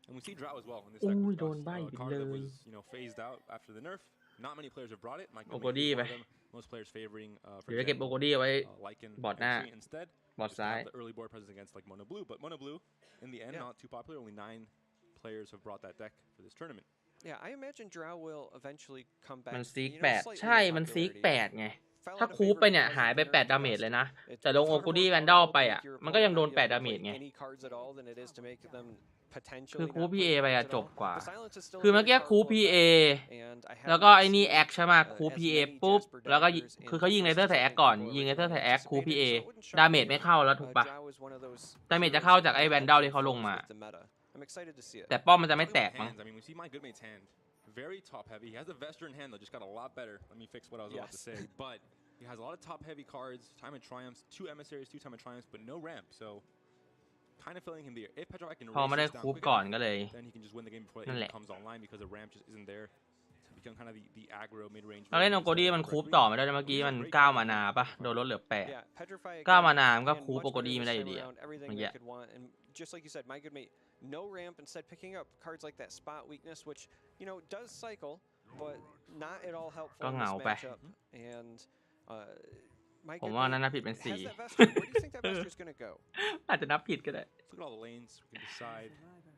And we see Drow as well in this โอ้ deck. ย with โดน Drow, ใบ้ a ไป card เล that ย was phased out after the nerf. Not many players have brought it. Mike โอ Gomez โกดี้ is ไป one of them. Most players favoring, เดี๋ยวจะเก็บโอโกดี้ไว้ Lycan บอดหน้า entry instead. บอด Just to ซ้าย have the early board presence against like Mono Blue. But Mono Blue, in the end, Yeah. not too popular. Only 9 players have brought that deck for this tournament. Yeah, I imagine Drow will eventually come back. มันซีก you know, 8 slightly ใช่ in มันซีก popularity. 8ไง Fell ถ้า out of คูป favor ไปเนี่ย because หาย of ไป the nerf 8 ดาเมจ dust. เลยนะ It's แต่ลง far โอ more โกดี้แวนดอ powerful ล to ไป make อ่ะ your มันก็ยัง opponent โดน not be 8 able ดา to เม play จไง any cards at all than it is to make them คือ potentially คู not พี play เอไป cards อะ at จ all. บกว่า The silence is still a คือเมื่อ very กี้คู powerful พีเอ deck, and I แล้ว haven't ก็ไอ้นี่ seen แอคใช่ไหมคู as พีเอ many ปุ๊บ Jasper แล้วก็ Daggers in คือเขายิงเลเซอร์ Versus ใส่แอค as ก่อน people ยิงเลเซอร์ originally ใส่แอคคูพีเอ anticipated, so it wouldn't ดา shock เม me จ if ไม่เข้าแล้วถูกปะ Drow is one of those ดาเมจจะ heroes เข้า that จากไอ้ ebbs แวน and ดอลที่เขาลง flows มา with the meta. I'm excited to see it. แต่ป้อมมันจะไม่ Talk แต about กมั้ง hands. I mean, we see my good mate's hand. Very top heavy. He has a Vesper in hand though, just got a lot better. Let me fix what I was about to Yes. say. But he has a lot of top heavy cards, Time and Triumphs, 2 emissaries, 2 Time and Triumphs, but no ramp. So kind of filling him there. If Petrify can พอ erase ไม่ได้ this down คูป quick ก่อน enough, ก็เลย then he can just win the game before the นั่นแห game ละ comes online because the ramp just isn't there to on kind of the aggro mid range. เราเล่นโอโกดีมันคูปต่อไม่ได้เมื่อกี้มัน9 มานาปะโดนลดเหลือ Yeah, Petrify 8 9 มา again, นามันก็ and คูป much โอโก better ดี this ไม่ได้อ time ยู่ดีอะ around, everything เมื่อ they กี้ could want, and just like you said, my good mate, no ramp, instead picking up cards like that spot weakness, which does cycle, but not at all helpful ก็ in เห this งาไป matchup. And my ผม good ว่านั่น mate นับผิดเป็น has 4 that Vesture. Where do you think that Vesture is going to go? อาจจะนับผิดก็ได้ Look at all the lanes. We can decide.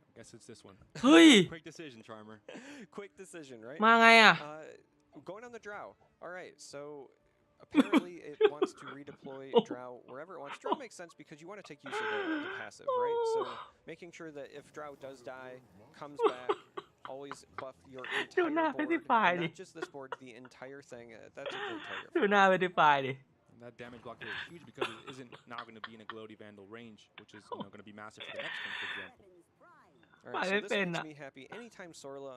I guess it's this one. เฮ้ย Quick decision, Charmer. Quick decision, right? มาไงอ่ะ Going on the Drow. All right, so apparently it wants to redeploy Drow wherever it wants. Drow makes sense because you want to take use of the passive, right? So making sure that if Drow does die, comes back, always buff your entire board, and not just this board, the entire thing. That's a great target. ดูหน้า Verify ดิ And that damage block here is huge because it isn't now going to be in a Gloaty Vandal range, which is going to be massive for the next turn, for example. All right, so this makes me happy. Anytime Sorla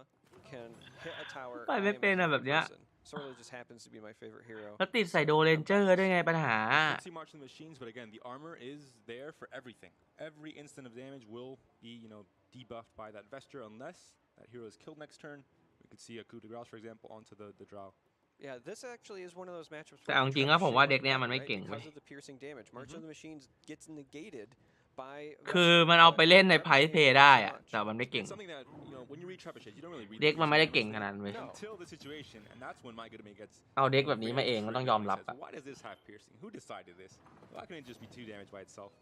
can hit a tower, I am a happy person. Sorla just happens to be my favorite hero. แล้วติดใส่โดเรนเจอร์ด้วยไงปัญหา You see marching machines, but again, the armor is there for everything. Every instant of damage will be, debuffed by that Vesture unless that hero is killed next turn. We could see a coup de grace, for example, onto the Drow. Yeah, this actually is one of those matchups แต่เอาจริงๆแล้วผมว่าเด็กเนี้ยมันไม่เก่งเว้ย because of the piercing damage. March of the Machines gets negated by คือมันเอาไปเล่นในไพเพย์ได้อะแต่มันไม่เก่ง It's something that, when you read Trebuchet, you don't really read เด็กมันไม่ได้เก่งขนาดนั้นเว้ย until the situation, and that's when my good mate gets เอาเด็กแบบนี้มาเองก็ต้องยอมรับอะ Why does this have piercing? Who decided this? Why can't it just be 2 damage by itself?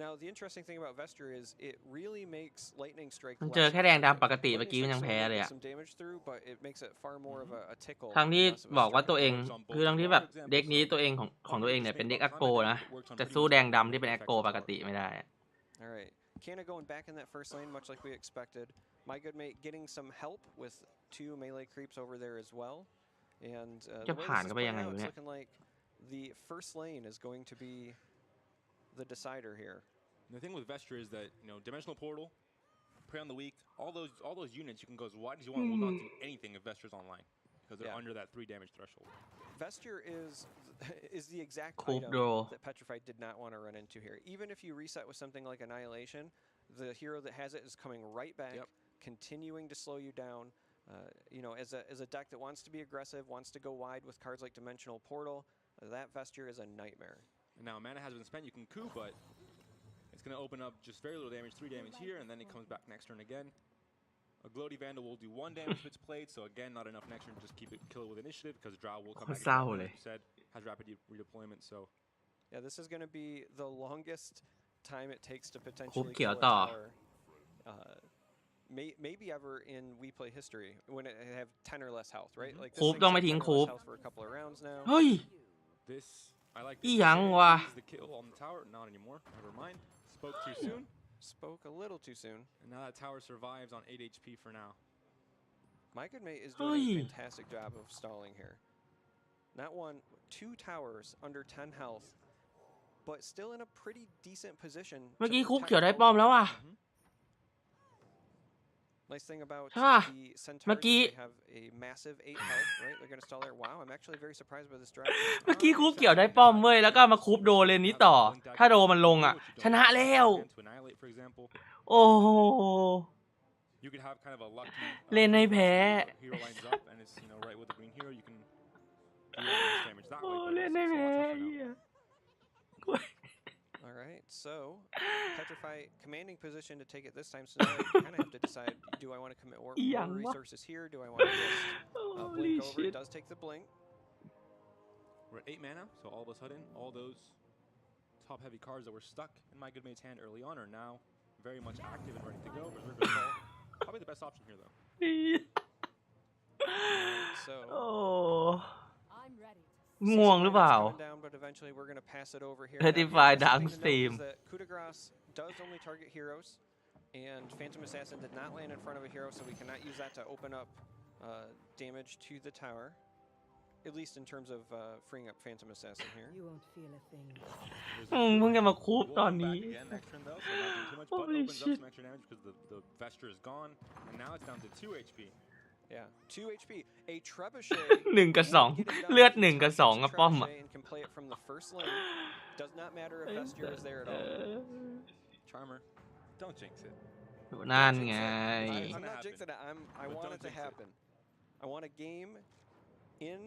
Now, the interesting thing about Vesture is it really makes Lightning Strike มันเจอแค่แดงดำปกติเมื่อ Lightning กี้มันยัง Strike แพ้เลยอะ some damage through, but it makes it far more of a tickle. ทั้งที่ less of a บอกว่า strike. ตัวเองคือทั้งที่แบบเด็กนี้ตัวเองของตัวเองเนี่ยเป็นเด็กอักโกนะแต่สู้แดงดำที่เป็นแอคโกปกติไม่ได้อะ All right, Canna going back in that first lane, much like we expected. My good mate getting some help with 2 melee creeps over there as well. And the way this is playing out, it's looking like the first lane is going to be the decider here. The thing with Vesture is that, Dimensional Portal, Prey on the Weak, all those units you can go as wide as you want will not do anything if Vesture's online because they're under that 3 damage threshold. Vesture is the exact Cool item draw. that Petrify did not want to run into here. Even if you reset with something like Annihilation, the hero that has it is coming right back, continuing to slow you down. As a deck that wants to be aggressive, wants to go wide with cards like Dimensional Portal, that Vesture is a nightmare. And now mana has been spent, you can coup, but it's going to open up just very little damage, 3 damage here, and then it comes back next turn again. A Gloaty Vandal will do 1 damage if it's played, so again, not enough next turn, just kill it with initiative, because Drow will come back, like you said, has rapid redeployment, so... Yeah, this is going to be the longest time it takes to potentially kill kill a tower. Maybe ever in Weplay history, when it have 10 or less health, right? Like this thing's had 10 or less health for a couple of rounds now. เฮ้ย This, I like อี this. หยังวะ Is the kill on the tower? Not anymore, never mind. Spoke too soon. Spoke a little too soon. And now that tower survives on 8 HP for now. My good mate is doing a fantastic job of stalling here. Not 1, 2 towers under 10 health, but still in a pretty decent position. เมื่อกี้คุกเขียวได้ป้อมแล้วอ่ะ Nice thing about the เมื่อ Centaurs กี้ is they have a massive 8 health, right? They're going to stall there. Wow, I'm actually very surprised by this draft. เมื่อกี้คุกเกี่ยวได้ป้อมเว้ยแล้วก็มาคุบโดเลนนี้ต่อ ถ้าโดมันลงอ่ะ ชนะแล้ว โอ้โห You could have kind of a lucky เล่นให้แพ้ hero lines up and it's right with the green hero you can do all this damage that โอ้ way. But เล่น it's ให้ a แพ้ lot tougher เหี้ now. ย All right, so Petrify commanding position to take it this time. So now you kind of have to decide: do I want to commit more resources here? Do I want to just blink over? It does take the blink. We're at 8 mana, so all of a sudden, all those top-heavy cards that were stuck in my good mate's hand early on are now very much active and ready to go. Berserker Call, probably the best option here, though. So โอ้ง่วงหรือเปล่า down, but eventually we're going to pass it over here. Petrify Now, the Dark thing to note Stream. is that Coup de Grace does only target heroes, and Phantom Assassin did not land in front of a hero, so we cannot use that to open up damage to the tower. At least in terms of freeing up Phantom Assassin here. You won't feel a thing. เพิ่งจะมาคุบตอนนี้ Again next turn, though, so not doing too much, but Holy opens up shit. some extra damage because the Vesture is gone, and now it's down to 2 HP. Yeah, 2 HP. A Trebuchet 1 กับ will get it 2 done. เลือด He 1 กับ targets 2 กับป้อมอ่ะ Trebuchet and can play it from the first lane. Does not matter if Vesture is there at all. Charmer, don't jinx it. นั่นไง I'm not jinxing it. I want it to happen. I want a game in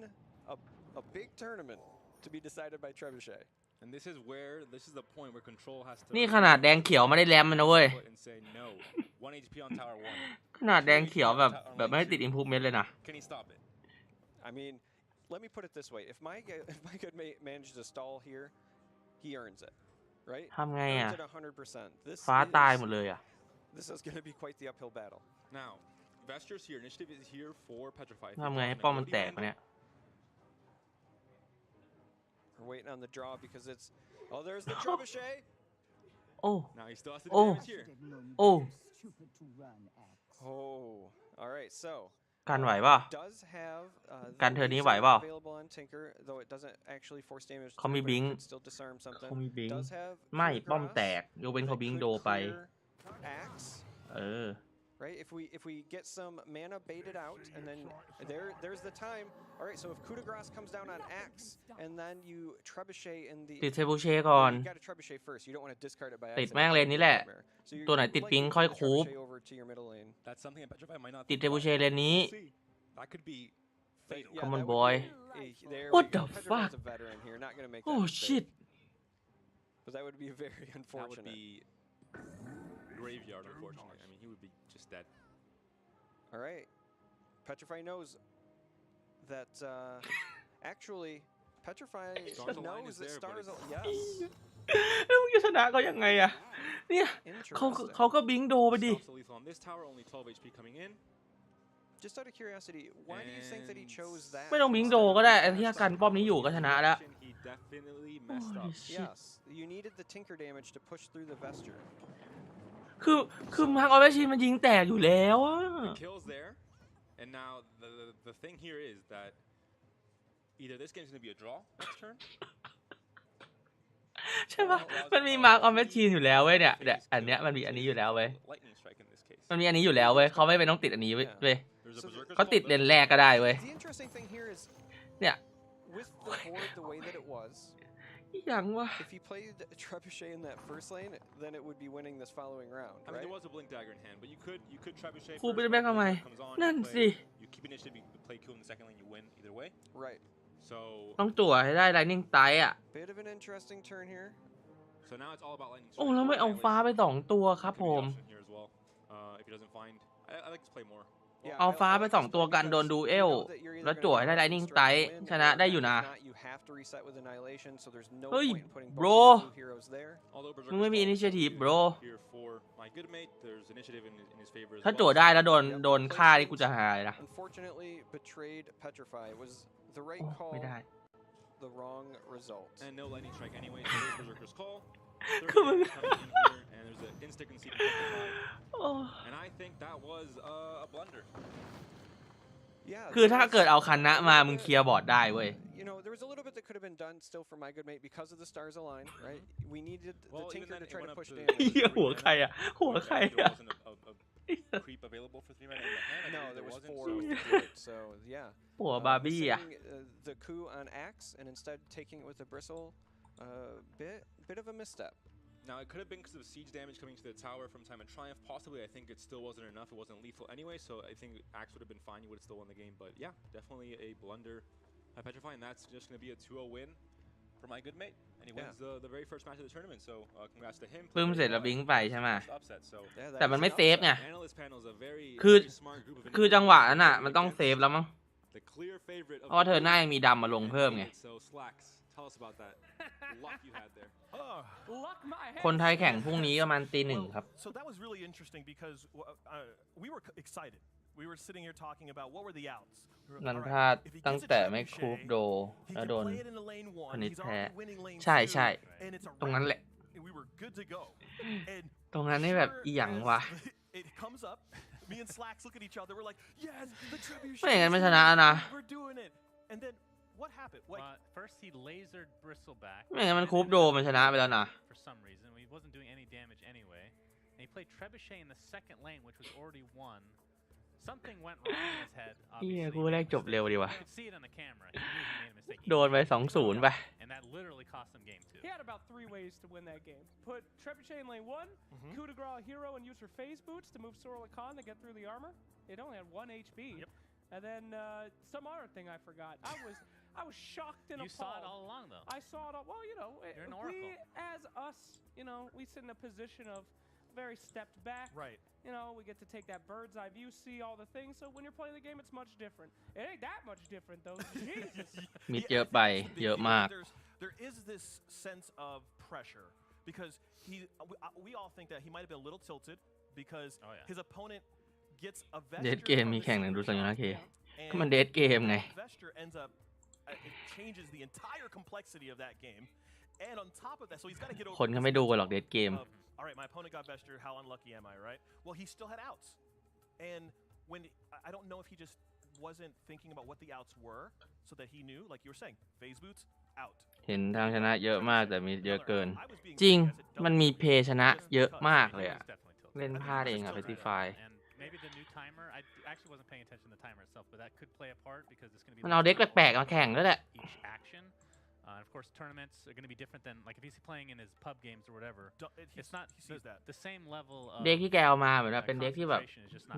a big tournament to be decided by Trebuchet. And this is the point where control has to นี่ขนาดแดงเขียวไม่ได้แรมมันนะเว้ย and say no. 1 HP on tower 1. ขนาดแดงเขียวแบบไม่ได้ติด improvement เลยนะ Can he stop it? I mean, let me put it this way: if my good mate manages to stall here, he earns it, right? ทำไง Earns อ่ะ it 100%. This ฟ้าตายหมด is เลยอ่ะ this is going to be quite the uphill battle. Now, Vester's here. Initiative is here for Petrify. ทำไงให้ป้อมมันแตกวะเนี่ย We're waiting on the draw because it's there's the Trebuchet. โอ้ Now he still has to do Oh. damage here. โอ้ Oh, all right. So กันไหวป่ะ does have การเทิร์นนี้ไหวเปล่า available on Tinker, though it doesn't actually force damage. เขามี but it Blink could still disarm เขา something. มีบิง Does have ไม่ Coup de ป้อม Grace แตกยกเว้นเขา that บิง could โดไป clear Axe, เออ right? If we get some mana baited out, and then there's the time. All right. So if Coup de Grace comes down on Axe, and then you Trebuchet in the ติดเทบูเช่ก่อน you got to Trebuchet first. You don't want to discard it by ติด accident. แม่งเลนนี้แหละ So you're ตัวไหนติด likely ปิง to ค่อย put คูป Trebuchet over to your middle lane. That's something that Petrify might not ติด think เทบู about. เช่เลนนี้ We'll see. That could be fatal. Come on, that would boy. be there What we go. the Petrify's fuck? a veteran here, not going to make Oh that mistake. shit But that would be very That would unfortunate. be graveyard, unfortunately. I mean, he would be just dead. All right. Petrify knows that actually Petrify Stars Align knows is that there, but Stars it's- yes. แล้วมึงจะชนะเขายังไงอะเนี่ยเขา Interesting. ก็บิงโดไปดิ Stops the lethal on this tower, only 12 HP coming in. Just out of curiosity, why do you think that he chose that? ไม่ต้องบิงโดก็ได้ไอ้ที่กันป้อมนี้อยู่ก็ชนะแล้ว He definitely messed up. Holy shit Yes, you needed the Tinker damage to push through the Vesture. คือมาร์กออเวชินมันยิงแตกอยู่แล้วอะ The kill's there, and now the thing here is that either this game's gonna be a draw next turn. ใช่ปะมันมีมาร์กออเวชินอยู่แล้วเว้ยเนี่ยอันเนี้ยมันมีอันนี้อยู่แล้วเว้ย Lightning strike in this case. มันมีอันนี้อยู่แล้วเว้ยเขาไม่เป็นต้องติดอันนี้เว้ย There's a berserker's เขาติด call เล though. นแรกก็ได้เว้ย The interesting thing here is, Yeah. with the board the way that it was, อย่างวะ if he played Trebuchet in that first lane, then it would be winning this following round, I mean, right? there was a blink dagger in hand, but you could trebuchet ครู first, ไป but แบกทำไม blink comes on, นั่น you สิ you keep initiative, you play Q in the second lane, you win either way. Right. So ต้องจั่วให้ได้ไลนิ่งไตอ่ะ Bit of an interesting turn here. now it's all about lightning โอ้ strike. แล้วไม่เอา Anyways, ฟ้าไป2 ตัวครับ could ผ be the ม option here as well. If he doesn't find, I like to play more. Yeah, เอา I- ฟ้า I ไป like this 2 ตัว play กันโดน because ดู you เอล know that you're either แล้ว gonna จั่วให้ได้ have ไล lightning นิ่ง strike ไต to win, ชนะ or ได้อยู่นะ if not, you have to reset with Annihilation, so there's no เฮ้ย point in putting both bro your blue heroes there. Although มึงไม่มี Berserker's Call initiative is bro here for my good mate, there's initiative in his favor as ถ้า well. จั่วได้แล้วโดน Yep, โดนฆ่านี่กูจะหายนะ Unfortunately, betrayed Petrify. It was the right โอ้ call, ไม่ได้ the wrong result. And no lightning strike anyway, so there's Berserker's Call. Third Come hit on. coming in here, and there's an instant concede from Petrify. โอ้ And I think that was a blunder. Yeah. คือ there ถ้า was เกิดเอาคณะ a มา little มึง bit- เคลียร์บอร์ดได้เว้ย You know, there was a little bit that could have been done still for my good mate because of the stars align, right? We needed the Well, even Tinker then, to it try went to up push to- เหี้ย damage. หัวใครอะหัวใคร There อะ wasn't a creep available for 3 mana in the hand. I No, believe there was wasn't, 4 so- to do it, so yeah. หัวบาร์บี้อะ Missing, the coup on Axe and instead taking it with the bristle, bit of a misstep. Now, it could have been because of the siege damage coming to the tower from Time of Triumph. Possibly, I think it still wasn't enough. It wasn't lethal anyway, so I think Axe would have been fine. You would have still won the game. But yeah, definitely a blunder by Petrify, and that's just going to be a 2-0 win for my good mate. And he wins the very first match of the tournament, so congrats to him. ปึ้มเสร็จแล้วบิงไปใช่ไหม First upset, so Yeah, that แต่ is มัน an ไม่เซฟ upset. ไง analyst panel is a very, คือ very smart group of คือ individuals จังหวะนั้นอ่ะ มันต้อง against เซฟแล้วมั้ง the clear favorite of เพราะว่า the เธอห group. น้ายังมีดำมาลงเพิ่มไง So Slacks, tell us about that luck you had there. Luck my head. คนไทยแข่งพรุ่งนี้ประมาณตี 1 ครับ So that was really interesting because we were excited. We were sitting here talking about what were the outs. We were, นัน all พลาด if he ตั้ง gets a แต่ไม่ trebuchet, คูปโด he แล้ว can โดน play it into lane 1. พนิช He's แพ้ already winning lane ใช่ 2, ใช่ and it's a ตรงนั้นแหละ wrap. We were good to go. And ตรงนั้นนี่แบบ sure อีหยัง as วะ it comes up, me and Slacks look at each other. We're like, yes, the trebuchet. ไม่อย่างนั้น is ไม่ชนะ winning. นะ We're doing it. And then what happened? Like, First he lasered Bristleback. ไม่อย่างนั้นมันคูปโดมันชนะไปแล้วนะ For some reason, he wasn't doing any damage anyway. And he played Trebuchet in the second lane, which was already won. Something went wrong in his head. เฮีย Obviously. กูแรกจบเร็วดีว่ะ You could see it on the camera. He knew he made a mistake. He โดนไป knew he 2-0 ไป And that literally cost him game 2. He had about 3 ways to win that game. Put Trebuchet in lane 1, coup de grace hero and use her phase boots to move Sorla Khan to get through the armor. It only had 1 HP. Yep. And then some other thing I forgot. I was shocked and You appalled. saw it all along, though. I saw it all. Well, you know, You're an we oracle. as us, you know, we sit in a position of very stepped back. Right. You know, we get to take that bird's eye view, see all the things. So when you're playing the game, it's much different. It ain't that much different though. Jesus. มิดเยอะไปเยอะมาก There is this sense of pressure because we all think that he might have been a little tilted because his opponent gets a vesture. เดทเกมมีแข่งหนึ่งดูสัญลักษณ์เค and ก็มันเดทเกมไง vesture ends up it changes the entire complexity of that game. And on top of that, so he's got to get over คนก็ไม่ดูกันหรอกเดทเกม all right, my opponent got vesture. How unlucky am I, right? Well, he still had outs. And when I don't know if he just wasn't thinking about what the outs were so that he knew, like you were saying, phase boots, out. เห็นทางชนะเยอะมากแต่มีเยอะเกิน จริงมันมีเพย์ชนะเยอะมากเลยอะเล่นพลาดเองอะ55 Maybe the new timer. I actually wasn't paying attention to the timer itself, but that could play a part because it's going to be. มันเอาเด็กแปลกๆมาแข่งด้วยแหละ Each action. Of course, tournaments are going to be different than like if he's playing in his pub games or whatever. It's not the same level of. เด็กที่แกเอามาเหมือนว่าเป็นเด็กที่แบบ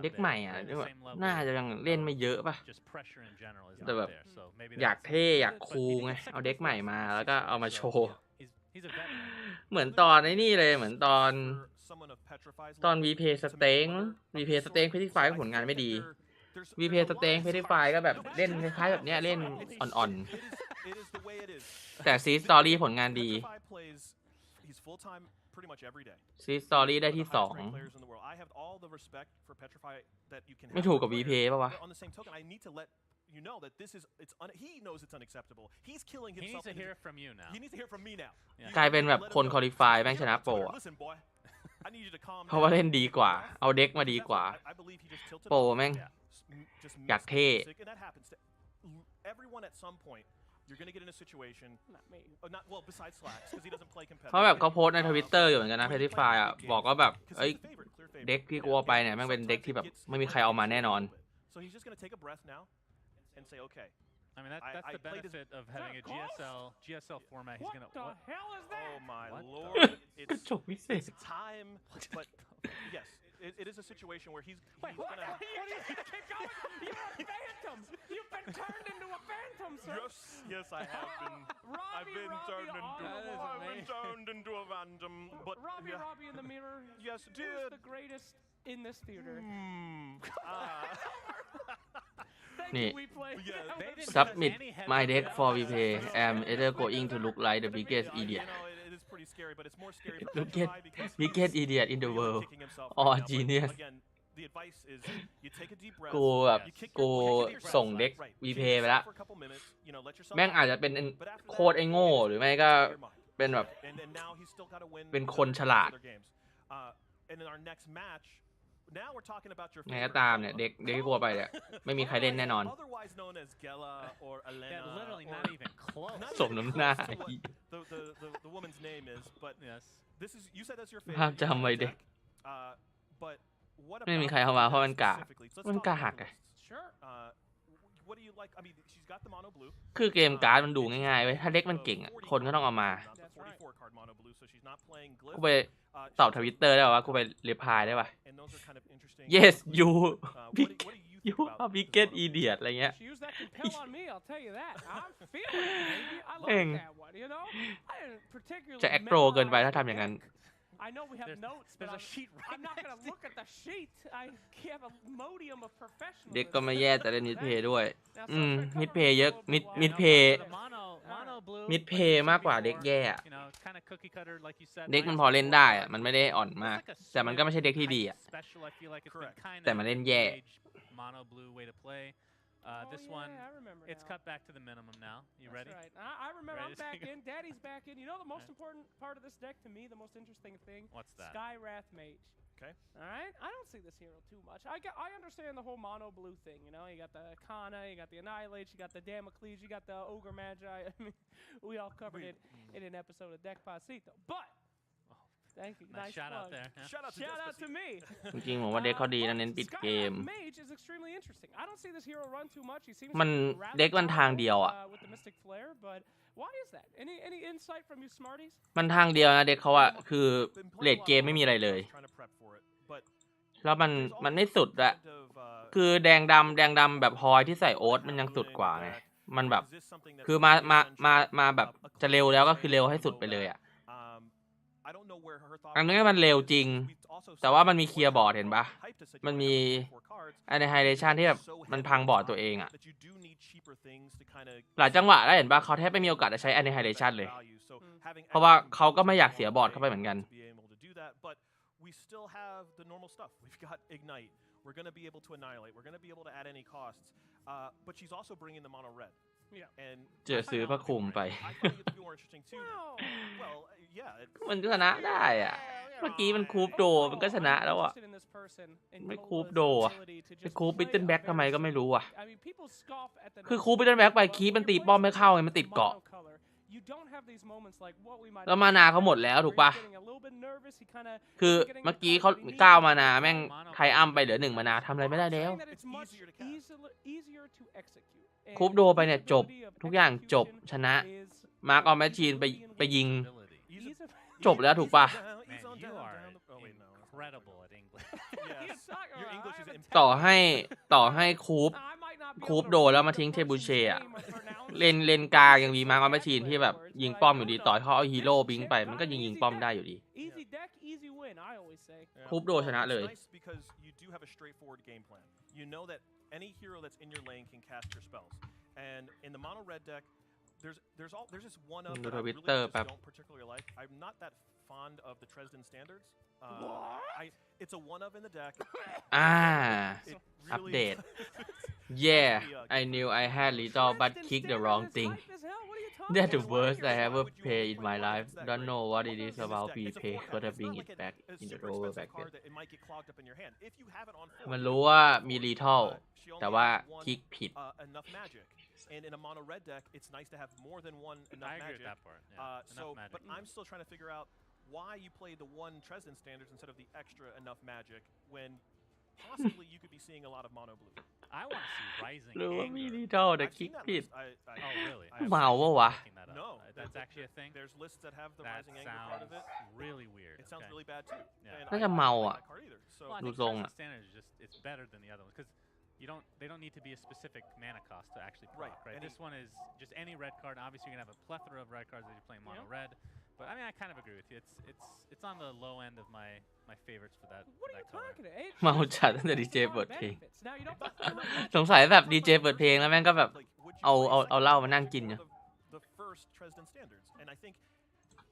เด็กใหม่อะที่แบบน่าจะยังเล่นไม่เยอะป่ะ Just pressure in general is แต่ not แบบ there. So maybe อยากเท่อยากคูลไงเอาเด็กใหม่มาแล้วก็เอามาโชว์ He's a veteran. เหมือนตอนไอ้นี่เลยเหมือนตอนวีเพย์สเต็งวีเพย์สเต็งเพทิฟายก็ผลงานไม่ดีวีเพย์สเต็งเพทิฟายก็แบบเล่นคล้ายๆแบบเนี้ยเล่นอ่อนๆแต่ซีสตอรี่ผลงานดีซีสตอรี่ได้ที่2ไม่ถูกกับวีเพย์ป่ะวะ You know that this is he knows it's unacceptable. He's killing himself. He needs to hear it from you now. He needs to hear it from me now. กลายเป็นแบบคนคอลิฟายแม่งชนะโปรอะ Listen, boy. I need you to calm down. เพราะว่าเล่นดีกว่าเอาเด็กมาดีกว่าโปรแม่งอยากเท่ Everyone at some point you're going to get in a situation not well besides Slacks because he doesn't play competitive. เพราะแบบเขาโพสต์ใน Twitter อยู่เหมือนกันนะเพทิฟายอ่ะบอกว่าแบบเอ้ยเด็กที่กูเอาไปเนี่ยแม่งเป็นเด็กที่แบบไม่มีใครเอามาแน่นอน So he's just going to take a breath now and say, okay. I mean, that's the benefit of having a GSL format. He's going to. What the hell is that? Oh my lord. It's time. But yes, it is a situation where he's Wait, going to. What are you keep going? You're a phantom. You've been turned into a phantom, sir. Yes, I have been. I've been turned into a phantom. But Robbie in the mirror. Yes, dude. Who's the greatest in this theater?นี่ submit my deck for replay am either going to look like the biggest idiot look at biggest idiot in the world or genius กูแบบกูส่งเด็ก replay ไปแล้วแม่งอาจจะเป็นโคตรไอ้โง่หรือไม่ก็เป็นแบบเป็นคนฉลาดไงก็ตามเนี่ยเด็กที่กลัวไปเนี่ยไม่มีใครเล่นแน่นอนสมน้ำหน้าภาพจำไว้เด็กไม่มีใครเข้ามาเพราะมันกาหักไงคือเกมการ์ดมันดูง่ายๆเว้ยถ้าเด็กมันเก่งอ่ะคนก็ต้องเอามากูไปตอบ Twitter ได้ป่ะกูไปรีพลายได้ป่ะ yes you are biggest idiot อะไรเงี้ยจะแอคโปรเกินไปถ้าทำอย่างนั้น I know we have notes, but I'm not going to look at the sheet. I have a modium of professionalism. เด็กก็ไม่แย่แต่เล่นมิดเพย์ด้วยมิดเพย์เยอะมิดเพย์มากกว่าเด็กแย่เด็กมันพอเล่นได้อะมันไม่ได้อ่อนมากแต่มันก็ไม่ใช่เด็กที่ดีอะแต่มันเล่นแย่ This one, it's cut back to the minimum now. You ready? That's right. I remember I'm back in. Daddy's back in. You know the most important part of this deck to me, the most interesting thing? What's that? Sky Wrath Mage. Okay. All right? I don't see this hero too much. I understand the whole mono blue thing, you know? You got the Kana, you got the Annihilate, you got the Damocles, you got the Ogre Magi. I mean, we all covered it in an episode of Deck Pasito. But thank you. Nice shout plug. out there. Huh? Shout out to me. จริงๆผมว่าเด็กเขาดีนะเน้นปิดเกม Mage is extremely interesting. I don't see this hero run too much. He seems มันเด็กมันทางเดียวอ่ะ with the Mystic Flare, but why is that? Any insight from you smarties? มันทางเดียวนะเด็กเขาอ่ะคือเลดเกมไม่มีอะไรเลย แล้วมันไม่สุดอะคือแดงดำแบบฮอยที่ใส่โอ๊ตมันยังสุดกว่าไงมันแบบคือมาแบบจะเร็วแล้วก็คือเร็วให้สุดไปเลยอะอันนี้มันเร็วจริงแต่ว่ามันมีเคลียร์บอร์ดเห็นปะมันมีอันในไฮเดชันที่แบบมันพังบอร์ดตัวเองอะหลายจังหวะแล้วเห็นปะเขาแทบไม่มีโอกาสจะใช้อันในไฮเดชันเลยเพราะว่าเขาก็ไม่อยากเสียบอร์ดเข้าไปเหมือนกันwe still have the normal stuff. We've got Ignite. We're going to be able to annihilate. We're going to be able to add any costs. But she's also bringing the mono red. Yeah. And เจอซื้อพระคุมไป I find it to be more interesting too. Well, yeah. มันก็ชนะได้อะเมื่อกี้มันคูปโดมันก็ชนะแล้วอะไม่คูปโดอะไปคูปบิตเทิลแบ็กทำไมก็ไม่รู้อะคือคูปบิตเทิลแบ็กไปคีปมันตีป้อมไม่เข้าไงมันติดเกาะแล้วมานาเขาหมดแล้วถูกปะคือเมื่อกี้เขา9มานาแม่งไทอัมไปเหลือ1มานาทำอะไรไม่ได้แล้วคูปโดไปเนี่ยจบทุกอย่างจบชนะมาร์กออมแมชชีนไปยิงจบแล้วถูกปะ ต่อให้คูปโดแล้วมาทิ้งเทบูเช่อะเลนกลางยังมีมาร์กออมแมชชีนที่แบบยิงป้อมอยู่ดีต่อเขาเอาฮีโร่บิงไปมันก็ยิงป้อมได้อยู่ดีคูปโดชนะเลย Any hero that's in your lane can cast your spells, and in the mono red deck, there's this one up that I really just don't particularly like. I'm not that fond of the Tresden standards. It's a one of in the deck. Update. Yeah, I knew I had little but kicked the wrong thing. That's the worst I ever played in my life. Don't know what it is about VP. Gotta bring it back in the rover back then. มันรู้ว่ามีลีทัลแต่ว่าคลิกผิด And in a mono red deck, it's nice to have more than one enough magic. That part. Yeah, but I'm still trying to figure out why you play the one Tresden standards instead of the extra enough magic when possibly you could be seeing a lot of mono blue. I want to see Rising รู้ว่า Anger. มีลีทัลแต่คลิกผิด Oh, really? เมาวะวะ No, that's actually a thing. There's lists that have the That Rising Anger part of it. Really weird. It sounds really bad too. Yeah. น่าจะเมาอ่ะ Well, I ดู think ทรง Tresden อ่ะ Standard is just it's better than the other ones because they don't need to be a specific mana cost to actually proc, right? This one is just any red card. Obviously, you're gonna have a plethora of red cards that you're playing mono red. But I mean, I kind of agree with you. It's on the low end of my favorites for that. What are you talking about? เมาจัดตั้งแต่ดีเจเปิดเพลงสงสัยแบบดีเจเปิดเพลงแล้วแม่งก็แบบเอาเหล้ามานั่งกินเนี่ย The first Tresden standards, and I think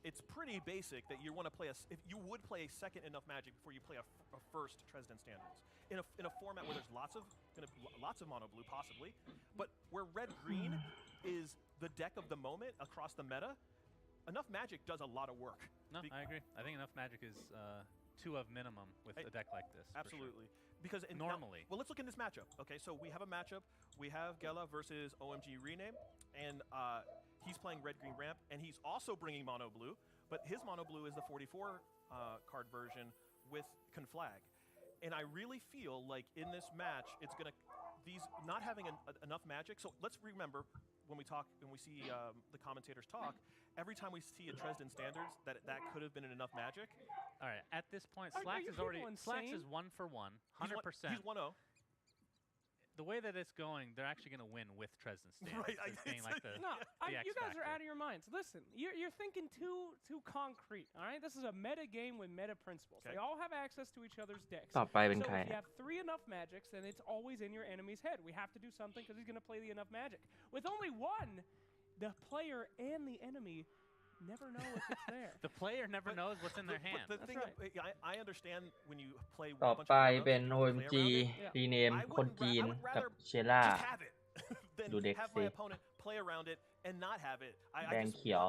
it's pretty basic that you want to play if you would play a second enough magic before you play a first Tresden standards in a format where there's lots of mono blue possibly, but where red green is the deck of the moment across the meta. Enough magic does a lot of work. No, I agree. I think enough magic is 2 of minimum with a deck like this. Absolutely. Because normally. Well, let's look in this matchup. Okay, so we have a matchup. We have Gela versus OMG Rename, and he's playing red-green ramp, and he's also bringing mono blue, but his mono blue is the 44 card version with Conflag. And I really feel like in this match, it's gonna these not having enough magic. So let's remember when we see the commentators talk. Every time we see a Tresden standards, that could have been enough magic. All right, at this point, Slacks is already 1 for 1, 100%. He's 1-0. The way that it's going, they're actually going to win with Tresden standards. Right, you guys are out of your minds. Listen, you're thinking too concrete. All right, this is a meta game with meta principles. Okay. They all have access to each other's decks. ต่อไปเป็น So ใคร if you have 3 enough magics, then it's always in your enemy's head. We have to do something because he's going to play the enough magic. With only 1, the player and the enemy never know if it's there. The player never knows what's in their hand. But the thing, I understand when you play. ต่อไปเป็น OMG Rename คนจีนกับเชล่า ดูเด็กสิ play around it and not have it. แดงเขียว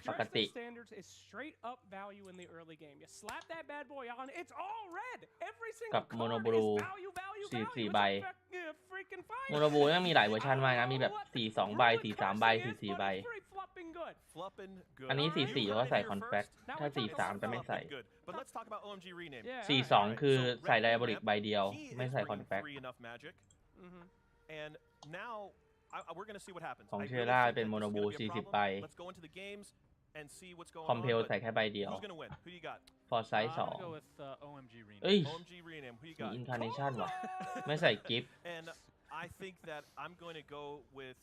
ปกติ Standards is straight up value in the early game. You slap that bad boy on, it's all red. Every กั single บโมโน card บลู is value. 4 ใบโมโนบลูยังมีหลายเวอร์ชันมากนะมีแบบ4 2 ใบ4 3 ใบ4 4 ใบอันนี้4 4เขาใส่คอนแฟคถ้า4 3จะไม่ใส่4 2คือใส่ไดอะบริกใบเดียวไม่ใส่คอนแฟคของเชล่าเป็นโมโนบลู40 ใบ and see what's going คอมเพล on. ใส่ But แค่ใบเดียว who's gonna win? Who you got? ฟอร์ไซส์ I'm 2 gonna go with OMG Rename. เอ้ย OMG Rename. Who you มี got? อินคาเนชั่นว่ะ ไม่ใส่กิฟต์ And I think that I'm going to go with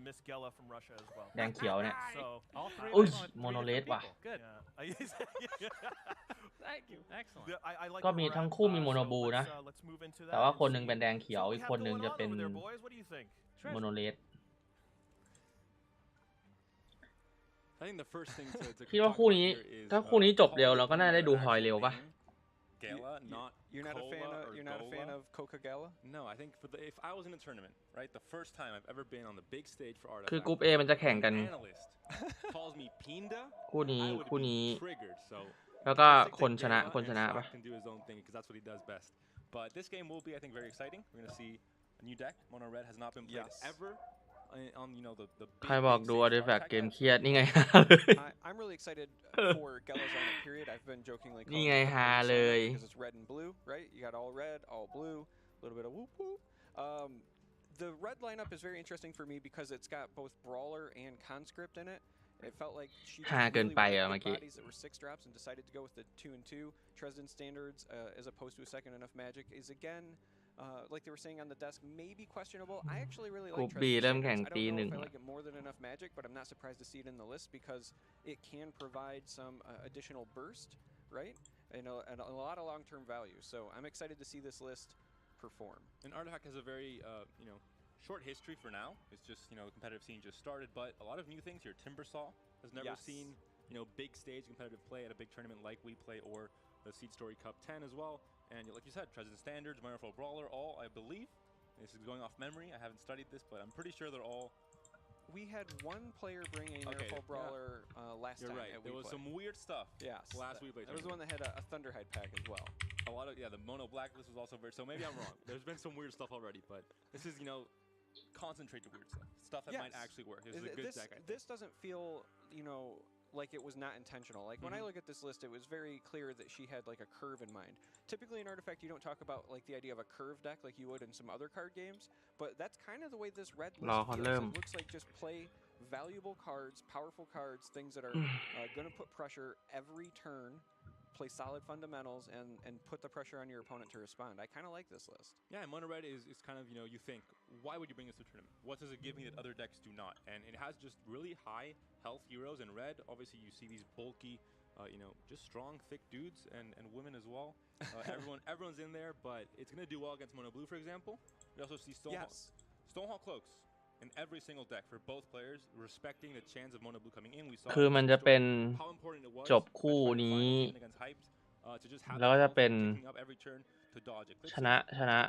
Miss Gela from Russia as well. แดงเขียวเนี่ย So All three. Ui, of them with three monolith differentว่ะ people. Good. Thank you. Excellent. I like ก็ where มี we're ทั้ง at, คู่มี so โมโนบูนะ let's move into แต่ that ว่า and คนหนึ่ง see เป็นแดงเขียว what we อีก have คนหนึ่ง going จะ on เป็น over there, boys. What do you think? โมโนเลส I think the first thing to คิดว่า talk คู่ about นี้ here is, ถ้าคู่นี้จบเร็ว Paul เราก็น่าได้ดู Pogba ฮอยเร็ว actual ปะ name, Gala, not You're not a fan Cola of or you're not a fan Gola. of Coca Gala? No, I think if I was in a tournament, right, the first time I've ever been on the big stage for Artifact, คือกรุ๊ป A มันจะแข่งกัน an analyst calls me Pinda, คู่นี้ I would คู่นี้ be triggered. So แล้วก็ I think คน that ชนะ Gala คนช and นะ Scott ปะ can do his own thing because that's what he does best. But this game will be, I think, very exciting. We're gonna see a new deck. Mono Red has not been played Yes. ever on the big, ใครบอก big ดู stage for Artifact Artifact เกม yet. เครียดนี่ไง I'm really excited for Gela's lineup period. I've been jokingly calling นี่ไง it the ฮา Purple เลย lineup because it's red and blue, right? You got all red, all blue, a little bit of whoop whoop. The red lineup is very interesting for me because it's got both Brawler and Conscript in it. It felt like she just ฮาเกิน really ไป wanted อะ big เมื่อกี้ bodies that were 6 drops and decided to go with the 2 and 2. Dresden Standards as opposed to a second enough magic is again like they were saying on the desk, maybe questionable. I actually really กรุ๊ like ป B Dresden เริ่มแข่ง Standards. I ตี don't ห know นึ่ง if I like it more than enough magic, but I'm not surprised to see it in the list because it can provide some additional burst, right? And a lot of long-term value. So I'm excited to see this list perform. And Artifact has a very, short history for now. It's just, the competitive scene just started, but a lot of new things here. Timbersaw has never Yes. seen, big stage competitive play at a big tournament like Weplay or the Seed Story Cup 10 as well. And like you said, Dresden Standards, Miraflor Brawler, all, I believe, this is going off memory, I haven't studied this, but I'm pretty sure they're all... We had one player bring a Miraflor Brawler last You're time right. at There was Weplay. some weird stuff Yes. last Weplay There was the one that had a Thunderhide pack as well. A lot of, the Mono Blacklist was also very... So maybe I'm wrong. There's been some weird stuff already, but this is, concentrated weird stuff. Stuff that might Yes. actually work. This is a good deck, I think. This doesn't feel, like it was not intentional. Like when I look at this list, it was very clear that she had like a curve in mind. Typically in Artifact, you don't talk about like the idea of a curve deck like you would in some other card games, but that's kind of the way this red list รอเขา feels. เริ่ม It looks like just play valuable cards, powerful cards, things that are going to put pressure every turn. Play solid fundamentals and put the pressure on your opponent to respond. I kind of like this list. Yeah, and Mono Red is kind of, you think, why would you bring this to a tournament? What does it give me that other decks do not? And it has just really high health heroes in red. Obviously, you see these bulky, just strong, thick dudes and women as well. Everyone's in there, but it's going to do well against Mono Blue, for example. We also see Stonehawk Cloaks in every single deck for both players, respecting the chance of Mono Blue coming in. We saw คือมันจะเป็น how important it was จบคู่นี้ against Hyped, to just have แล้วก็จะเป็น picking up every turn to dodge it. ชนะชนะ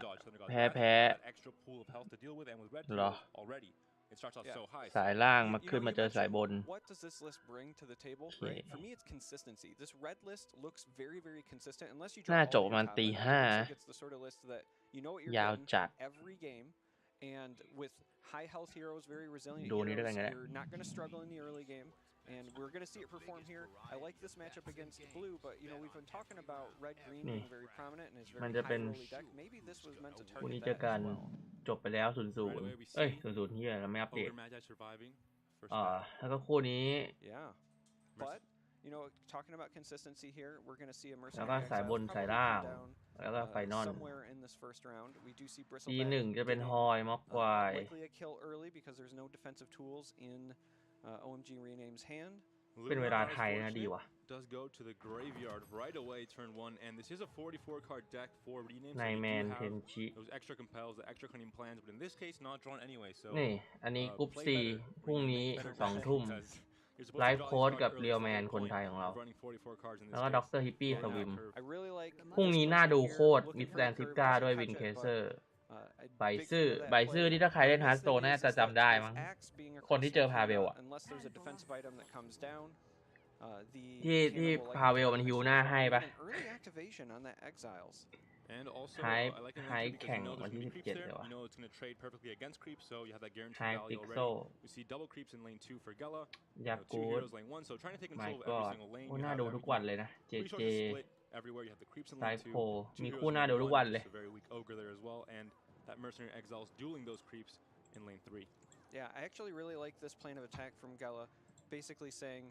แพ้แพ้ That extra pool of health to deal with, and with red เหรอ heroes already, it starts off Yeah. so high. สายล่าง You- มา you ขึ้น know, มา you เจอสายบน mentioned, what does this list bring to the table? Okay. Right? For me, it's consistency. This red list looks very, very consistent. Unless you น่า draw จ all บ your มัน top ตี end, it ห้า looks like it's the sort of list that you know what you're ยาว getting จัด every game, and with high health heroes, very resilient ดูนี้ด้วย heroes, กันก็ได้ you're not going to struggle in the early game. And we're going to see it perform here. I like this matchup against blue, but we've been talking about red green Hmm. being very prominent and is มัน very จะ high เป็น early deck. Maybe this was meant to คู่นี้ target เจอ that กัน as well. จบไปแล้ว 0-0 เอ้ย 0-0 ที่เราไม่อัปเดต Ogre Magi surviving. First แล้วก็คู่นี้ Yeah. But, talking about consistency here, we're going to see a แล้วก็ mercenary สายบ exiles น probably สาย come ล่าง down แล้วก็ไฟนอล somewhere in this first round. We do see ที Bristleback หนึ่งจะเป็น getting, ฮอยม็อกควาย likely a kill early because there's no defensive tools in OMG Rename's hand. เป็นเวลา Luna, ไทยนะดีว่ะ does go to the graveyard right away turn 1, and this is a 44 card deck for Rename, so นาย you แม do นเท have นชิ those extra compels, the extra cunning plans, but in this case not drawn anyway, so นี่ อันนี้กรุ๊ป play 4 better. พรุ่งนี้ Better 2 ทุ่ม because you're supposed to ไลฟ์ draw โค้ these ด cards กับ early, เรียว so แม the น whole คน point ไทยของเรา of running 44 cards in แล้ว this ก็ case ด็อกเตอร์ฮิปปี้ is สวิม that curve. I really like พรุ่งนี้ this น่า person ดู here โคตร looking มิส for แล a นซิ curve ก้า to ด้วย catch วิน it, เค but, เซอร์ a ใบ big ซื่อ fan of that ใบซื่อ play. ที่ถ้าใครเล่น The ฮาร์ biggest สโตน thing น่า is จะ that จำได้ this มั้ง axe being คนที่ across เจอ the พาเวล field, อะ unless there's a defensive item that comes down, the ที่ cannon will พา likely เวล come มัน next ฮิว to หน้า the ให้ ball. ปะ An early activation on that exiles. And also, Hype- I like it Hype because King there's วัน gonna ที่ be creeps 17 there. เลยวะ You know it's going to trade perfectly against creeps, so you have that guaranteed Hype value Pixel already. We see double creeps in lane 2 for Gela. ยา 2 กูด heroes lane 1, so trying to take ไม่ control of ก็ every single lane. โอ้ You น่า have ดูทุกวัน everything เลยนะ เจ เจ resources split everywhere. You have the creeps in ไซ lane โฟ 2. มี Two คู่ heroes in น่าดู lane ทุก 1, วันเลย just a very weak ogre there as well, and that mercenary exiles dueling those creeps in lane 3. Yeah, I actually really like this plan of attack from Gela. basically saying,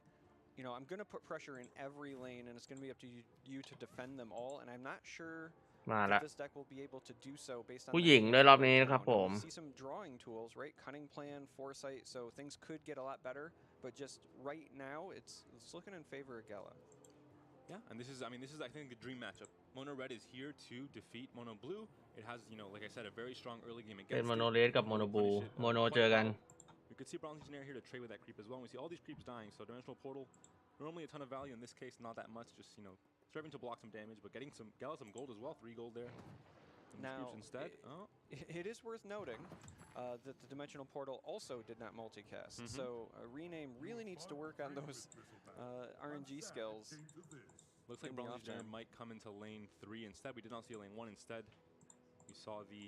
you know, I'm going to put pressure in every lane, and it's going to be up to you to defend them all. And I'm not sure มา that ละ this deck will be able to do so based on ผู้ that หญิง hand ด้วยรอบ right นี้ now. นะครับ Now, ผม we see some drawing tools, right? Cunning plan, foresight, so things could get a lot better. But just right now, it's looking in favor of Gela. Yeah, and this is I think the dream matchup. Mono Red is here to defeat Mono Blue. It has, you know, like I said, a very strong early game เป็น against โม it. โนเรสกับ It โมโน will บู punish it, โมโน quite เจอกัน well. We could see Bronze Legionnaire here to trade with that creep as well. And we see all these creeps dying, so Dimensional Portal, normally a ton of value. In this case, not that much. Just, you know, serving to block some damage, but getting some Gela some gold as well. 3 gold there. From these Now, creeps instead. it is worth noting that the Dimensional Portal also did not multicast. So Rename really needs to work on those RNG skills. Looks like Bronze Legionnaire might come into lane 3 instead. We did not see lane 1 instead. We saw the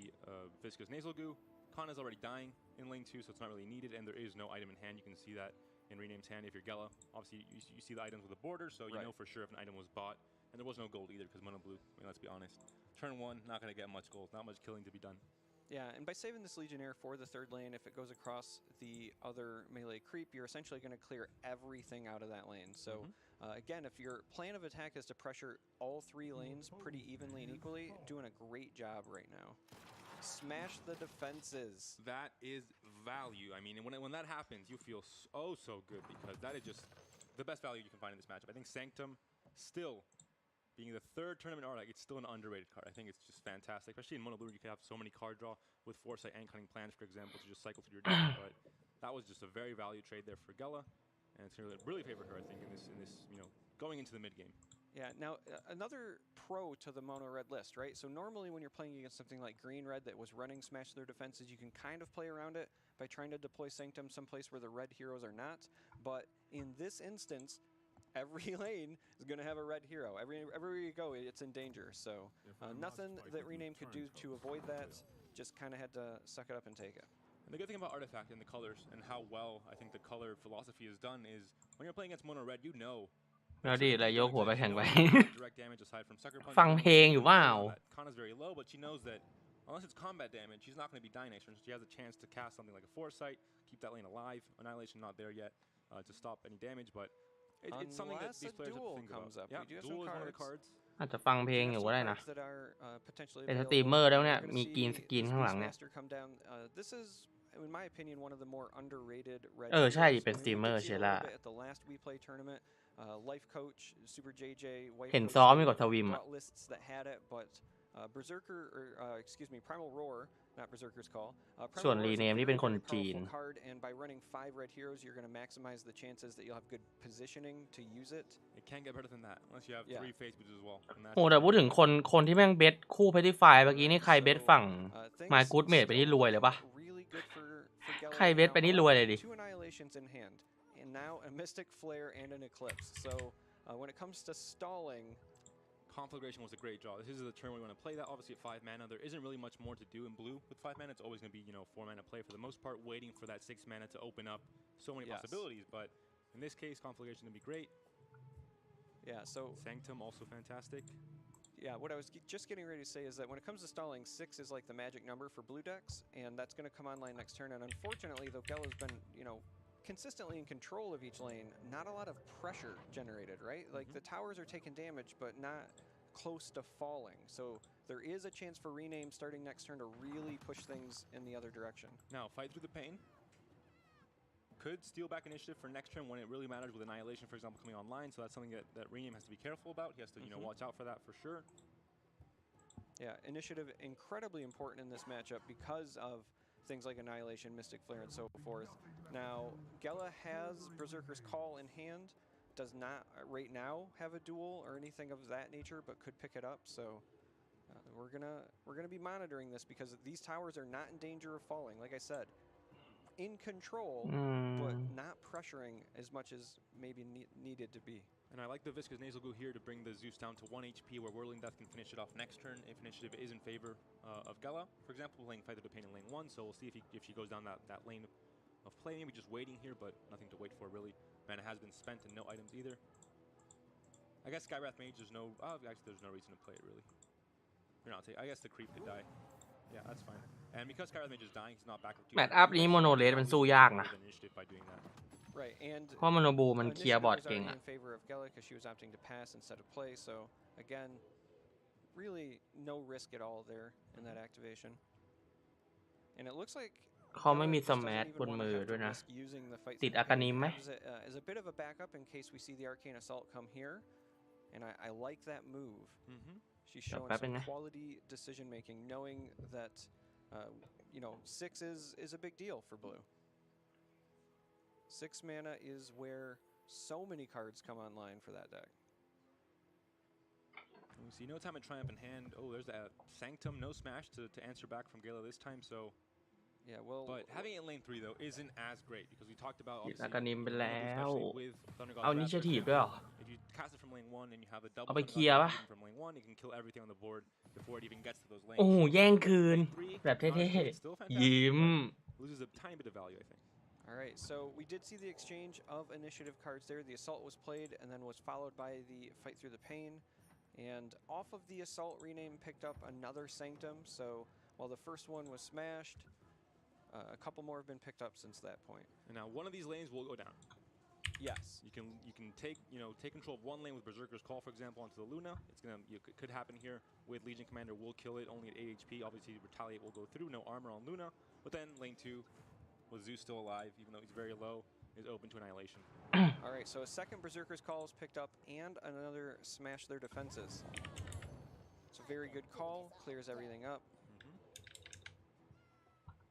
Viscous Nasal Goo. Kana is already dying in lane 2, so it's not really needed, and there is no item in hand. You can see that in Rename's hand if you're Gela. Obviously, you see the items with the border, so you know for sure if an item was bought. And there was no gold either because Mono Blue, I mean, let's be honest. Turn 1, not going to get much gold, not much killing to be done. Yeah, and by saving this Legionnaire for the 3rd lane, if it goes across the other melee creep, you're essentially going to clear everything out of that lane. So again, if your plan of attack is to pressure all 3 lanes pretty evenly and equally, doing a great job right now. Smash the defenses. That is value. I mean, when that happens, you feel so good because that is just the best value you can find in this matchup. I think Sanctum still being the 3rd tournament artifact, it's still an underrated card. I think it's just fantastic, especially in Mono Blue. You can have so many card draw with Foresight and Cunning Plans, for example, to just cycle through your deck. But that was just a very value trade there for Gela, and it's going to really favor her, I think, in this you know, going into the mid game. Yeah, now another pro to the Mono Red list, right? So normally when you're playing against something like Green Red that was running Smash Their Defenses, you can kind of play around it by trying to deploy Sanctum someplace where the red heroes are not. But in this instance, every lane is going to have a red hero. Everywhere you go, it's in danger. So nothing that Rename could do to avoid that. Just kind of had to suck it up and take it. And the good thing about Artifact and the colors and how well I think the color philosophy is done is when you're playing against Mono Red, you know. แล้วดีเลยโยกหัวไปแข่งไป direct damage aside from sucker punch. ฟังเพลงอยู่ว้าว Kana's very low, but she knows that unless it's combat damage, she's not going to be dying next turn. So she has a chance to cast something like a Foresight, keep that lane alive. Annihilation not there yet to stop any damage, but it's something that these players have to think about. Up. Yeah, we do have duel is some one of the cards. อาจจะฟังเพลงอยู่ก็ได้นะ that are potentially เป็นส available. ตรีมเมอร์แล้วเนี่ย We're gonna มี see กรีนสกรีน this ข้างหลังเนี่ย Beastmaster come down. This is, in my opinion, one of the more underrated red ใช่ heroes. เป็นสตรีมเมอร์ We did เช see a ล่า little bit at the last Weplay tournament. Life Coach, Super JJ, Wife เห็น Coach ซ้อมอยู่กับทวิมอะ brought lists that had it, but Berserker, or excuse me, Primal Roar, not Berserker's Call. ส่วน Primal Roar is a Rename นี่ very, เป็นคน very จีน powerful card, and by running 5 red heroes, you're going to maximize the chances that you'll have good positioning to use it. It can't get better than that unless you have 3 face boots as well. โหแต่พูดถึงคนที่แม่งเบสคู่เพทิฟายเมื่อกี้นี่ใครเบสฝั่ง My Good Mate ไปนี่รวยเลยปะ Really good for Gela ใครเบสไปนี่รวยเลยดิ 2 annihilations in hand, and now a Mystic Flare and an Eclipse. So when it comes to stalling, Conflagration was a great draw. This is the turn where we want to play that. Obviously at 5 mana, there isn't really much more to do in blue. With 5 mana, it's always going to be, you know, 4 mana play for the most part, waiting for that 6 mana to open up so many possibilities. But in this case, Conflagration is going to be great. Yeah, so Sanctum also fantastic. Yeah, what I was just getting ready to say is that when it comes to stalling, 6 is like the magic number for blue decks, and that's going to come online next turn. And unfortunately, though Gela's been, you know, consistently in control of each lane, not a lot of pressure generated, right? Like the towers are taking damage, but not close to falling. So there is a chance for Rename starting next turn to really push things in the other direction. Now, fight through the pain. Could steal back initiative for next turn when it really matters with Annihilation, for example, coming online. So that's something that Rename has to be careful about. He has to, you know, watch out for that for sure. Yeah, initiative incredibly important in this matchup because of things like Annihilation, Mystic Flare, and so forth. Now, Gela has Berserker's Call in hand, does not right now have a duel or anything of that nature, but could pick it up. So we're gonna be monitoring this because these towers are not in danger of falling. Like I said, in control, but not pressuring as much as maybe needed to be. And I like the Viscous Nasal Goo here to bring the Zeus down to 1 HP, where Whirling Death can finish it off next turn if initiative is in favor of Gela. For example, playing Fight Through the Pain in lane 1, so we'll see if she goes down that lane of play. Maybe just waiting here, but nothing to wait for really. Mana has been spent and no items either. I guess Skywrath Mage, there's no... actually, there's no reason to play it really. You're not I guess the creep could die. Yeah, that's fine. And because Kyrith Mage is dying, he's not back up 2 แมตช์อัพนี้โมโนเลสมันสู้ยากนะ initiative by doing that. Right, and เพราะโมโนบูมันเคลียร์ initiative บอร์ด was เก่ง already อะ in favor of Gela because she was opting to pass instead of play. So again, really no risk at all there in that activation. And it looks like เขาไม่ Gela มี just ส doesn't แมท even บน wanna มือ have to ด้วยนะ risk using the fight ติด through อา the กานิม pain. ไหม Has it, as a bit of a backup in case we see the Arcane Assault come here. And I like that move. She's showing some quality decision making, knowing that you know 6 is a big deal for blue. 6 mana is where so many cards come online for that deck. We see no time at Triumph in hand. Oh, there's that Sanctum, no smash to answer back from Gela this time. So yeah, well, but having it in lane 3 though isn't as great because we talked about ติด obviously อากานิมไปแล้ว especially with Thunder God's เอา Wrath, นิ for ชทีฟ example. ด้วยเหรอ If you cast it from lane 1 and you have a double เอาไป Thunder เคลียร์ God's ปะ Wrath from lane 1, you can kill everything on the board before it even gets to those lanes. โอ้โหแย่งคืน Lane 3, แบบ not as เท่ good, still ๆ fantastic, ยิ้ม but loses a tiny bit of value, I think. all right. So we did see the exchange of initiative cards there. The assault was played and then was followed by the fight through the pain. And off of the assault, Rename picked up another Sanctum. So while the first one was smashed, a couple more have been picked up since that point. And now one of these lanes will go down. Yes. You can take control of one lane with Berserker's Call, for example, onto the Luna. It's gonna could happen here with Legion Commander. Will kill it only at 8 HP. Obviously, Retaliate will go through. No armor on Luna. But then lane 2, with Zeus still alive, even though he's very low, is open to annihilation. All right. So a second Berserker's Call is picked up and another smash their defenses. It's a very good call. Clears everything up.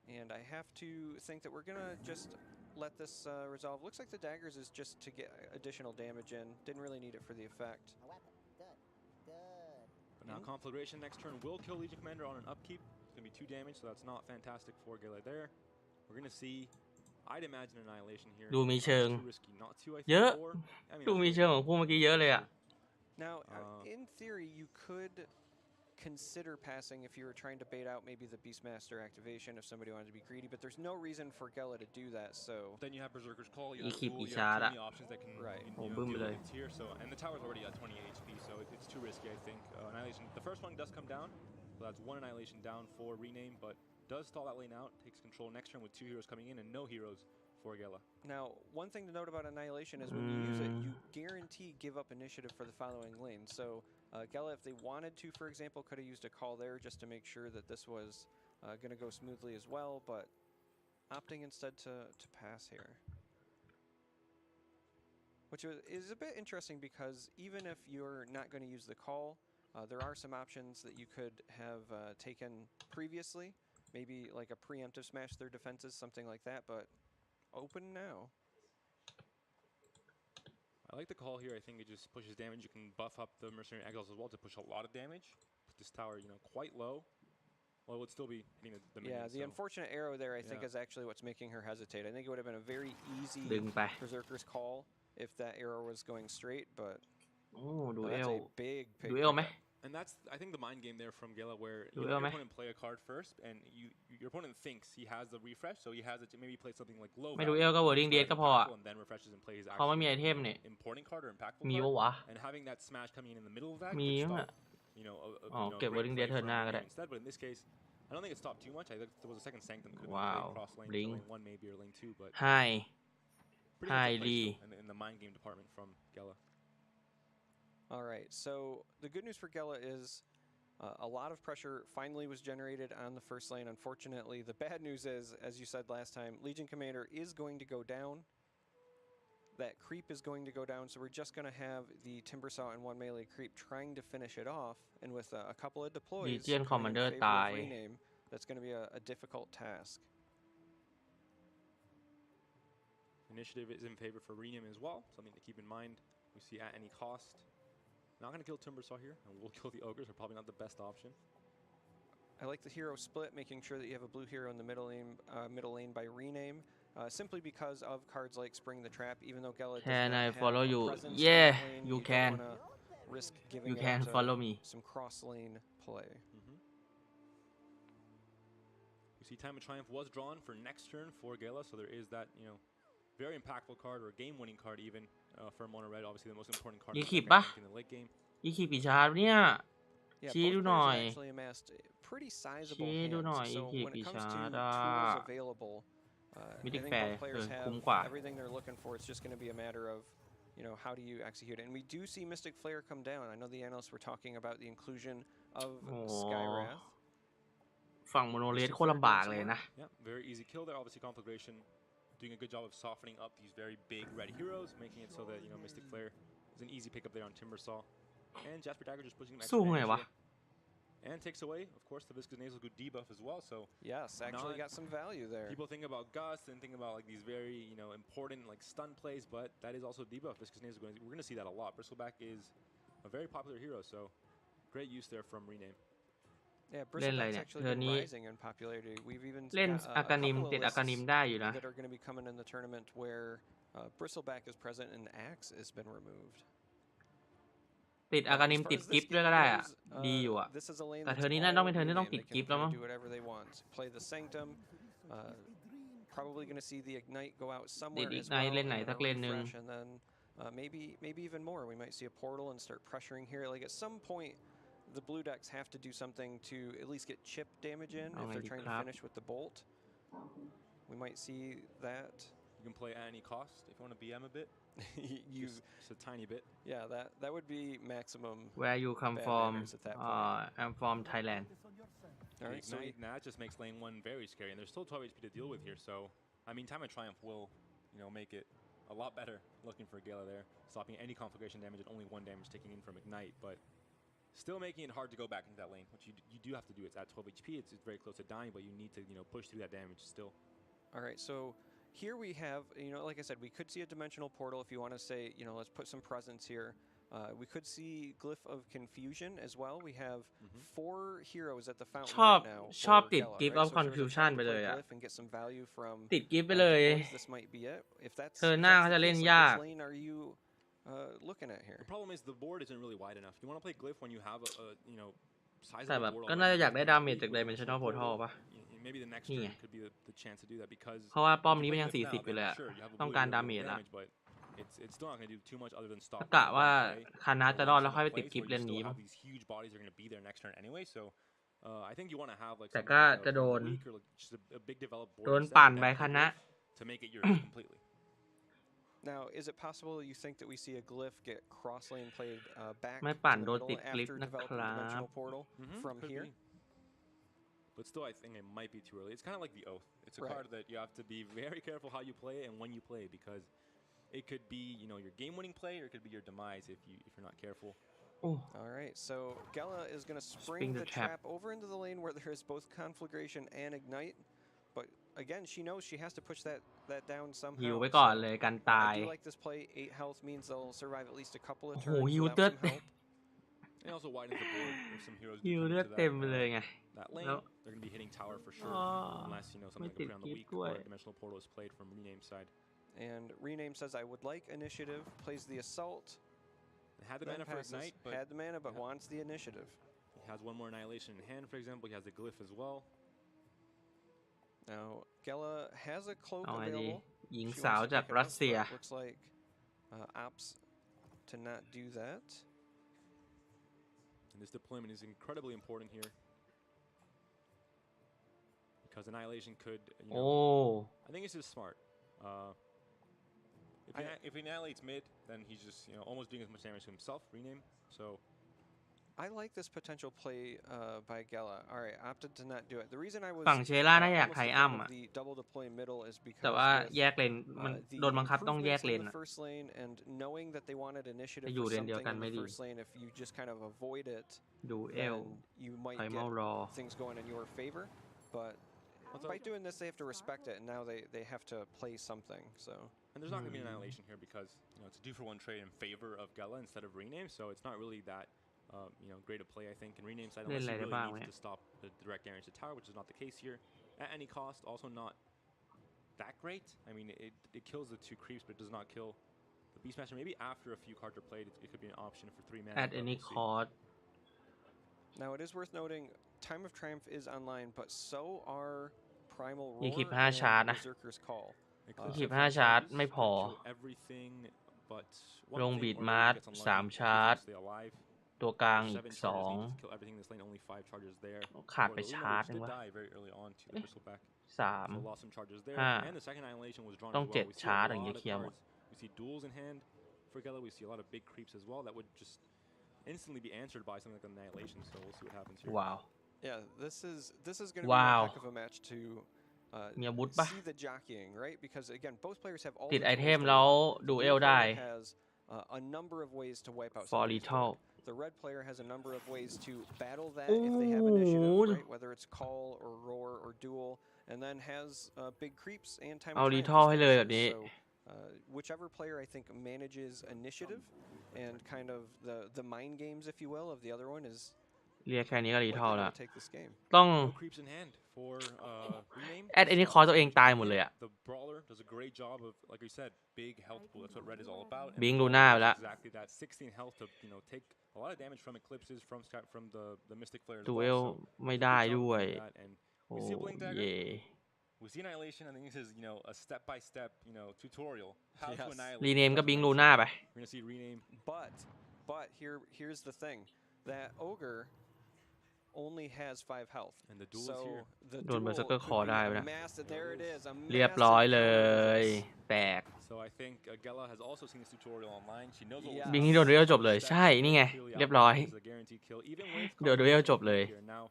And I have to think that we're gonna just let this resolve. Looks like the daggers is just to get additional damage in. Didn't really need it for the effect. A weapon. Good. Good. But now Conflagration next turn will kill Legion Commander on an upkeep. It's gonna be 2 damage, so that's not fantastic for Gela there. We're gonna see, I'd imagine annihilation here. ดูมีเชิง Too risky not to, I เยอะ think. Or, I mean, ดูมีเชิงของพวกเมื่อกี้เยอะเลยอะ Now, in theory, you could consider passing if you were trying to bait out maybe the Beastmaster activation if somebody wanted to be greedy, but there's no reason for Gela to do that. So then you have Berserker's Call, you You have keep Duel, each you have too other. many options that can Right. you Oh, know, boom dealเลย with it here. So and the tower's already at 20 HP, so it's too risky, I think. Annihilation. The first one does come down, so that's 1 annihilation down for Rename, but does stall that lane out, takes control next turn with 2 heroes coming in and no heroes for Gela. now, one thing to note about Annihilation is when you use it, you guarantee give up initiative for the following lane. So Gela, if they wanted to, for example, could have used a call there just to make sure that this was going to go smoothly as well, but opting instead to pass here. Which is a bit interesting because even if you're not going to use the call, there are some options that you could have taken previously. Maybe like a preemptive smash their defenses, something like that, but open now. I like the call here. I think it just pushes damage. You can buff up the Mercenary Exiles as well to push a lot of damage. Put this tower, quite low. Well, it would still be hitting the minions. Yeah, the so. unfortunate arrow there, I think, Yeah. is actually what's making her hesitate. I think it would have been a very easy ดึงไป Berserker's Call if that arrow was going straight, but โอ้ดูเอ that's ล a big ดูเอลไหม pickup. And that's, I think, the mind game there from Gela, where Do you it, let your man. opponent play a card first, and your opponent thinks he has the refresh, so he has it to maybe play something like low ไม่ดู value, เอลก็เวอร์ดิง not เด as ก็พออะ impactful, and then refreshes and plays เพราะไม่มีไอ actually เทมเนี่ย important card or impactful มี card, วะวะ and having that smash coming in the middle of that มี could มั้ง stop, a อ๋อ a เก็บ great Wording play Dead เทิร์น from หน้าก็ Rename ได้ instead, but in this case, I don't think it stopped too much. I think there was a second Sanctum that could have Wow. been played cross lane, Link. lane 1 maybe or lane 2, but ไฮ pretty much a Highly. place still in the mind game department from Gela. All right, so the good news for Gela is a lot of pressure finally was generated on the first lane. Unfortunately, the bad news is, as you said last time, Legion Commander is going to go down. That creep is going to go down, so we're just going to have the Timbersaw and 1 melee creep trying to finish it off. And with a couple of deploys Legion coming in Commander favor of ตาย Rename, that's going to be a difficult task. Initiative is in favor for Rename as well, something to keep in mind. We see at any cost. Not going to kill Timbersaw here, and we'll kill the Ogres, are probably not the best option. I like the hero split, making sure that you have a blue hero in the middle lane by Rename, simply because of cards like Spring the Trap. Even though Gela does Can not I have follow a you? presence Yeah, in that lane, you don't can. wanna risk giving You it can up to follow me. some cross lane play. We see Time of Triumph was drawn for next turn for Gela, so there is that, very impactful card or game-winning card even for Mono Red. Obviously, the most important card You in the keep deck, I ba? think, in the late game. ยี่ขีปีชาร์ปเนี่ย Yeah, ชี้ both ดู players หน่อ have ย actually amassed pretty sizable ชี้ดูหน่อย hands. So อี when พี it กี่ comes ชา to ร์ดอ่ะ tools available, I Mythic think Fair both players คุ้ have มกว่า everything they're looking for. It's just going to be a matter of, you know, how do you execute it. And we do see Mystic Flare come down. I know the analysts were talking about the inclusion of โอ้ Skywrath. ฝั่งโมโนเลส Mystic โคตร Flare ลำบาก doing เลย some นะ work. Yeah, very easy kill there. Obviously, conflagration doing a good job of softening up these very big red heroes, making it so that Mystic Flare is an easy pickup there on Timbersaw. And Jasper Dagger just pushing him extra สู้ไง damage วะ here. And takes away, of course, the Viscous Nasal good debuff as well. So Yes, actually Not- got some value there. people think about Gust and think about like these very important like stun plays, but that is also debuff. Viscous Nasal we're going to see that a lot. Bristleback is a very popular hero, so great use there from Rename. Yeah, เล่นอะไร Bristleback's เนี่ย actually เธอ been นี้ rising in popularity. We've even เล่น got อากานิม couple of ติดอากานิม lists ได้อยู่นะ that are going to be coming in the tournament where Bristleback is present and Axe has been removed. ติดอากานิม As far ติด as กิ this ฟต์ด้วย game ก็ได้อะ goes, ดีอยู่อะ this is a lane แต่ that's เธอนี้น่าต้องเป็น all เธอที่ต้อง rename. ติด They กิ can ฟต์แล้ว kind มั้ of ง do whatever they want. Play the Sanctum. Probably going to see the Ignite go out somewhere ติด as Ignite well. เล่นไหน and สักเลนหนึ่ง refresh, and then maybe even more. We might see a portal and start pressuring here. Like at some point, the blue decks have to do something to at least get chip damage in if they're trying to finish with the bolt. We might see that. You can play at any cost if you want to BM a bit. You, Just a tiny bit. yeah, that would be maximum. Where you come bad from manners at that point. I'm from Thailand All right, so Ignite, that just makes lane 1 very scary, and there's still 12 HP to deal with here. So, I mean, Time of Triumph will, make it a lot better. Looking for Gala there, stopping any conflagration damage and only 1 damage taking in from Ignite, but still making it hard to go back into that lane, which you do have to do. It's at 12 HP. It's very close to dying, but you need to push through that damage still. all right, so here we have, like I said, we could see a dimensional portal if you want to say, let's put some presence here. We could see Glyph of Confusion as well. We have 4 heroes at the fountain ชอบ right now. ชอบ for ติด Gala, Gift right? of So if there was a Confusion time ไป to เล play ยอะ Glyph and get some value from ติดกิฟต์ไปเลย deploys, this might be it. If that's เธอหน้า that's เขา the จะเล่น case, like, ยาก which lane are you looking at here? The problem is the board isn't really wide enough. You want to play Glyph when you have a แต่แบบ sizable board ก็น่าจะ already. อยากได้ You ดา can เมจ play จาก Glyph Dimensional Portal. Portal ป่ะ Maybe the next นี่ turn ไง could be the chance to do that because เพราะว่าป้อม if นี้ you มัน play ยัง Glyph 40 now, อยู่เลย then อะ sure, you have a ต้อง blue การ hero ดา with เมจ good ละ damage, but it's still not going to do too much other than stop. กะว่า play. คานาจะรอดแล้วค่อยไปติด Plays กิฟ where ต์เล you น still นี้มั้ง have these huge bodies are going to be there next turn anyway, so I think you want to have like แต่ something ก็ like จะโดน a weak or like just a big developed board โดน instead ปั่น and ไป then ค play ณะ Glyph to make it yours completely. Now, is it possible you think that we see a Glyph get cross lane played back ไม่ to ปั่น the โดน middle ติดกลิฟ after ต์นะค developing รับ dimensional portal from Could here? be. But still, I think it might be too early. It's kind of like the Oath. It's a Right. card that you have to be very careful how you play and when you play because it could be, your game-winning play or it could be your demise if you're not careful. โอ้ All right, so Gala is going to Spring spring the the trap. trap over into the lane where there is both conflagration and ignite. But again, she knows she has to push that down ฮิว somehow. ไว้ก่อน so เลยกันตาย I do like this play. 8 health means they'll survive at least a couple of โอ้โห turns ฮิว without เลือด some help. And also widens the board if some heroes do ฮิว come เลือด into เต็มไปเลย that, ไง that lane. No. They're going to be hitting tower for sure Oh, unless, somethingไม่ like ติด a play on the กิฟ weak ต์ด้วย or dimensional portal is played from Rename side. And Rename says, I would like initiative, plays the assault. It had the then mana for passes. Ignite, but Had the mana, but yeah. wants the initiative. he has one more Annihilation in hand, for example. He has the Glyph as well. Now, Gela has a cloak เอาไงดี available. หญิง She สาว wants to จาก pick it รัส up, เซีย but looks like opts to not do that. And this deployment is incredibly important here. Because Annihilation could, โอ้ I think it's just smart. If he annihilates mid, then he's just, almost doing as much damage to himself, Rename. So I like this potential play by Gela. All right, opted to not do it. The reason I was ฝั่งเชล่าน่าอยาก almost ไท a อั fan ม of อ่ะ the double deploy middle is แต่ because ว่า with แยกเลนมัน the โดนบังคับต้องแยก improvements เล in น the อะ first lane and knowing that they wanted initiative จะอยู่ for เลนเดียว something กัน in ไม่ the ดี first lane, if you just kind of avoid it, ดูเอล then you might ไพมอล get รอ things going in your favor. But by doing this, they have to respect it, and now they have to play something. So And there's not going to be an Annihilation here because, it's a 2-for-1 trade in favor of Gela instead of Rename, so it's not really that, great a play, I think. And Rename side, unless you Lên lại really bao need nhỉ? to stop the direct damage to tower, which is not the case here. At any cost, also not that great. I mean, it kills the 2 creeps, but it does not kill the Beastmaster. Maybe after a few cards are played, it could be an option for 3 mana. at but any we'll see. cost now it is worth noting, Time of Triumph is online, but so are Primal มี Roar คลิป5 ชาร์จ and นะ Berserker's Call. Eclipse คลิป definitely 5 ชาร์จ charges, ไม่พอ kill everything but one ลง thing, บีด or มาร์ maybe gets unlucky 3 and ชาร์จ stay alive. ตัวกลางอีก 7 charges 2 needed to kill everything in this lane. Only 5 charges there. ขาด For ไป the ชาร์จ Luna, นึ which ง did วะ die very early on to the Bristleback. 3 So lost some charges there. 5 And the second annihilation was drawn ต้อง as 7 well. We see ชาร์จ a อย่างเงี้ย lot เค of ลียร์หมด cards. We see duels in hand for Gela. We see a lot of big creeps as well that would just instantly be answered by something like annihilation. So we'll see what happens here. ว้าว Yeah, this is going to be Wow. a heck of a match to มีอาวุธปะ see the jockeying, right? Because again, both players have all ติด the ไอ tools เทม they แล้ว want. ดู The เอ blue ลได้ player has a number of ways to wipe out For somebody's lethal. board. The red player has a number of ways to battle that if they have initiative, Ooh. right? Whether it's call or roar or duel, and then has big creeps and time เอา of รี triumph ทอลให้เลยแบบนี้ distractions. So whichever player I think manages initiative and kind of the mind games, if you will, of the other one is เรียกแค่นี้ก็รีทอล likely แล้ว to take this game. ต้อง No creeps in hand for rename. แอดไอ้นี่คอตัวเองตายหมดเลยอะ The brawler does a great job of, like we said, big health pool. That's what red is all about. And บิง the ลูน่า brawler ไปแล้ว has exactly that 16 health to take a lot of damage from eclipses from the mystic flares. ดู as เอ well. ล So ไม่ good ได้ job ด้วย doing that. And โอ้ we see a blink dagger. เย่ We see annihilation. I think this is a step-by-step tutorial how to Yes. annihilate. รีเนมก็บิงลูน่าไป We're gonna see rename. But here's the thing, that ogre only has 5 health. And the duel is So here. the โดน duel เบอร์เซอร์เกอ could ร์คอ be ได้ a ไปนะ massive, there it is, a เรียบร้อย massive เล counter ย to this. แตก So I think Gela has also seen this tutorial online. She knows what Yeah. บิงนี่โดนดูเอลจบเลย ใช่ นี่ไง เรียบร้อย This is a guaranteed kill, even with เดี๋ยวดูเอลจบเลย here. Now,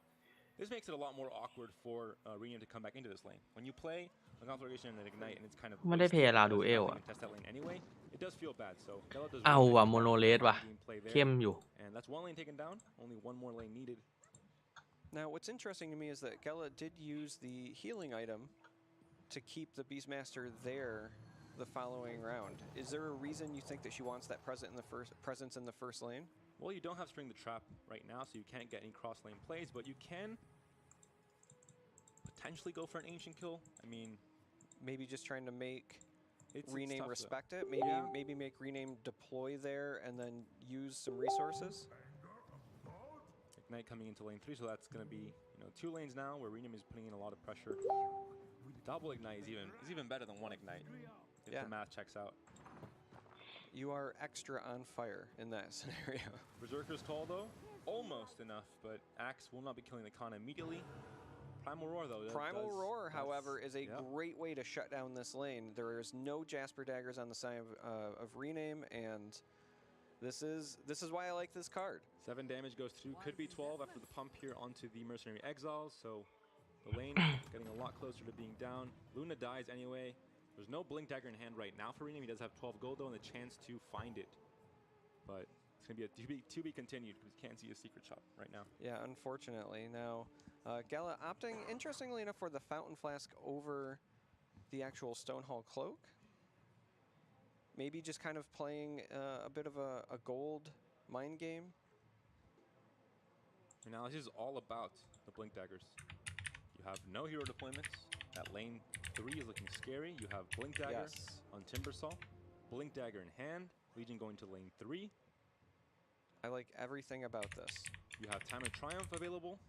this makes it a lot more awkward for Rename to come back into this lane. When you play a conflagration and an ignite, and it's kind of ไม่ได้เพย์ลาวดูเอล wasted อะ and test that lane anyway, it does feel bad. So Gela does เอา really ว่ะ nice โมโนเลส job ว่ะ gameplay there. เข้มอยู่ And that's one lane taken down. Only one more lane needed. Now what's interesting to me is that Gela did use the healing item to keep the Beastmaster there the following round. Is there a reason you think that she wants that presence in the first lane? Well, you don't have String the Trap right now, so you can't get any cross lane plays, but you can potentially go for an ancient kill. I mean, Maybe just trying to make it's Rename tough, though. respect it. Maybe make Rename deploy there and then use some resources. Ignite coming into lane 3, so that's going to be 2 lanes now where Rename is putting in a lot of pressure. Double Ignite is even better than 1 Ignite if Yeah. the math checks out. You are extra on fire in that scenario. Berserker's Call though, almost enough, but Axe will not be killing the Khan immediately. Primal Roar though. Primal Roar, however, is a yeah. great way to shut down this lane. There is no Jasper daggers on the side of Rename, and this is why I like this card. 7 damage goes through, could be 12 after the pump here onto the Mercenary Exiles, so the lane getting a lot closer to being down. Luna dies anyway. There's no Blink Dagger in hand right now for Rename. He does have 12 gold though and the chance to find it. But it's going to be to be continued because he can't see a secret shop right now. Yeah, unfortunately. Now, Gela opting, interestingly enough, for the Fountain Flask over the actual Stonehall Cloak. Maybe just kind of playing a bit of a gold mind game. Now this is all about the Blink Daggers. You have no hero deployments. That lane 3 is looking scary. You have Blink Dagger Yes. on Timbersaw. Blink Dagger in hand. Legion going to lane 3. I like everything about this. You have Time of Triumph available.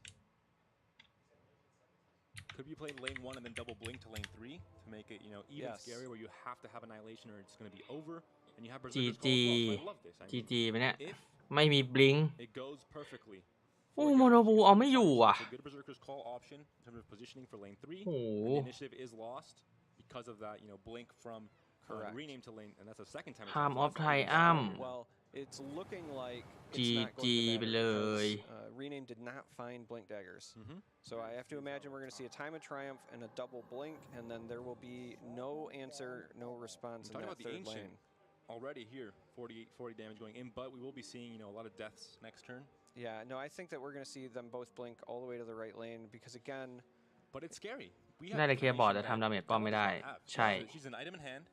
Could be played lane 1 and then double blink to lane 3 to make it, even Yes. scarier where you have to have Annihilation or it's going to be over. And you have GG Berserker's Call as well, so I love this. I GG mean, ไปเนี่ย if ไม่มีบลิง it goes perfectly. โอ้ for โม Gela, โนบู you เอา see ไม่อยู่ it's ว่ะ a good Berserker's Call option in terms of positioning for lane 3. โอ้โห And the initiative is lost because of that, blink from Correct. rename to lane, and that's the second time. Time of lost that. Triumph Well, it's looking like it's not GG going to ไป matter เลย because Rename did not find Blink Daggers. Mhm. So I have to imagine we're going to see a Time of Triumph and a double blink, and then there will be no answer, no response in Talking that about the third ancient lane. already here, 40 damage going in, but we will be seeing a lot of deaths next turn. Yeah, no, I think that we're going to see them both blink all the way to the right lane because again, But it's scary. We ได้ have แต่เคลียร์บอร์ด information แต่ that ทำดาเมจป้อมไม่ได้ Gela does not have. ใช่ She's an item in hand.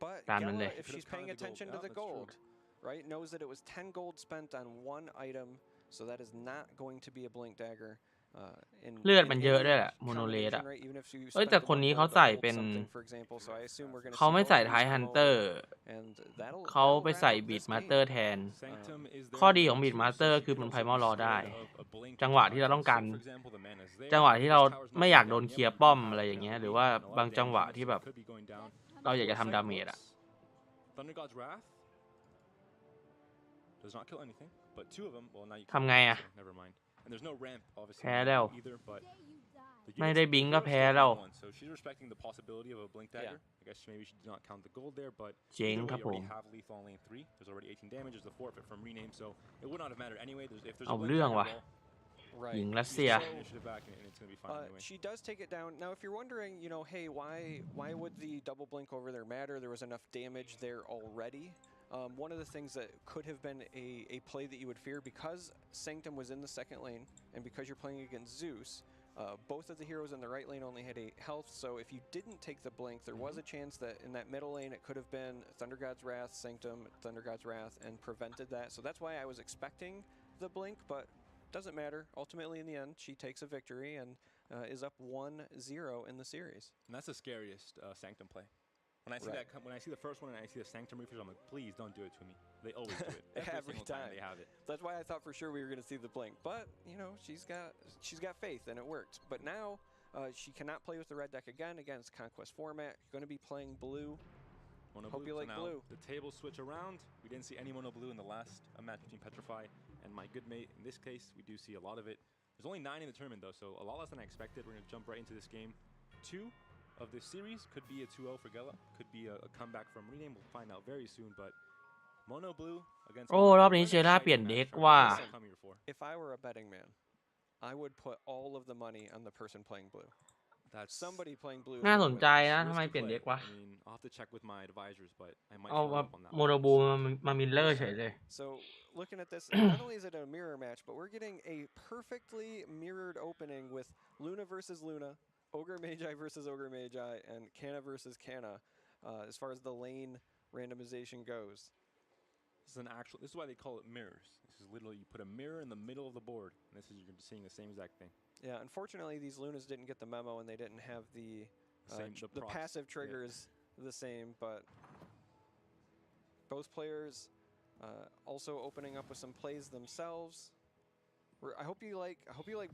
but Tạm Gela, định đây. if Could've she's paying counted the gold. attention to Yeah, the that's true. gold, right, knows that it was 10 gold spent on one item, so that is not going to be a Blink Dagger. In เลือดมัน in เยอะ any ด้วยแหละโมโนเลส combination, อะ right? Even if you เอ้ย spent แต่ the คน one นี้ gold เขา to ใส่ hold เป็น something, for example, so I assume we're going to เขา see ไม่ both ใส่ of ท้าย these ฮัน come เตอ over, ร์ and that'll เขาไป wrap ใส่ up บีด this มาส game. เตอร์แทน Sanctum is ข้อ there ดี in ของ lane บีด 2, มาสเตอ so ร์ she คือ could มัน also ไพมอล be รอได้ scared of a blink จังหวะที่เราต้องการ for example, the mana is there. จังหวะที่เรา This tower's not ไม่อยาก gonna โดน get เคลียร์ yet ป้อม power อะไรอย่างเงี้ย and หรือว่า a lot of บางจังหวะ damage ที่แบบ could be going down. เราอยากจะทำดาเมจอะ Thunder God's Wrath. does not kill anything, but 2 of them, well, now you ทำไงอะ so never mind. And there's no ramp, obviously, แพ้แล้ว either, but the ไม่ units- ได้ the บิงก็ heroes แพ้ still แล้ว gain 1, so she's respecting the possibility of a blink dagger. I guess maybe she did not count the gold there, but เจ๋ง either way, ครับ you ผ already ม have lethal on lane 3. There's already 18 damage. There's the forfeit from rename, so it would not have mattered anyway. If there's a เอา blink เรื่อง dagger, ว่ะ well, หญิง Right. รัสเซีย you just get initiative back and it's going to be fine anyway. She does take it down. Now, if you're wondering, you know, hey, why would the double blink over there matter? There was enough damage there already. One of the things that could have been a play that you would fear, because Sanctum was in the second lane, and because you're playing against Zeus, both of the heroes in the right lane only had 8 health, so if you didn't take the blink, there was a chance that in that middle lane it could have been Thunder God's Wrath, Sanctum, Thunder God's Wrath, and prevented that. So that's why I was expecting the blink, but doesn't matter. Ultimately, in the end, she takes a victory and is up 1-0 in the series. And that's the scariest Sanctum play. When I see Right. when I see the first one and I see the Sanctum refresh, I'm like, please don't do it to me. They always do it. Every single time. They have it. That's why I thought for sure we were going to see the blink, but you know she's got faith and it worked. But now she cannot play with the red deck again. Again, it's Conquest format. You're going to be playing blue. Mono Hope blue. you So like now blue. The tables switch around. We didn't see any mono blue in the last match between Petrify and my good mate. In this case, we do see a lot of it. There's only 9 in the tournament though, so a lot less than I expected. We're going to jump right into this game. 2 of this series could be a 2-0 for Gela. Could be a comeback from rename. We'll find out very soon, but mono blue against โอ้ รอบนี้เชล่าเปลี่ยนเด็กว่ะ come here for. If I were a betting man, I would put all of the money on the person playing blue. That's Somebody playing blue. is น่า gonna สน win. ใจนะทำไม risky เปลี่ยน play. เด็กวะ I mean, I'll have to check with my advisors, but I might เอา follow มา up on that โม one. โนบูมามิลเลอร์เฉยเลย So looking at this, not only is it a mirror match, but we're getting a perfectly mirrored opening with Luna versus Luna, Ogre Magi versus Ogre Magi, and Canna versus Canna, as far as the lane randomization goes. This is why they call it mirrors. This is literally you put a mirror in the middle of the board, and this is you're seeing the same exact thing. Yeah, unfortunately, these Lunas didn't get the memo, and they didn't have the the procs, passive yeah. triggers the same. But both players also opening up with some plays themselves. I hope you like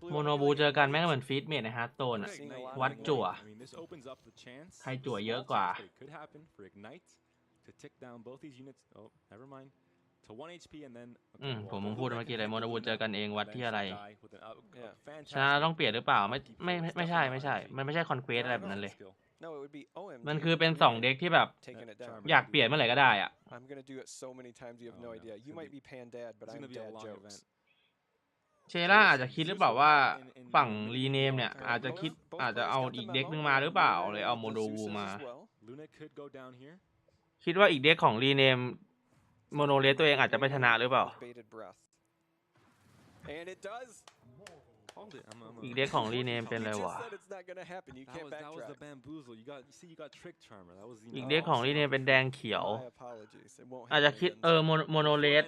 blue. โมโนบูเจอกันแม่งเหมือนฟีดเมทในฮาร์ดโตนอะ วัดจั่ว I mean, this opens up the chance. ใครจั่ว the เยอะ small กว่า chance that it could happen for Ignite to tick down both these units. Oh, never mind. To 1 HP and then. ผมพูดเมื่อกี้เลยโมโนบูเจอกันเองวัดที่อะไร Die with an fantastic ชนะต้องเปลี่ยนหรือเปล่าไม่ใช่มันไม่ใช่คอนเควสอะไรแบบนั้นเลย skill. No, it would be OMG. มันคือเป็น2เด็กที่แบบ taking it down. อยากเปลี่ยนเมื่อไหร่ก็ได้อะ I'm gonna do it so many times you have Oh, no no. idea. It's You gonna might be Pandad, but It's I'm gonna be a Dad long jokes. event. เชล่าอาจจะคิดหรือเปล่าว่าฝั่งรีเนมเนี่ยอาจจะคิดอาจจะเอาอีกเด็กนึงมาหรือเปล่าเลยเอาโมโนบูมา Luna could go down here. คิดว่าอีกเด็กของรีเนมโมโนเลสตัวเองอาจจะไปชนะหรือเปล่า Bated breath. And it does. Called it. อีกเด็กของรีเนมเป็นอะไร You วะ just said it's not gonna happen. You can't That was the backtrack. bamboozle. You got trick charmer. That was อีกเด็กของรีเนมเป็นแดงเขียว My apologies. It won't อาจจะ happen คิด again. โมโนเลส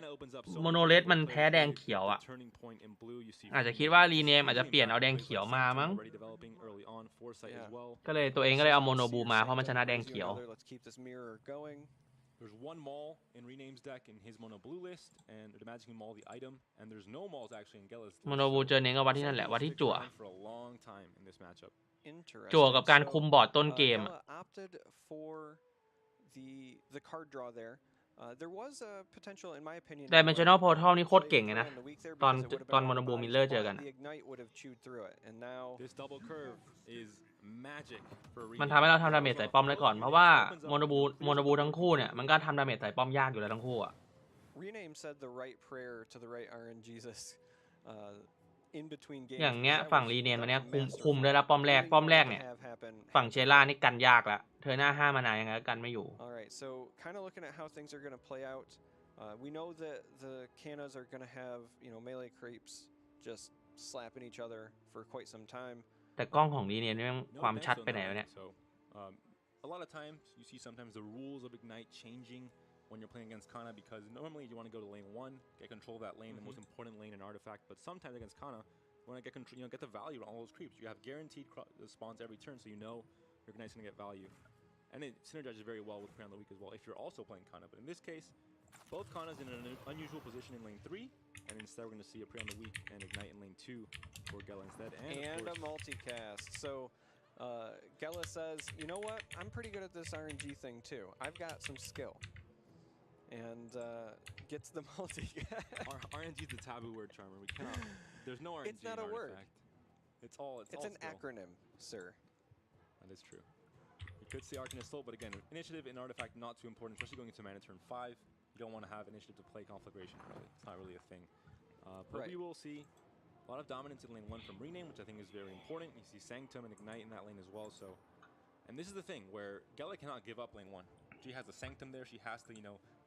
โมโนเลสมันแพ้แดงเขียวอะ อาจจะคิดว่ารีเนมอาจจะเปลี่ยนเอาแดงเขียวมามั้ง ก็เลยตัวเองก็เลยเอาโมโนบูมาเพราะมันชนะแดงเขียว Let's keep this mirror going. There's one Maul in Rename's deck in his mono blue list, and they're magicking Maul the item, and there's no Mauls actually in Gela's list. โมโนบูเจอเน้นก็วัดที่นั่นแหละวัดที่จั่ว For a long time in this matchup. Interesting. จั่วกับการคุมบอร์ดต้นเกม Gela opted for the card draw there. There was a potential, in my opinion. Dimensional Portal นี่โคตรเก่งเลยนะ in the week there ตอน because it would've ตอน been โมโนบู on the มิลเลอร์ body เจอกัน spot. The Ignite would have chewed through it, and now This double curve is magic for มัน Rename. ทำให้เราทำดาเมจใส่ป้อมได้ก่อนเพราะว่าโมโนบูทั้งคู่เนี่ยมันก็ทำดาเมจใส่ป้อมยากอยู่แล้วทั้งคู่อะ Rename said the right prayer to the right RN Jesus in between games. อย่างเงี้ย That ฝั่ง was รีเนม that มันเนี้ย was คุม masterful. ได้แล้วป้อมแรก Really ป้อมแรก wanted เนี่ย to have happen ฝั่งเชล่านี่กันยากละเธอหน้า5 มานายังไงก็กันไม่อยู่ All right, so kind of looking at how things are going to play out. We know that the Cannas are going to have, melee creeps just slapping each other for quite some time. แต่กล้องของรีเนมนี่มัน No ความชัด pencil ไปไหนวะเนี่ย So, a lot of times you see sometimes the rules of Ignite changing when you're playing against Kana because normally you want to go to lane 1, get control of that lane, the most important lane in Artifact. But sometimes against Kana, you want to get control, get the value on all those creeps. You have guaranteed spawns every turn, so you know your Ignite's going to get value. And it synergizes very well with Prey on the Week as well if you're also playing Kana. But in this case, both Kana's in an unusual position in lane 3, and instead we're going to see a Prey on the Week and Ignite in lane 2 for Gela instead. And a multicast. So Gela says, you know what? I'm pretty good at this RNG thing too. I've got some skill. and gets the multi. RNG is the taboo word, Charmer. We cannot. There's no RNG. It's not in a word. Artifact. It's all. It's an still. acronym, sir. That is true. You could say Arcanist Soul, but again, initiative in Artifact not too important, especially going into mana turn 5. You don't want to have initiative to play Conflagration, really. It's not really a thing. But we will see a lot of dominance in lane 1 from Rename, which I think is very important. You see Sanctum and Ignite in that lane as well. So, and this is the thing where Gela cannot give up lane 1. She has a Sanctum there. She has to,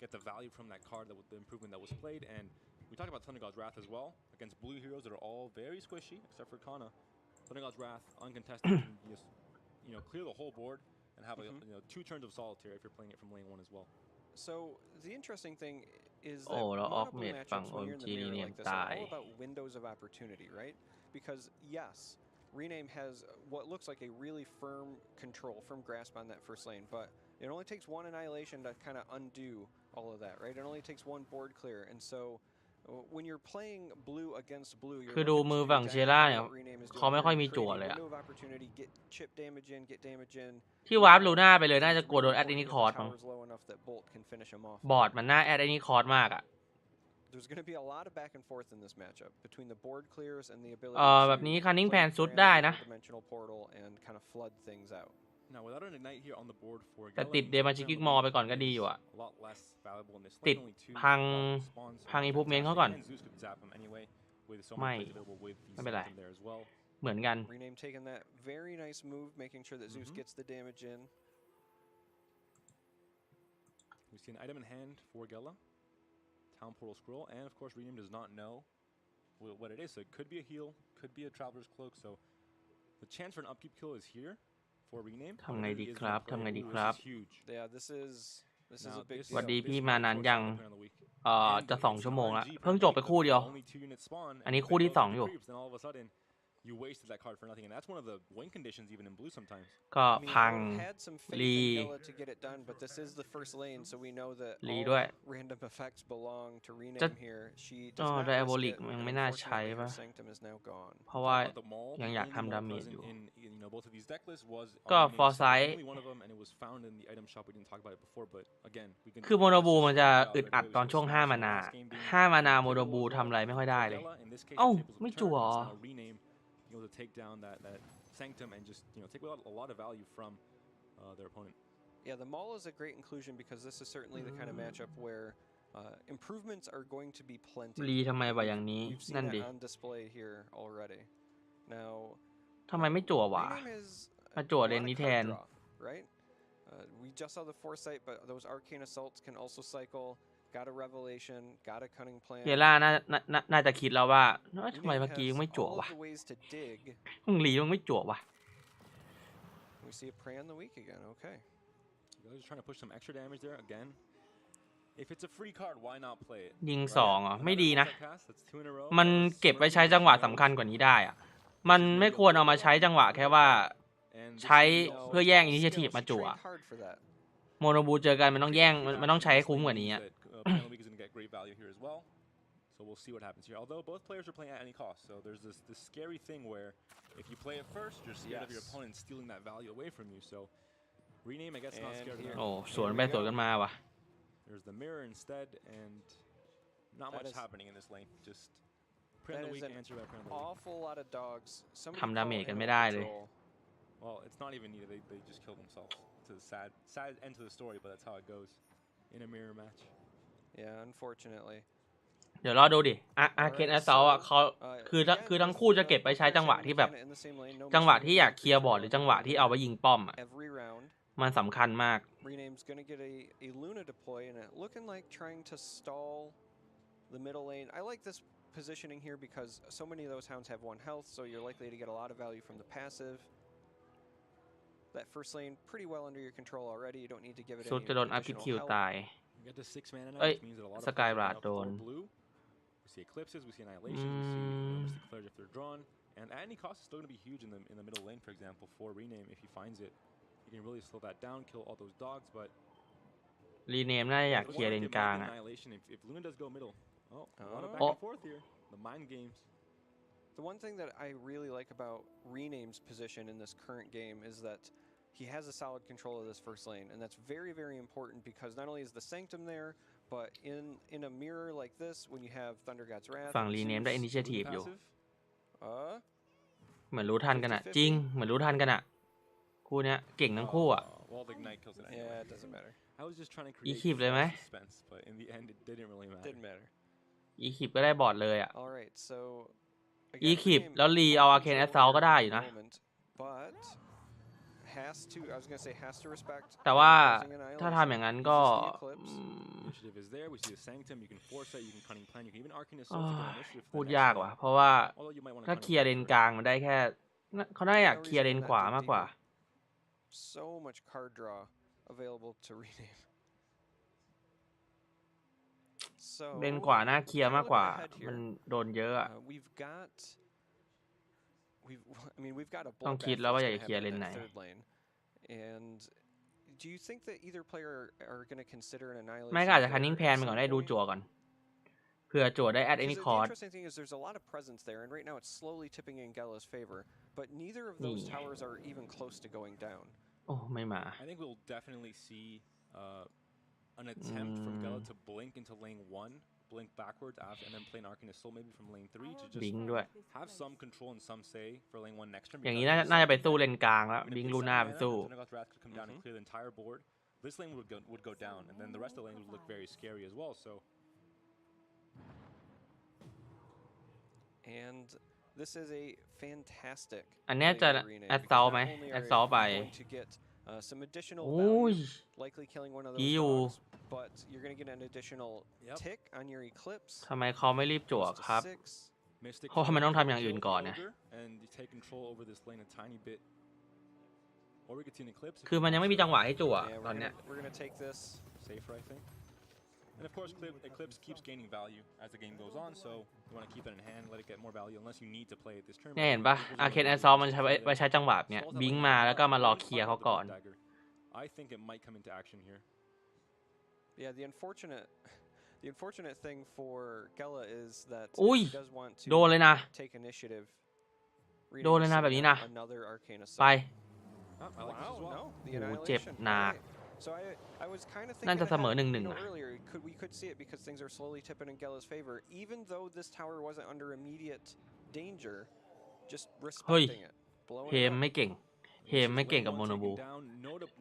get the value from that card, the improvement that was played. And we talked about Thunder God's Wrath as well against blue heroes that are all very squishy, except for Kana. Thunder God's Wrath, uncontested, can just clear the whole board and have 2 turns of solitaire if you're playing it from lane 1 as well. So the interesting thing is that แล้วออฟ mono เม blue ดฝั่ง matchups when you're in OMG the mirror เนียน like this ตา are ย all about windows of opportunity, right? Because yes, Rename has what looks like a really firm control, firm grasp on that first lane, but it only takes 1 annihilation to kind of undo all of that, right? It only takes 1 board clear, and so when you're playing blue against blue, you're คือดู looking มือ to do ฝั่งเช exactly ล่าเนี่ย what Rename is เขา doing ไม่ here, ค่อยมี create จั่ว a เลยอะ window of opportunity, get chip damage in, get damage in. ที่วาร์ปลูน่าไปเลยน่าจะกลัวโดนแอด Really อินิ important คอ if ร์ด the มั้ง tower's low enough that Bolt can finish him off. บอร์ดมันน่าแอด อินิคอร์ดมากอะ There's going to be a lot of back and forth in this matchup between the board clears and the ability แบบนี้ Cunning play Pan ซุด triad ได้ with นะ the dimensional portal and kind of flood things out. Now, without an Ignite here on the board for แต่ Gela, ติด means เดมาชิกิกมอไปก่อนก็ดีอยู่อะ a lot less valuable in this ติด lane. Only 2 พัง spawns, พัง so improvement เขา fantastic. ก่อน And Zeus could zap him anyway with so ไม่ many plays available with the ไม่เป็นไร Sanctum there as well. เหมือนกัน Rename taking that very nice move, making sure that Zeus gets the damage in. We see an item in hand for Gela, Town Portal Scroll, and of course Rename does not know what it is. So it could be a heal, could be a Traveler's Cloak. So the chance for an upkeep kill is here for Rename. ทำไง Whether ดี he is ครั gonna บ ทำ play ไง it, ดี ooh, ครับ this is huge. Yeah, this is Now, a big this- สวัส deal. ดี this พี่ might มา be นาน first ยัง time player of the week. จะ And 2 ชั่วโมงละ RNG เพิ่งจบไปคู่เดียว only 2 units spawn, อัน and นี้ you คู่ที่ pick up 2 the อยู่ creeps, then all of a sudden you wasted that card for nothing, and that's one of the win conditions even in blue sometimes. ก็ I mean, พัง I had some faith Lee. in Gela to get it done, but this is the first lane, so we know that ลี all ด้วย random effects belong to จะ Rename here. She อ๋ does อ not ไดอะ risk โบลิก it, ยัง and ไม่น่าใช้ unfortunately her ป่ะ Sanctum is now gone. เพราะว่า Talk about the maul, ยัง the อยาก only ทำ maul ดาเมจ present อยู่ in both of these deck lists was ก็ on Rename's Foresight side. Only one of them, and it was found in the item shop. We didn't talk about it before, but again, we can. คือโมโนบูมันจะ that's just อึดอัด really ตอนช่วง smash 5 มานา last game being 5 มานา โม critical โนบู as well ทำอะไรไม่ค่อยได้เลย for Gela. In this case, เอ้า the tables have ไม่ turned. จั่ว It's now Rename being able to take down that Sanctum and just take a lot of value from their opponent. Yeah, the Maul is a great inclusion because this is certainly the kind of matchup where improvements are going to be plenty. ลีทำไมวะอย่างนี้ We've นั่น seen ดิ that on display here already. Now, ทำไมไม่จั่ววะ Rename is มาจั่ว a เลน lot นี้ of แท card น draw, right? We just saw the Foresight, but those Arcane Assaults can also cycle. Got a Revelation, got a Cunning Plan. เยล่าน่าจะคิดแล้วว่าทำไม Rename เมื่อกี้ has ไม่จั่ว all วะ of the ways to dig. ลีมันไม่จั่ววะ We see a Prey on the week again. Okay. They're just trying to push some extra damage there again. If it's a free card, why not play it? ยิง Right? 2เหรอ ไม่ดีนะ Multicast, that's 2 in a row. มัน That was เก็บไว้ใช้ smirky, จังหวะ but she สำคัญ knows. กว่านี้ได้อะมันไม่ควรเอามาใช้จังหวะแค่ว่า And this ใช้ is เพื่อแย่ง All initiative skills, มาจั่ว trade hard for that. โมโนบูเจอกันมันต้องแย่งมันต้องใช้ให้คุ้มกว่านี้อะ Player of the week is going to get great value here as well. So we'll see what happens here. Although both players are playing at any cost, so there's this scary thing where if you play it first, you're scared of your Yes. opponent stealing that value away from you. So Rename, I guess, not And scared of here- โอ้ that. สวนไปสวนกันมาว่ะ There's the mirror instead, and not That much is- happening in this lane. Just Player of That the is week, an answer by Player of the week. awful lot of dogs. Somebody ทำดา call เมจกัน animal ไม่ได้เลย control. Well, it's not even needed. They just killed themselves. To the sad end to the story, but that's how it goes in a mirror match. Yeah, unfortunately. เดี๋ยวรอดูดิอาเคนแอสซอลอ่ะเขาคือทั้งคู่จะเก็บไปใช้จังหวะที่แบบ จังหวะที่อยากเคลียร์บอร์ดหรือจังหวะที่เอาไปยิงป้อมอ่ะ Every round, มันสำคัญมาก Rename's going to get a Luna deploy and it looking like trying to stall the middle lane. I like this positioning here because so many of those hounds have 1 health, so you're likely to get a lot of value from the passive. That first lane pretty well under your control already. You don't need to give it สุด any จะโดนอัพคิด additional คิว help. ตาย We get to 6 mana now, Ê, which means that a lot of Sky players are Rat now for đồn. blue. We see eclipses, we see annihilations, we see Mystic Flares if they're drawn, and at any cost is still going to be huge in the middle lane, for example, for Rename. If he finds it, he can really slow that down, kill all those dogs. But รีเนมน่าจะอยาก the เคลียร์ one เลน thing กลาง about อ่ะ annihilation, if Luna does go middle, a lot of back Oh. and forth here. The mind games. The one thing that I really like about Rename's position in this current game is that he has a solid control of this first lane, and that's very, very important because not only is the Sanctum there, but in a mirror like this, when you have Thunder God's Wrath, ฝั่ง and รีเนมได้ Zeus, initiative อยู่ uh, เหมือนรู้ทันกันอะจริงเหมือนรู้ทันกันอะคู่เนี้ยเก่งทั้งคู่อะ Well, the ignite kills it anyway. yeah, it doesn't matter. I was just trying to create keepเลยไหม false suspense, but in the end, it didn't really matter. Didn't matter. อีคิปก็ได้บอร์ดเลยอะ All right, so อี again, คิป Rename แล้วรีเอา full Arcane control Assault ก็ได้ here อยู่ at นะ the moment, but has to. I was gonna say has to respect. แต่ว่า causing ถ้า annihilation. ทำอย่างนั้นก็ Uses the eclipse. Initiative is there. We see the Sanctum. You can foresight. You can cunning plan. You can even Arcane Assault to get initiative. for พู the ด next ยาก turn. ว่ะเพราะว่า Although you might want to ถ้า cunning เคลียร์ plan เลน first. กลางมันได้แค่เขาได้อยาก No เคลียร์ reason เลน not ขวา to มากกว่า deeper. So much card draw available to rename. So เลนขวาน่าเคลียร์มากกว่า kinda looking ahead มัน here. โดนเยอะอะ We've got a ต้อง bloodbath คิดแล้วว่า that's อยาก gonna จะเคลียร์ happen เลน in ไหน that third lane. And do you think that either player are going to consider an annihilation? ไม่ก็อาจจะ there คันนิ่ง at แพนไปก่อน some ได้ดู point? จั่วก่อนเผื่อจั่วได้ at any Because the cost interesting thing is there's a lot of presence there, and right now it's slowly tipping in Gala's favor, but neither of those Yeah. towers are even close to going down. โอ้ไม่มา I think we'll definitely see an attempt from Gala to blink into lane 1, blink backwards after, and then play an Arcane Assault maybe from lane 3 to บิง just ด้วย have some control and some say for lane 1 next turn. อย่าง because นี้น่า this น่าจะไป lane สู้เลนกลางแล้ว gonna บิง pay ลู 7 น่าไป mana, สู้ Thunder God's Wrath could come down and clear the entire board. This lane would go down, and then the rest of the lane would look very scary as well. So And this is a fantastic อันเนี้ย play จะ by Rename, because assault not ไหม only are assault you ไป going to get some additional โอ้ย value, likely killing one of those ดีอยู่ dogs, but you're going to get an additional Yep. tick on your eclipse. ทำไมเขาไม่รีบจั่ว Close to ครับ 6. Mystic เพราะว่ามันต้องทำอย่าง kill อื่นก่อนนะ Ogre, and you take control over this lane a tiny bit. Or we could see an eclipse. if คือ you มันยัง want ไม่มี to. จังหวะให้จั่ว Yeah, ตอนเนี้ย we're gonna take this. Safer, I think. And of course, Eclipse keeps gaining value as the game goes on, so you want to keep it in hand, let it get more value, unless you need to play it this turn. เนี่ยเห็นปะ Arcane Assault มันใช้ไว้ใช้จังหวะเนี้ยบิงมาแล้วก็มารอเคลียร์เขาก่อน I think it might come into action here. Yeah, the unfortunate thing for Gela is that if อุ้ย he does want โดน to เลยนะ take initiative. โดนเลยนะแบบนี้นะ Another Arcane ไป Assault. Oh, I like this as Wow, well. no, the โอ้โหเจ็บ annihilation. หนัก Alright. So I was kind of น่า thinking จะเสมอ ahead, 1-1 นะ earlier we could see it because things are slowly tipping in Gela's favor, even though this tower wasn't under immediate danger, just respecting it, เฮ blowing it ม up. ไม่เก่ง เฮมไม่เก่งกับโมโนบู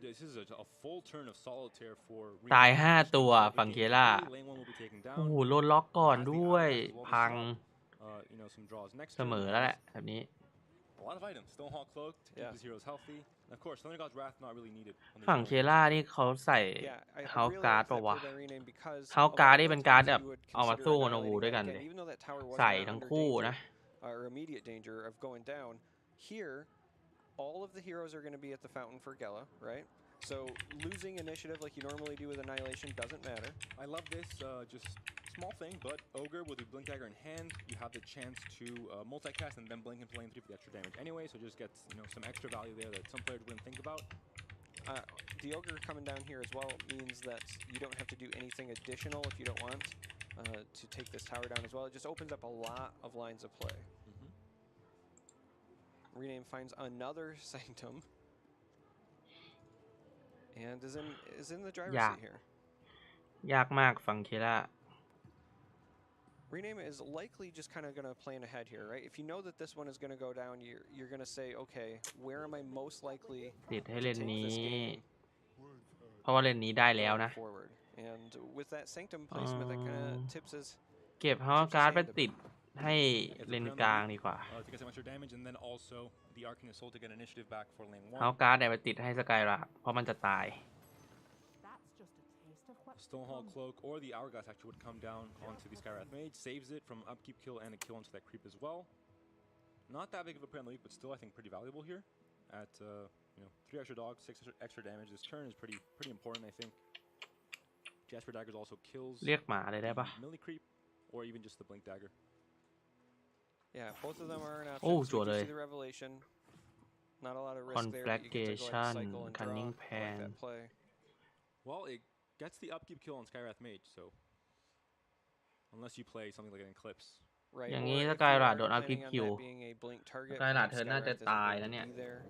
This is a full turn of solitaire for ตาย 5 ตัวฝั่งเคล่า Lane 1 will be taken โอ้ down. โหโดนล็อกก่อนด้วย พัง You know, some draws next เส turn. มอแล้วแหละแบบนี้ A lot of items. Stonehawk Cloak to keep Yeah. his heroes healthy. And of course, Thunder God's Wrath not really needed. on these ฝั่ง early เคล่านี่เขาใส่ Yeah, I House really Guard like that ปะวะ play by Rename because House of Guard all นี่ the เป็นการ์ด times แบบ you would เอามา consider สู้โมโนบู annihilating ด้วยกัน that เลย again, even though that tower was ใส่ not ทั้ง under คู่ danger นะ or immediate danger of going down. Here, all of the heroes are going to be at the fountain for Gela, right? So losing initiative like you normally do with Annihilation doesn't matter. I love this, just small thing, but Ogre with the Blink Dagger in hand, you have the chance to multicast and then blink into lane 3 for the extra damage anyway, so it just gets, you know, some extra value there that some players wouldn't think about. The Ogre coming down here as well means that you don't have to do anything additional if you don't want to take this tower down as well. It just opens up a lot of lines of play. Rename finds another Sanctum. And is in the driver's Yeah. seat here. ยากมากฝั่งเคล่า Rename is likely just kind of going to plan ahead here, right? If you know that this one is going to go down, you're going to say, okay, where am I most likely ติดให้ to เลน take นี้ this game เพราะว่าเลนนี้ได้แล้วนะ forward? And with that Sanctum placement, that kind of tips his เก็บเฮาการ์ดไปติดให้เลนกลางดีกว่า To get some extra damage, and then also the Arcane Assault to get initiative back for lane 1. เฮาการ์ดเนี่ยไปติดให้สกายราบเพราะมันจะตาย That's just a taste of what's to Stonehawk come. Cloak or the Hourglass actually would come down onto the Skywrath Mage, saves it from upkeep kill and a kill onto that creep as well. Not that big of a play on the week, but still I think pretty valuable here. At you know, 3 extra dogs, 6 extra damage. This turn is pretty important, I think. Jasper Daggers also kills เรียกหมาเลยได้ปะ melee creep or even just the Blink Dagger. Yeah, both of them are an option. Oh, So we do Jordan. see the revelation. Not a lot of risk there. But you get to go ahead and Conflagration, cycle and draw. Cunning I like Pan. that play. Well, it gets the upkeep kill on Skywrath Mage, so unless you play something like an Eclipse. Right. อย่าง or นี้ if ส you กายรา are โดนเอาคลิป planning on คิว that being a blink target, สกายรา then เธอน่าจะ Skywrath ตาย isn't แล้ว going เนี่ย to be there.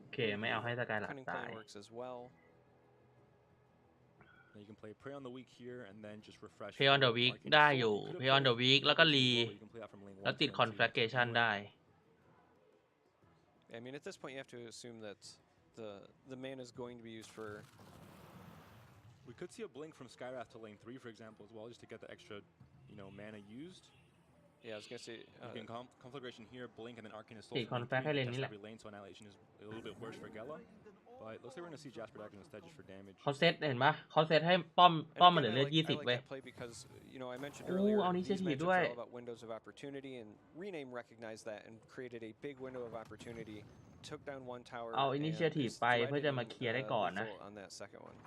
โอเคไม่เอาให้สกายรา Cunning ตาย plan works as well. You can play Prey on the Weak here and then just refresh. Play on the Weak ได้อยู่ Play on the Weak แล้วก็รี You can play that from lane 1 แล้วติด to lane 2 Conflagration anyway. ได้ I mean, at this point, you have to assume that the mana is going to be used for. We could see a blink from Skywrath to lane 3, for example, as well, just to get the extra, mana used. Yeah, I was gonna say. You can Conflagration here, blink, and then Arcane Assault. ติด Conflag ให้เลนนี้แหละ every lane, so Annihilation is a little bit worse for Gela. But looks like we're gonna see Jasper Dagon instead just for damage. เขาเซตเห็นปะเขาเซตให้ป้อม And มันเหลื again, อเลือด I like 20 เว้ย that play because I mentioned โอ้ earlier เอา these Initiative matchups ด้วย are all about windows of opportunity, and Rename recognized that and created a big window of opportunity. Took down one tower. เอา and Initiative is ไปเพื่อจะมา threading, เคลียร์ได้ก่อนนะ lethal on that second one.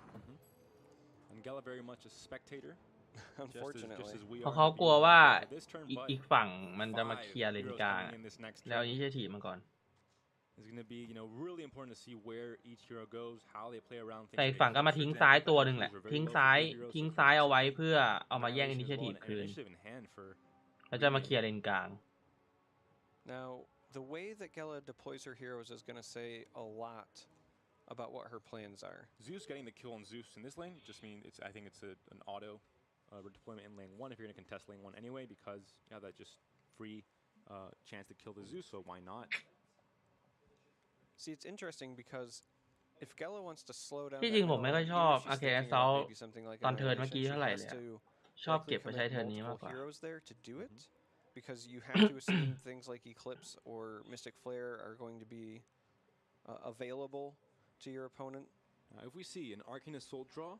And Gela very much a spectator. Unfortunately. Just as we เพราะ are เขา in the กลัว beginning ว่า of this turn, อี but กฝั่งมันจะมาเคลียร์เลน heroes กลาง coming in this next แล้ว turn. Initiative มาก่อน It's going to be, really important to see where each hero goes, how they play around things. แต่อีกฝั่งก็มาทิ้งซ้ายตัวหนึ่งแหละ ทิ้งซ้ายเอาไว้เพื่อเอามาแย่ง Initiative คืน แล้วจะมาเคลียร์เลนกลาง Now, the way that Gela deploys her heroes is going to say a lot about what her plans are. Zeus getting the kill on Zeus in this lane just means I think it's an auto redeployment in lane 1 if you're going to contest lane 1 anyway, because you have that just free chance to kill the Zeus, so why not? See, it's interesting because if Gela wants to slow down ที่จริงผมไม่ค่อยชอบ she's Arcane thinking about Assault maybe something like ตอนเทิร์นเมื่อ Annihilation, กี้ she เท่าไหร่ has เลยอะ to ชอบ likely เก็บไป commit ใช้เทิร์นนี้มาก multiple กว่า heroes there to do it, because you have to assume things like Eclipse or Mystic Flare are going to be available to your opponent. If we see an Arcane Assault draw,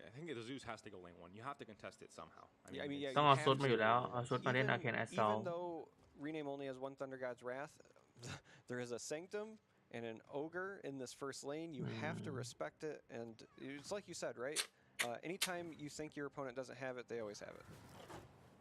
I think the Zeus has to go lane 1. You have to contest it somehow. Yeah, ต้องเอาซุดมาอยู่แล้วเอาซุดมาเล่น Even, Arcane even Assault though Rename only has one Thunder God's Wrath, there is a Sanctum and an Ogre in this first lane. You have to respect it, and it's like you said, right? Anytime you think your opponent doesn't have it, they always have it.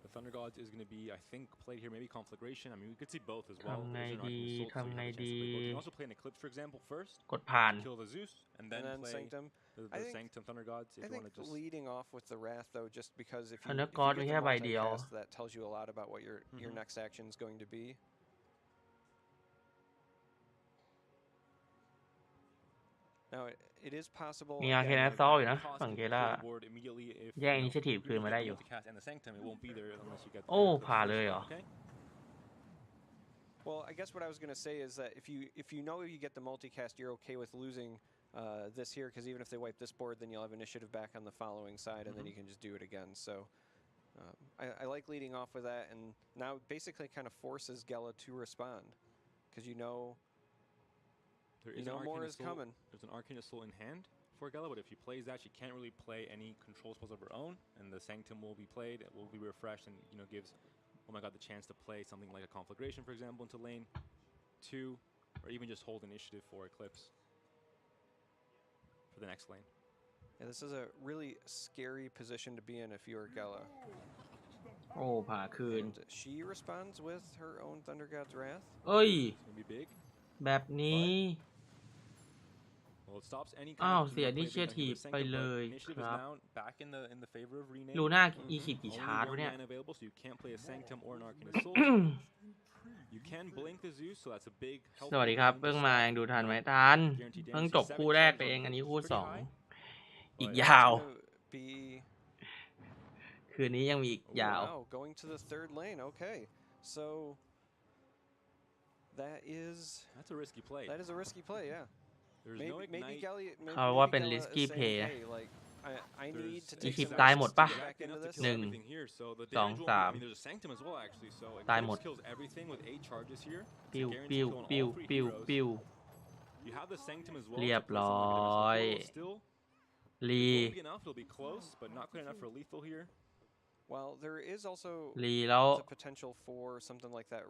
The Thunder Gods is going to be, I think, played here, maybe Conflagration. I mean, we could see both as well. ทำไง There's an ดี Arcane Assault, so you ทำ have ไง a chance to ดี play both. You can also play an Eclipse, for example, first. กดผ่าน Kill the Zeus, and then play Sanctum. the I think- Sanctum Thunder Gods if I you think want to just... leading off with the Wrath, though, just because if you, Thunder if you God get มี the แค่ใบเดียว multicast, that tells you a lot about what your next action is going to be. Now, it is possible. มี again, Arcane like, Assault อยู่นะ Cost ฝั่ง can เก kill ล่า the board immediately if, แย่ง you know, Initiative you're คืน gonna มา get ได้ the อยู่ multicast and the Sanctum, it won't be there unless you get the โอ้ Eclipse ผ่า first, เลยเหรอ okay? Well, I guess what I was going to say is that if you know you get the multicast, you're okay with losing this here, because even if they wipe this board, then you'll have initiative back on the following side, and then you can just do it again. So I like leading off with that, and now basically kind of forces Gela to respond, because you know more is coming. There's an Arcane Assault in hand for Gela, but if she plays that, she can't really play any control spells of her own, and the Sanctum will be played, it will be refreshed, and gives, oh my god, the chance to play something like a Conflagration, for example, into lane 2, or even just hold initiative for Eclipse for the next lane. Yeah, this is a really scary position to be in if you're Gela. โอ้ผ่าคืน And she responds with her own Thunder God's Wrath. เอ้ย It's gonna be big. แบบนี้ Well, it stops any อ้าว kind of เสีย play being done here Initiative with ไป Sanctum, เล but ย initiative ค is รับ now back in the favor of Rename. ลูน่าอีคิดกี่ Only ชาร์จ one วะเนี่ย man available, so you can't play a Sanctum or an Arcane Assault. You can blink the Zeus, so that's a big help. สวัสดีครับเพิ่งมายังดูทันไหมทัน เพิ่งจบคู่แรกไปเอง อันนี้คู่สอง อีกยาว It's gonna be คืนนี้ยังมีอีกยาว wow, going to the third lane. Okay, so That's a risky play. that is a risky play. Yeah. There's Maybe, no maybe ignite. Gela, เขาว่าเป็น Gela is risky saying, play hey, like, I need to There's take Ikip some ตาย risks หมด to ปะ get back into Enough to this. kill หนึ่ง everything here, so the สอง damage สาม I mean, there's a Sanctum as well, actually, so ตายหมด Eclipse kills everything with 8 charges here. It's a ปิ้ว guaranteed ปิ้ว kill on ปิ้ว all 3 ปิ้ว heroes. ปิ้ว You have the Sanctum as well. เรียบ to play ร้ something อ like ย a Mystical Duel. Still, รี it won't be enough. It'll be close, but not quite enough for lethal here. Well, there is also รีแล้ว the potential for something like that